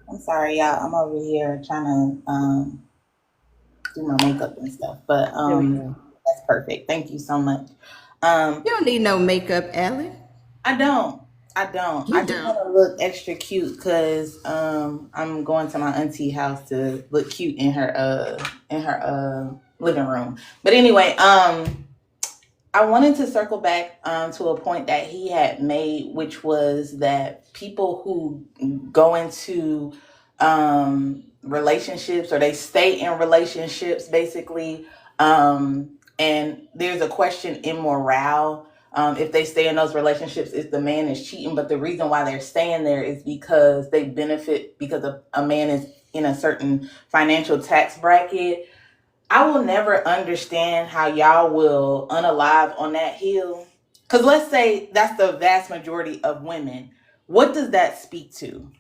I'm sorry, y'all. I'm over here trying to do my makeup and stuff, but that's perfect. Thank you so much. You don't need no makeup, Allie. I don't. I just want to look extra cute because I'm going to my auntie house to look cute in her living room. But anyway, I wanted to circle back to a point that he had made, which was that people who go into relationships, or they stay in relationships basically, and there's a question in morale. If they stay in those relationships, if the man is cheating, but the reason why they're staying there is because they benefit because a man is in a certain financial tax bracket. I will never understand how y'all will unalive on that hill. Because let's say that's the vast majority of women. What does that speak to?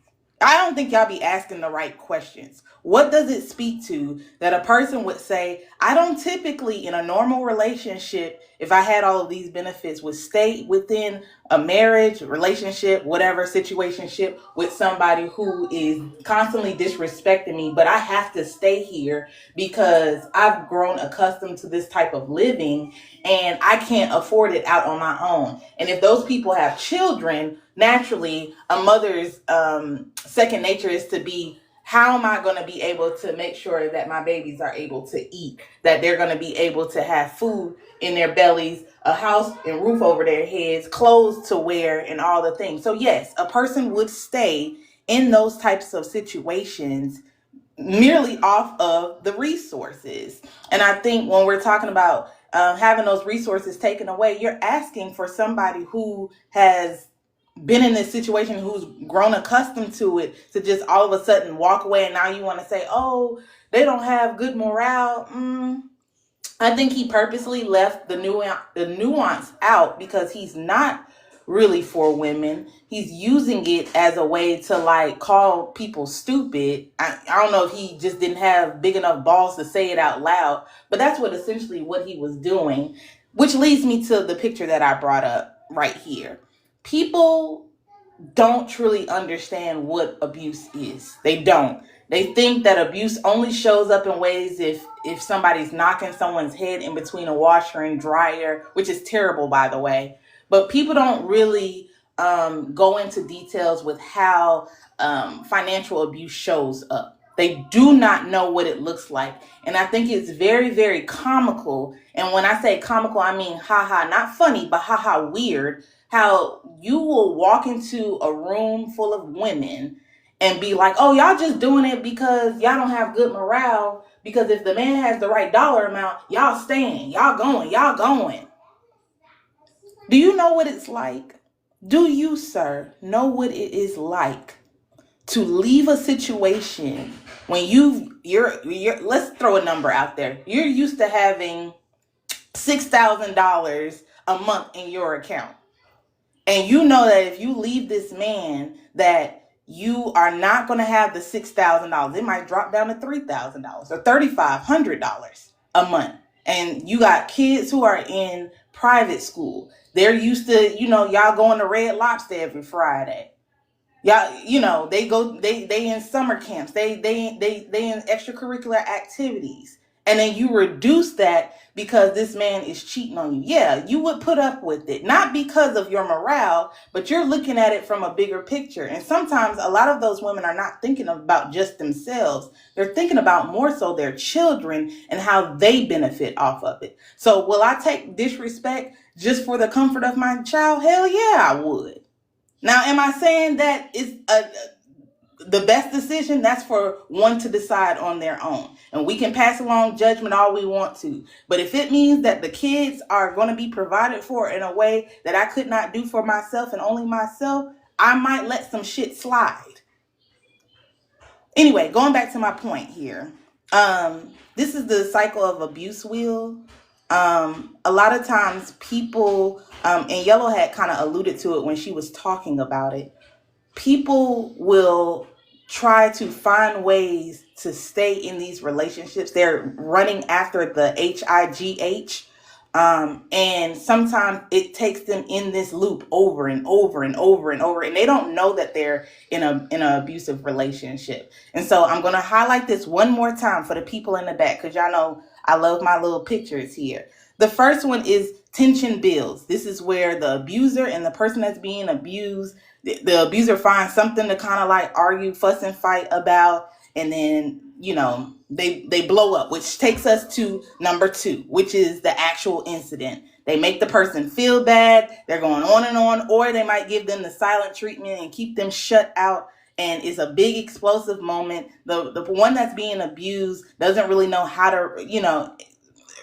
I don't think y'all be asking the right questions. What does it speak to that a person would say, I don't typically, in a normal relationship, if I had all of these benefits, would stay within a marriage, relationship, whatever situationship with somebody who is constantly disrespecting me, but I have to stay here because I've grown accustomed to this type of living and I can't afford it out on my own. And if those people have children, naturally, a mother's second nature is to be, how am I going to be able to make sure that my babies are able to eat, that they're going to be able to have food in their bellies, a house and roof over their heads, clothes to wear, and all the things. So yes, a person would stay in those types of situations merely off of the resources. And I think when we're talking about having those resources taken away, you're asking for somebody who has been in this situation, who's grown accustomed to it, to just all of a sudden walk away, and now you want to say, oh, they don't have good morale. I think he purposely left the nuance out because he's not really for women. He's using it as a way to like call people stupid. I don't know if he just didn't have big enough balls to say it out loud, but that's essentially what he was doing, which leads me to the picture that I brought up right here. People don't truly understand what abuse is. They don't. They think that abuse only shows up in ways if somebody's knocking someone's head in between a washer and dryer, which is terrible, by the way. But people don't really go into details with how financial abuse shows up. They do not know what it looks like. And I think it's very, very comical. And when I say comical, I mean haha, not funny, but haha weird. How you will walk into a room full of women and be like, oh, y'all just doing it because y'all don't have good morale. Because if the man has the right dollar amount, y'all staying, y'all going. Do you know what it's like? Do you, sir, know what it is like to leave a situation when you're let's throw a number out there. You're used to having $6,000 a month in your account. And you know that if you leave this man, that you are not going to have the $6,000. It might drop down to $3,000 or $3,500 a month. And you got kids who are in private school. They're used to, y'all going to Red Lobster every Friday. Y'all, they in summer camps. They in extracurricular activities. And then you reduce that because this man is cheating on you. Yeah, you would put up with it. Not because of your morale, but you're looking at it from a bigger picture. And sometimes a lot of those women are not thinking about just themselves. They're thinking about more so their children and how they benefit off of it. So will I take disrespect just for the comfort of my child? Hell yeah, I would. Now, am I saying that is the best decision? That's for one to decide on their own. And we can pass along judgment all we want to. But if it means that the kids are going to be provided for in a way that I could not do for myself and only myself, I might let some shit slide. Anyway, going back to my point here. This is the cycle of abuse wheel. A lot of times people, and Yellow had kind of alluded to it when she was talking about it. People will try to find ways to stay in these relationships. They're running after the HIGH. And sometimes it takes them in this loop over and over and over and over, and they don't know that they're in an abusive relationship. And so I'm going to highlight this one more time for the people in the back, because y'all know I love my little pictures here. The first one is tension builds. This is where the abuser and the person that's being abused, the abuser finds something to kind of like argue, fuss, and fight about, and then they blow up, which takes us to number 2, which is the actual incident. They make the person feel bad, they're going on and on, or they might give them the silent treatment and keep them shut out, and it's a big explosive moment. The one that's being abused doesn't really know how to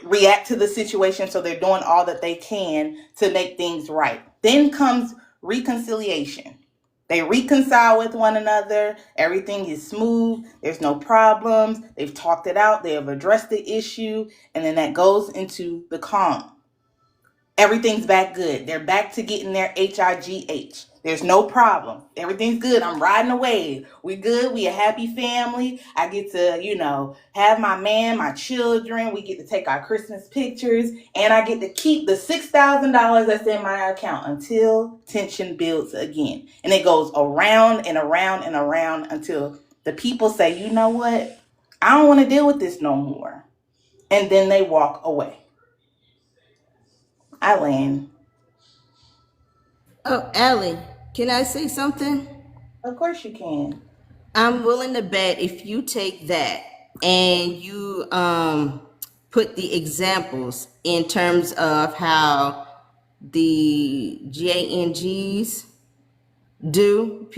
react to the situation, so they're doing all that they can to make things right. Then comes reconciliation. They reconcile with one another. Everything is smooth. There's no problems. They've talked it out. They have addressed the issue. And then that goes into the calm. Everything's back good. They're back to getting their HIGH. There's no problem. Everything's good. I'm riding a wave. We good. We a happy family. I get to, have my man, my children. We get to take our Christmas pictures. And I get to keep the $6,000 that's in my account until tension builds again. And it goes around and around and around until the people say, you know what? I don't want to deal with this no more. And then they walk away. I land. Oh, Allie, can I say something? Of course you can. I'm willing to bet if you take that and you put the examples in terms of how the JNGs do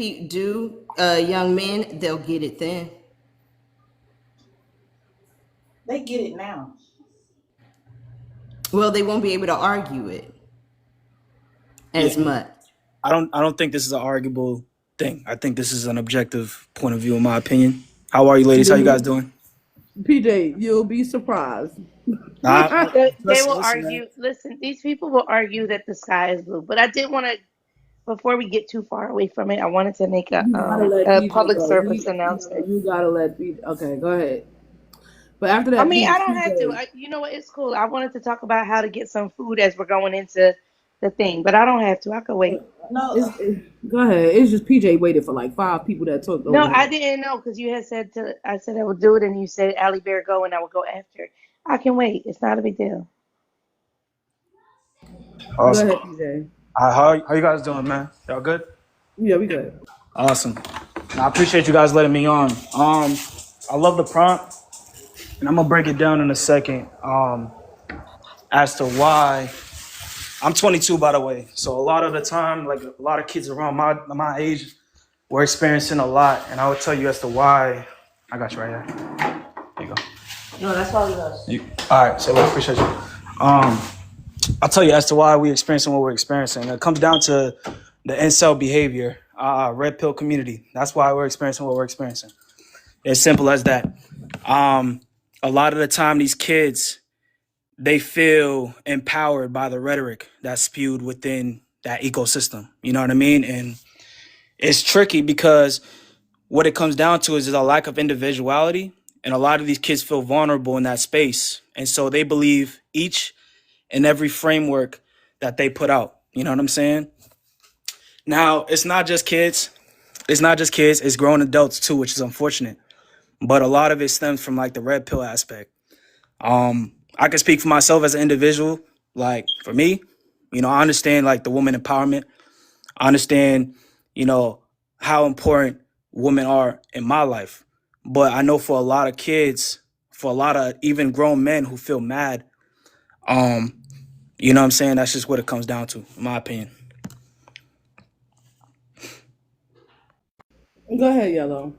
young men, they'll get it then. They get it now. Well, they won't be able to argue it as much. I don't think this is an arguable thing. I think this is an objective point of view, in my opinion. How are you, ladies? How you guys doing? PJ, you'll be surprised. They will argue. Listen, these people will argue that the sky is blue. But I did want to, before we get too far away from it, I wanted to make You gotta let a PJ public go. service announcement. You gotta let PJ. Okay, go ahead. But after that, I mean, I don't have to. PJ. You know what? It's cool. I wanted to talk about how to get some food as we're going into the thing, but I don't have to. I could wait. Go ahead. It's just PJ waited for like 5 people that took over. No, I didn't know because you had said to. I said I would do it, and you said Allie Bear go, and I would go after. I can wait. It's not a big deal. Awesome. Go ahead, PJ. How you guys doing, man? Y'all good? Yeah, we good. Awesome. I appreciate you guys letting me on. I love the prompt, and I'm gonna break it down in a second. As to why. I'm 22, by the way. So a lot of the time, like a lot of kids around my age, we're experiencing a lot, and I would tell you as to why. I got you right here. There you go. No, that's all yours. All right, so I appreciate you. I'll tell you as to why we're experiencing what we're experiencing. It comes down to the incel behavior, red pill community. That's why we're experiencing what we're experiencing. It's simple as that. A lot of the time, these kids, they feel empowered by the rhetoric that's spewed within that ecosystem. You know what I mean? And it's tricky because what it comes down to is a lack of individuality. And a lot of these kids feel vulnerable in that space. And so they believe each and every framework that they put out. You know what I'm saying? Now, it's not just kids. It's grown adults too, which is unfortunate. But a lot of it stems from like the red pill aspect. I can speak for myself as an individual. Like for me, I understand like the woman empowerment. I understand, how important women are in my life. But I know for a lot of kids, for a lot of even grown men who feel mad, you know what I'm saying? That's just what it comes down to, in my opinion. Go ahead, Yellow.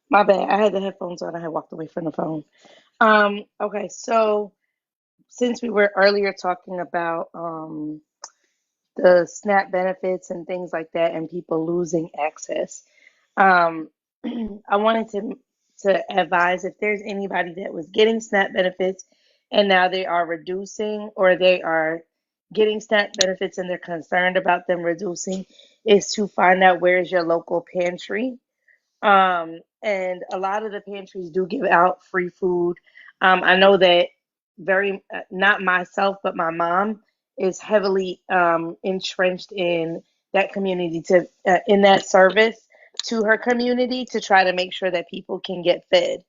My bad. I had the headphones on. I had walked away from the phone. Okay, so since we were earlier talking about the SNAP benefits and things like that, and people losing access, I wanted to advise if there's anybody that was getting SNAP benefits and now they are reducing, or they are getting SNAP benefits and they're concerned about them reducing, is to find out where is your local pantry. And a lot of the pantries do give out free food. I know that not myself, but my mom is heavily entrenched in that community in that service to her community to try to make sure that people can get fed.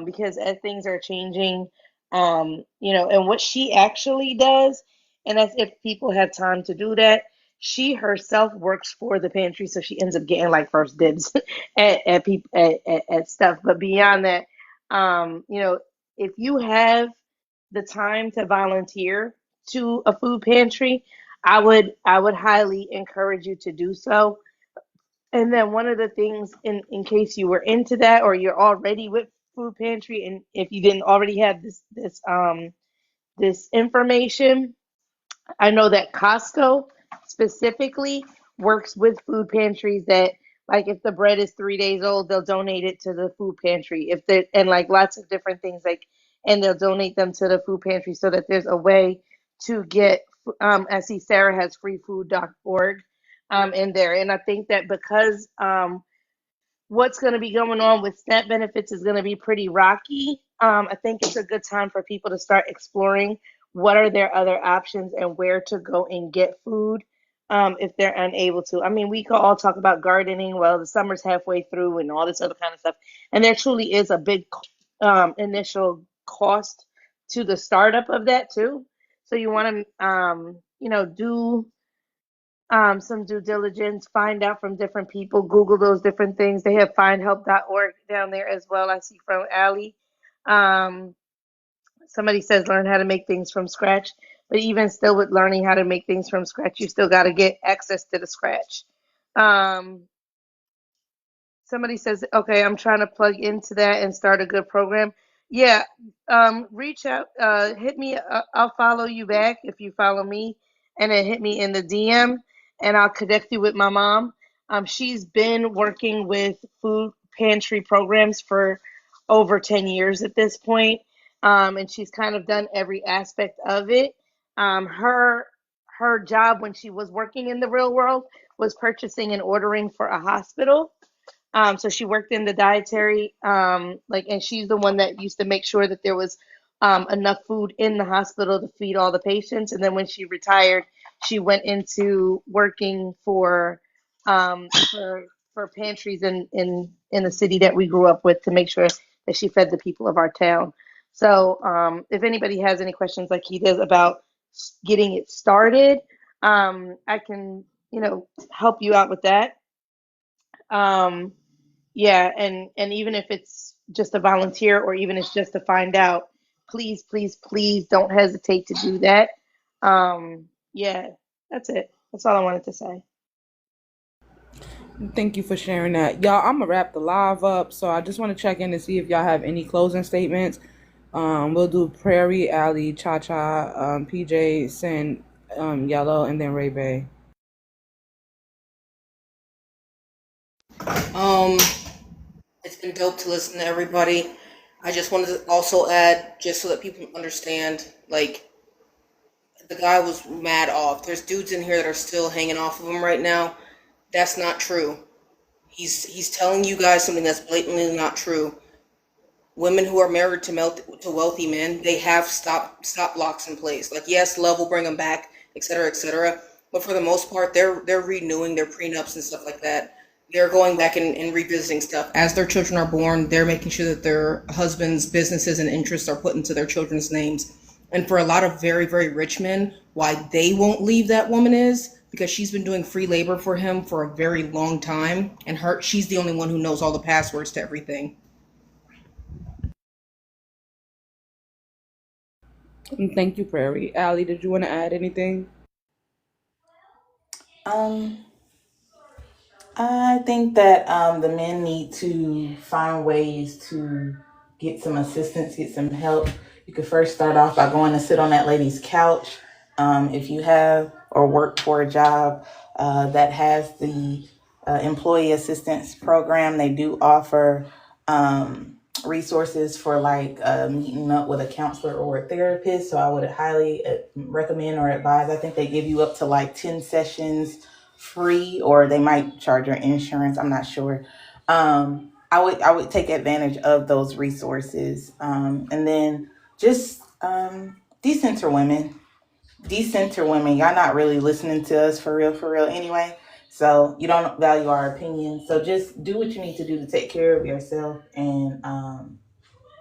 Because as things are changing, and what she actually does, and as if people have time to do that, she herself works for the pantry, so she ends up getting like first dibs at people at stuff. But beyond that, if you have the time to volunteer to a food pantry, I would highly encourage you to do so. And then one of the things, in case you were into that or you're already with food pantry, and if you didn't already have this information, I know that Costco specifically works with food pantries that, like, if the bread is 3 days old, they'll donate it to the food pantry. And like lots of different things, like and they'll donate them to the food pantry so that there's a way to get. I see Sarah has freefood.org in there, and I think that because what's going to be going on with SNAP benefits is going to be pretty rocky. I think it's a good time for people to start exploring what are their other options and where to go and get food if they're unable to. I mean, we could all talk about gardening. Well, the summer's halfway through and all this other kind of stuff. And there truly is a big initial cost to the startup of that too. So you want to, do some due diligence, find out from different people, Google those different things. They have findhelp.org down there as well. I see from Allie. Somebody says learn how to make things from scratch, but even still with learning how to make things from scratch, you still got to get access to the scratch. Somebody says, okay, I'm trying to plug into that and start a good program. Yeah, reach out, hit me. I'll follow you back if you follow me, and then hit me in the DM, and I'll connect you with my mom. She's been working with food pantry programs for over 10 years at this point, and she's kind of done every aspect of it. Her job when she was working in the real world was purchasing and ordering for a hospital. So she worked in the dietary, and she's the one that used to make sure that there was enough food in the hospital to feed all the patients. And then when she retired, she went into working for pantries in the city that we grew up with to make sure that she fed the people of our town. So if anybody has any questions like he does about getting it started, I can, help you out with that. Yeah, and even if it's just a volunteer or even it's just to find out, please, please, please don't hesitate to do that. Yeah, that's it. That's all I wanted to say. Thank you for sharing that. Y'all, I'm going to wrap the live up. So I just want to check in to see if y'all have any closing statements. We'll do Prairie, Alley, Cha Cha, PJ, Sin, Yellow, and then Ray Bay. It's been dope to listen to everybody. I just wanted to also add, just so that people understand, like, the guy was mad off. There's dudes in here that are still hanging off of him right now. That's not true. He's telling you guys something that's blatantly not true. Women who are married to wealthy men, they have stop blocks in place. Like, yes, love will bring them back, etc., etc. But for the most part, they're renewing their prenups and stuff like that. They're going back and revisiting stuff. As their children are born, they're making sure that their husband's businesses and interests are put into their children's names. And for a lot of very, very rich men, why they won't leave that woman is because she's been doing free labor for him for a very long time, and she's the only one who knows all the passwords to everything. And thank you, Prairie. Allie, did you want to add anything? I think that the men need to find ways to get some assistance, get some help. You could first start off by going to sit on that lady's couch. If you have or work for a job that has the employee assistance program, they do offer resources for meeting up with a counselor or a therapist. So I would highly recommend or advise. I think they give you up to 10 sessions free, or they might charge your insurance. I'm not sure. I would take advantage of those resources. And then just decenter women. Decenter women. Y'all not really listening to us for real anyway. So you don't value our opinion. So just do what you need to do to take care of yourself. And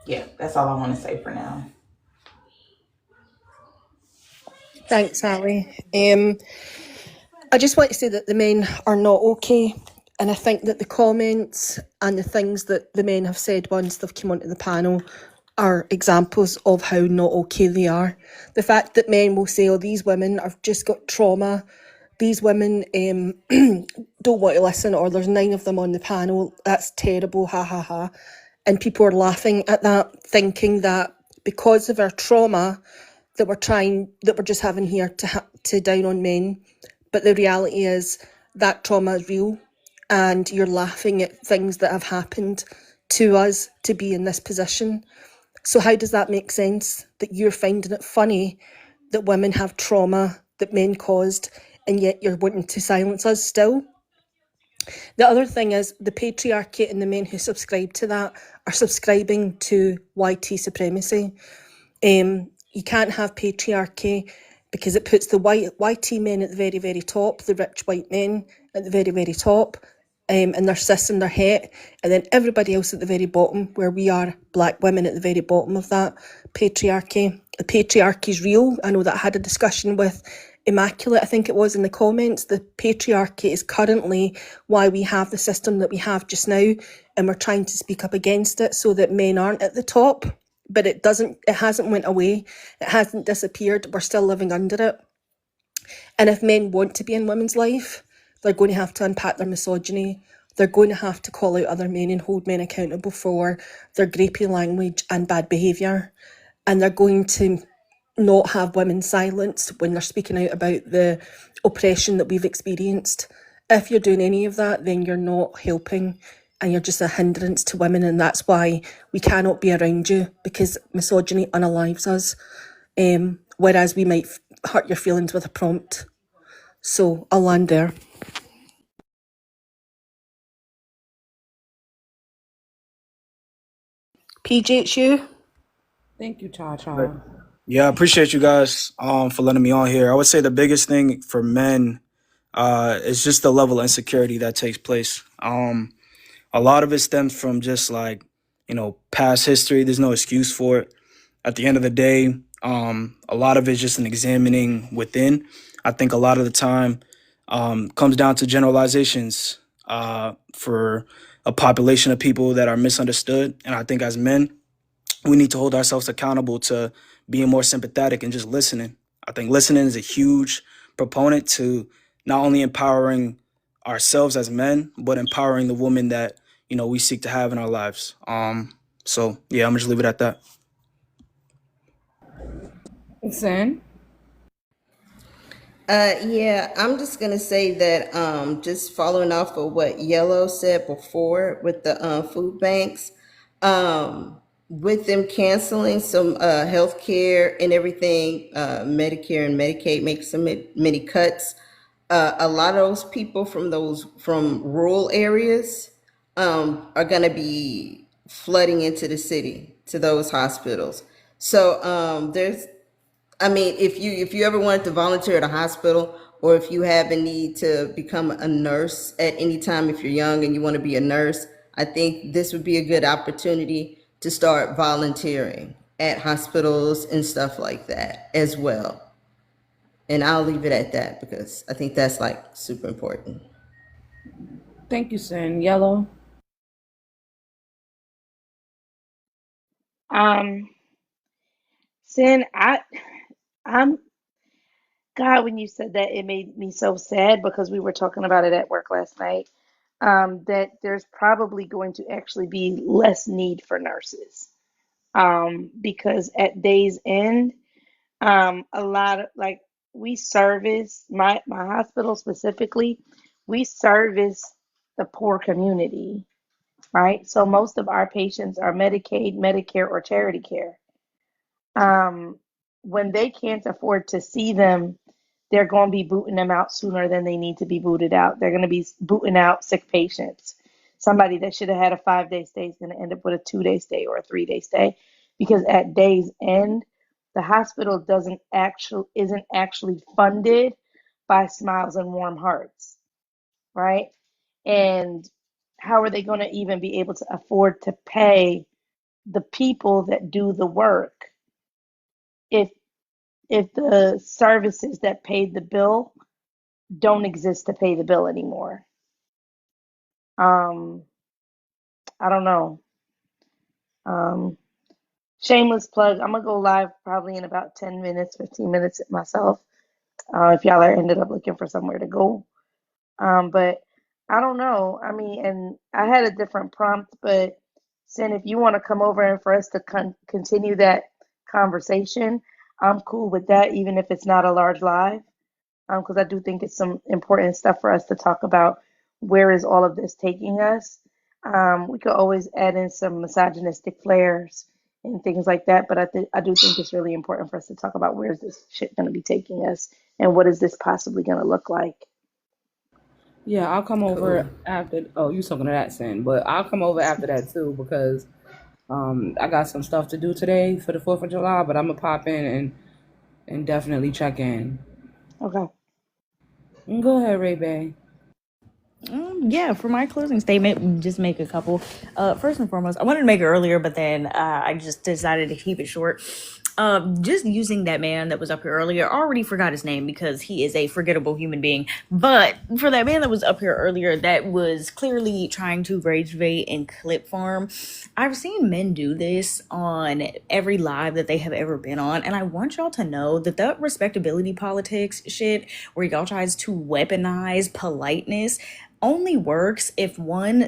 yeah, that's all I want to say for now. Thanks, Ali. I just want to say that the men are not okay. And I think that the comments and the things that the men have said once they've come onto the panel are examples of how not okay they are. The fact that men will say, oh, these women have just got trauma, these women don't want to listen, or there's 9 of them on the panel, that's terrible, ha ha ha. And people are laughing at that, thinking that because of our trauma that we're just having here to down on men. But the reality is that trauma is real, and you're laughing at things that have happened to us to be in this position. So how does that make sense that you're finding it funny that women have trauma that men caused, and yet you're wanting to silence us still? The other thing is the patriarchy and the men who subscribe to that are subscribing to YT supremacy. You can't have patriarchy because it puts the YT men at the very, very top, the rich white men at the very, very top, and their cis and their het, and then everybody else at the very bottom, where we are black women at the very bottom of that patriarchy. The patriarchy is real. I know that I had a discussion with Immaculate, I think it was, in the comments. The patriarchy is currently why we have the system that we have just now, and we're trying to speak up against it so that men aren't at the top. But it hasn't went away. It hasn't disappeared. We're still living under it. And if men want to be in women's life, they're going to have to unpack their misogyny. They're going to have to call out other men and hold men accountable for their grapey language and bad behaviour. And they're going to not have women silenced when they're speaking out about the oppression that we've experienced. If you're doing any of that, then you're not helping and you're just a hindrance to women, and that's why we cannot be around you, because misogyny unalives us, whereas we might hurt your feelings with a prompt. So I'll land there. PJ, it's you. Thank you, Cha Cha. Yeah, I appreciate you guys for letting me on here. I would say the biggest thing for men is just the level of insecurity that takes place. A lot of it stems from just like, past history. There's no excuse for it. At the end of the day, a lot of it's just an examining within. I think a lot of the time comes down to generalizations for a population of people that are misunderstood. And I think as men, we need to hold ourselves accountable to being more sympathetic and just listening. I think listening is a huge proponent to not only empowering ourselves as men, but empowering the woman that, we seek to have in our lives. So yeah, I'm gonna just leave it at that. Sin? Yeah, I'm just gonna say that just following off of what Yellow said before with the food banks, with them canceling some health care and everything, Medicare and Medicaid make so many cuts. A lot of those people from rural areas are gonna be flooding into the city to those hospitals. So if you ever wanted to volunteer at a hospital, or if you have a need to become a nurse at any time, if you're young and you want to be a nurse, I think this would be a good opportunity to start volunteering at hospitals and stuff like that as well. And I'll leave it at that because I think that's like super important. Thank you, Sin. Yellow? Sin, I'm God, when you said that, it made me so sad because we were talking about it at work last night. That there's probably going to actually be less need for nurses. Because at day's end, a lot of like we service my hospital specifically, we service the poor community, right? So most of our patients are Medicaid, Medicare, or charity care. Um, when they can't afford to see them, they're going to be booting them out sooner than they need to be booted out. They're going to be booting out sick patients. Somebody that should have had a 5-day stay is going to end up with a 2-day stay or a 3-day stay, because at day's end, the hospital isn't actually funded by Smiles and Warm Hearts, right? And how are they going to even be able to afford to pay the people that do the work if the services that paid the bill don't exist to pay the bill anymore? Um, I don't know. Um, Shameless plug. I'm gonna go live probably in about 10 minutes, 15 minutes myself. If y'all are ended up looking for somewhere to go. But I don't know. I mean, and I had a different prompt, but Sin, if you want to come over and for us to continue that conversation, I'm cool with that, even if it's not a large live. Because I do think it's some important stuff for us to talk about. Where is all of this taking us? We could always add in some misogynistic flares and things like that. But I do think it's really important for us to talk about where is this shit going to be taking us and what is this possibly going to look like. Yeah, I'll come over Cool. after. Oh, you talking to that sin, but I'll come over after that too because I got some stuff to do today for the 4th of July. But I'm gonna pop in and definitely check in. Okay. Go ahead, Ray Bay. Yeah, for my closing statement, just make a couple. First and foremost, I wanted to make it earlier, but then I just decided to keep it short. Just using that man that was up here earlier, I already forgot his name because he is a forgettable human being. But for that man that was up here earlier, that was clearly trying to rage bait and clip farm. I've seen men do this on every live that they have ever been on, and I want y'all to know that that respectability politics shit, where y'all tries to weaponize politeness, only works if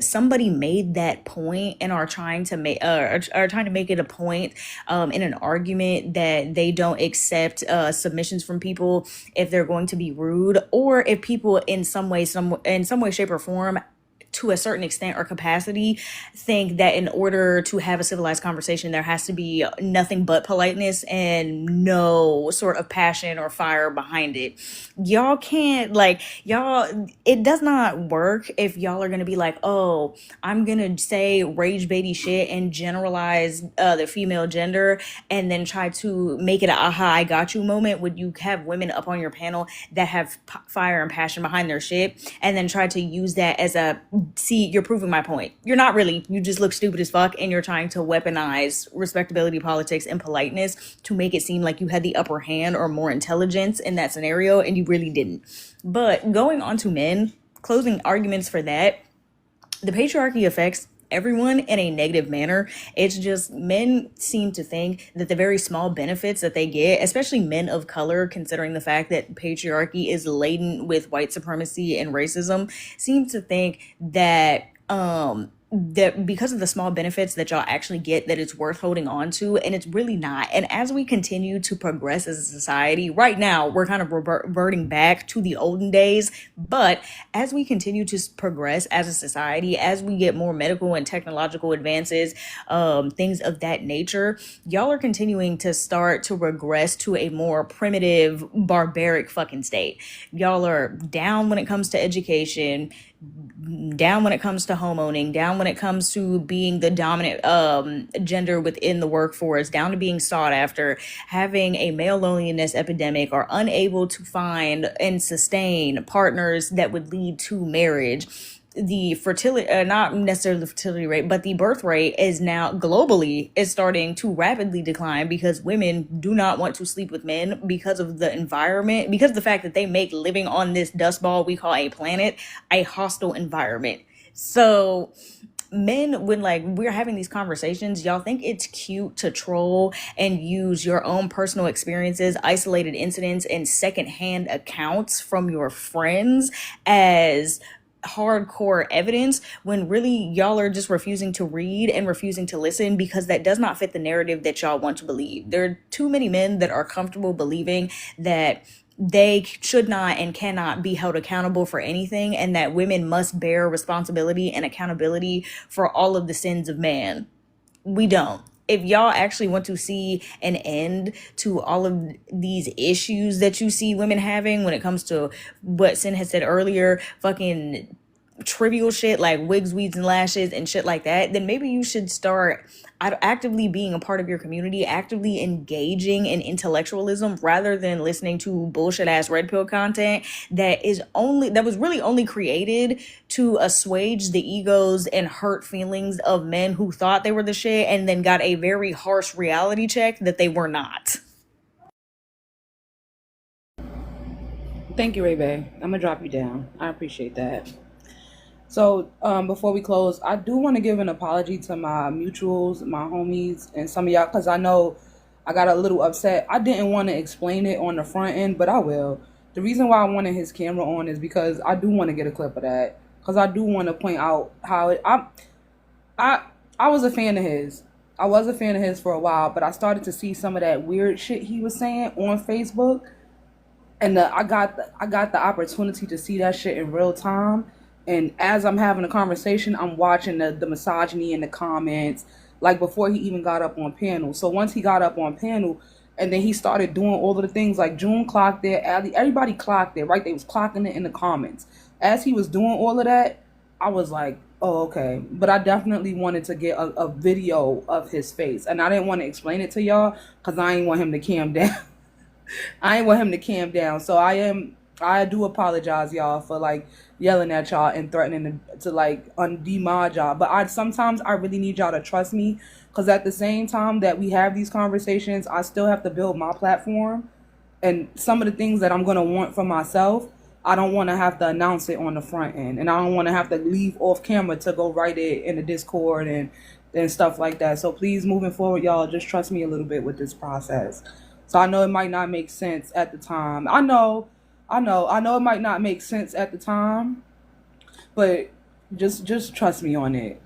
somebody made that point and are trying to make are trying to make it a point in an argument that they don't accept submissions from people if they're going to be rude, or if people in some way shape or form, to a certain extent or capacity, think that in order to have a civilized conversation there has to be nothing but politeness and no sort of passion or fire behind it. Y'all can't, like, y'all, it does not work if y'all are gonna be like, oh, I'm gonna say rage baity shit and generalize the female gender and then try to make it a aha I got you moment when you have women up on your panel that have fire and passion behind their shit, and then try to use that as a, see, you're proving my point. You're not really. You just look stupid as fuck, and you're trying to weaponize respectability politics and politeness to make it seem like you had the upper hand or more intelligence in that scenario, and you really didn't. But going on to men, closing arguments for that, the patriarchy affects everyone in a negative manner. It's just men seem to think that the very small benefits that they get, especially men of color, considering the fact that patriarchy is laden with white supremacy and racism, seem to think that that because of the small benefits that y'all actually get, that it's worth holding on to, and it's really not. And as we continue to progress as a society, right now we're kind of reverting back to the olden days, but as we continue to progress as a society, as we get more medical and technological advances, things of that nature, y'all are continuing to start to regress to a more primitive, barbaric fucking state. Y'all are down when it comes to education, down when it comes to homeowning, down when it comes to being the dominant gender within the workforce, down to being sought after, having a male loneliness epidemic, or unable to find and sustain partners that would lead to marriage. The fertility, not necessarily the fertility rate, but the birth rate is now globally is starting to rapidly decline because women do not want to sleep with men because of the environment, because of the fact that they make living on this dust ball we call a planet a hostile environment. So men, when like we're having these conversations, y'all think it's cute to troll and use your own personal experiences, isolated incidents, and secondhand accounts from your friends as hardcore evidence, when really y'all are just refusing to read and refusing to listen because that does not fit the narrative that y'all want to believe. There are too many men that are comfortable believing that they should not and cannot be held accountable for anything, and that women must bear responsibility and accountability for all of the sins of man. We don't. If y'all actually want to see an end to all of these issues that you see women having when it comes to what Sin had said earlier, fucking trivial shit like wigs, weeds, and lashes and shit like that, then maybe you should start actively being a part of your community, actively engaging in intellectualism rather than listening to bullshit ass red pill content that was really only created to assuage the egos and hurt feelings of men who thought they were the shit and then got a very harsh reality check that they were not. Thank you, Ray Bay. I'm gonna drop you down. I appreciate that. So before we close, I do want to give an apology to my mutuals, my homies, and some of y'all, because I know I got a little upset. I didn't want to explain it on the front end, but I will. The reason why I wanted his camera on is because I do want to get a clip of that, because I do want to point out how I was a fan of his. I was a fan of his for a while, but I started to see some of that weird shit he was saying on Facebook, and I got the opportunity to see that shit in real time. And as I'm having a conversation, I'm watching the misogyny in the comments, like before he even got up on panel. So once he got up on panel, and then he started doing all of the things, like June clocked it, Ali, everybody clocked it, right? They was clocking it in the comments. As he was doing all of that, I was like, oh, okay. But I definitely wanted to get a video of his face. And I didn't want to explain it to y'all because I ain't want him to calm down. I ain't want him to calm down. So I do apologize, y'all, for like yelling at y'all and threatening to like demod y'all. But sometimes I really need y'all to trust me, because at the same time that we have these conversations, I still have to build my platform, and some of the things that I'm gonna want for myself, I don't want to have to announce it on the front end, and I don't want to have to leave off camera to go write it in the Discord and stuff like that. So please, moving forward, y'all, just trust me a little bit with this process. So I know it might not make sense at the time. I know it might not make sense at the time, but just trust me on it.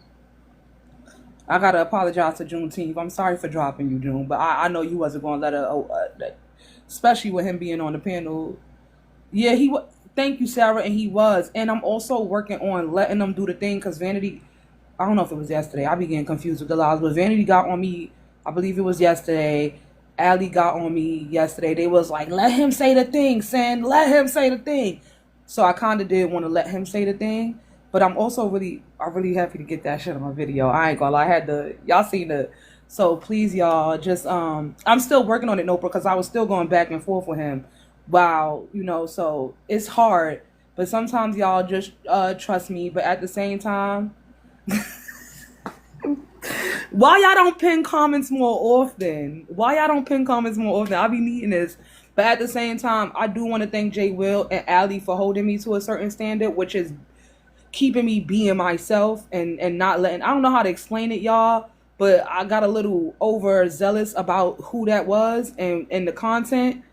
I gotta apologize to Juneteenth. I'm sorry for dropping you, June, but I know you wasn't gonna let her, especially with him being on the panel. Yeah, thank you, Sarah, and he was. And I'm also working on letting them do the thing, because Vanity, I don't know if it was yesterday. I be getting confused with the lies, but Vanity got on me, I believe it was yesterday. Allie got on me yesterday. They was like, let him say the thing, Sen. Let him say the thing. So I kind of did want to let him say the thing. But I'm also really happy to get that shit on my video. I ain't gonna lie. Y'all seen the, so please, y'all, just, I'm still working on it, no, because I was still going back and forth with him. Wow, so it's hard. But sometimes y'all just trust me. But at the same time, why y'all don't pin comments more often? I be needing this. But at the same time, I do want to thank Jay Will and Allie for holding me to a certain standard, which is keeping me being myself and not letting, I don't know how to explain it, y'all, but I got a little overzealous about who that was and the content.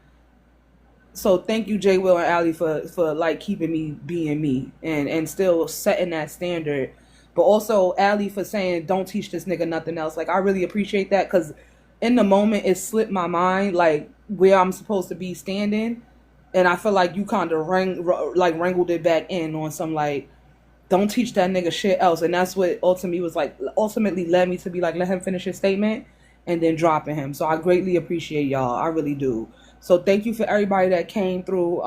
So thank you, Jay Will and Allie, for like keeping me being me and still setting that standard. But also Allie for saying, don't teach this nigga nothing else. Like, I really appreciate that, because in the moment it slipped my mind, like, where I'm supposed to be standing. And I feel like you kind of wrangled it back in on some, like, don't teach that nigga shit else. And that's what ultimately led me to be like, let him finish his statement and then dropping him. So I greatly appreciate y'all. I really do. So thank you for everybody that came through.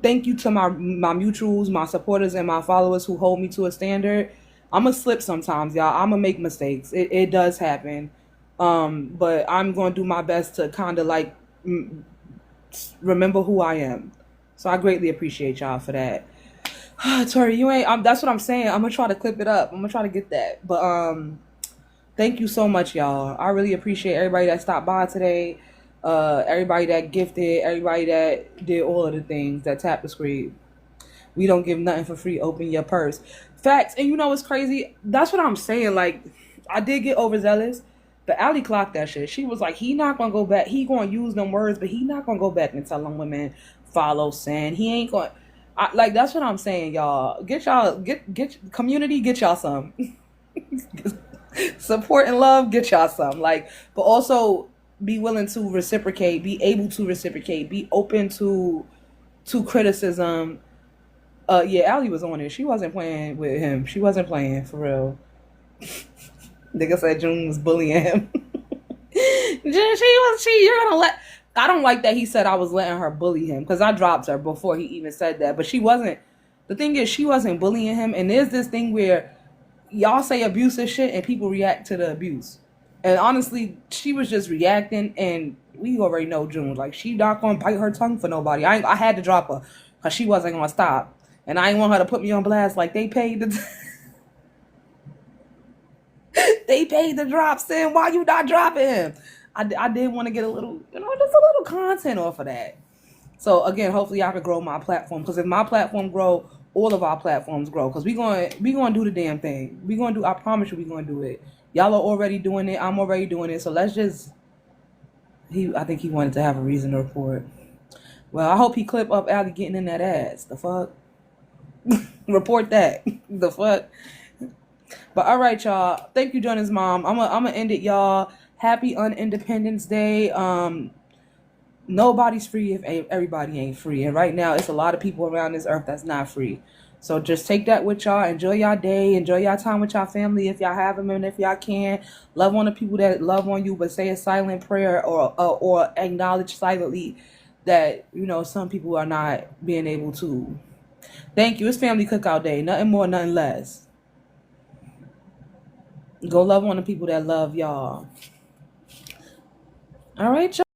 Thank you to my mutuals, my supporters, and my followers who hold me to a standard. I'm going to slip sometimes, y'all. I'm going to make mistakes. It does happen. But I'm going to do my best to kind of like remember who I am. So I greatly appreciate y'all for that. Tori, you ain't, that's what I'm saying. I'm going to try to clip it up. I'm going to try to get that. But thank you so much, y'all. I really appreciate everybody that stopped by today. Everybody that gifted, everybody that did all of the things, that tapped the screen. We don't give nothing for free. Open your purse. Facts. And you know what's crazy? That's what I'm saying. Like, I did get overzealous, but Allie clocked that shit. She was like, he not gonna go back. He gonna use them words, but he not gonna go back and tell them women follow sin. He ain't gonna. Like, that's what I'm saying, y'all. Get community. Get y'all some support and love. Get y'all some. Like, but also be willing to reciprocate, be able to reciprocate, be open to criticism. Yeah, Allie was on it. She wasn't playing with him. She wasn't playing, for real. Nigga said June was bullying him. You're gonna let, I don't like that he said I was letting her bully him, because I dropped her before he even said that. But she wasn't, the thing is, she wasn't bullying him. And there's this thing where y'all say abusive shit and people react to the abuse. And honestly, she was just reacting, and we already know June. Like, she not gonna bite her tongue for nobody. I had to drop her because she wasn't gonna stop, and I didn't want her to put me on blast. Like, they paid the they paid the drop, Sin. Why you not dropping him? I did want to get a little, just a little content off of that. So again, hopefully I could grow my platform, because if my platform grow, all of our platforms grow. Because we gonna do the damn thing. We gonna do. I promise you, we gonna do it. Y'all are already doing it. I'm already doing it. So let's just. I think he wanted to have a reason to report. Well, I hope he clip up Allie getting in that ass. The fuck. Report that. The fuck. But all right, y'all. Thank you, Jonah's mom. I'm gonna end it, y'all. Happy Independence Day. Nobody's free if everybody ain't free. And right now, it's a lot of people around this earth that's not free. So just take that with y'all. Enjoy y'all day. Enjoy y'all time with y'all family if y'all have them, and if y'all can, love on the people that love on you, but say a silent prayer or acknowledge silently that some people are not being able to. Thank you. It's Family Cookout Day. Nothing more, nothing less. Go love on the people that love y'all. All right, y'all.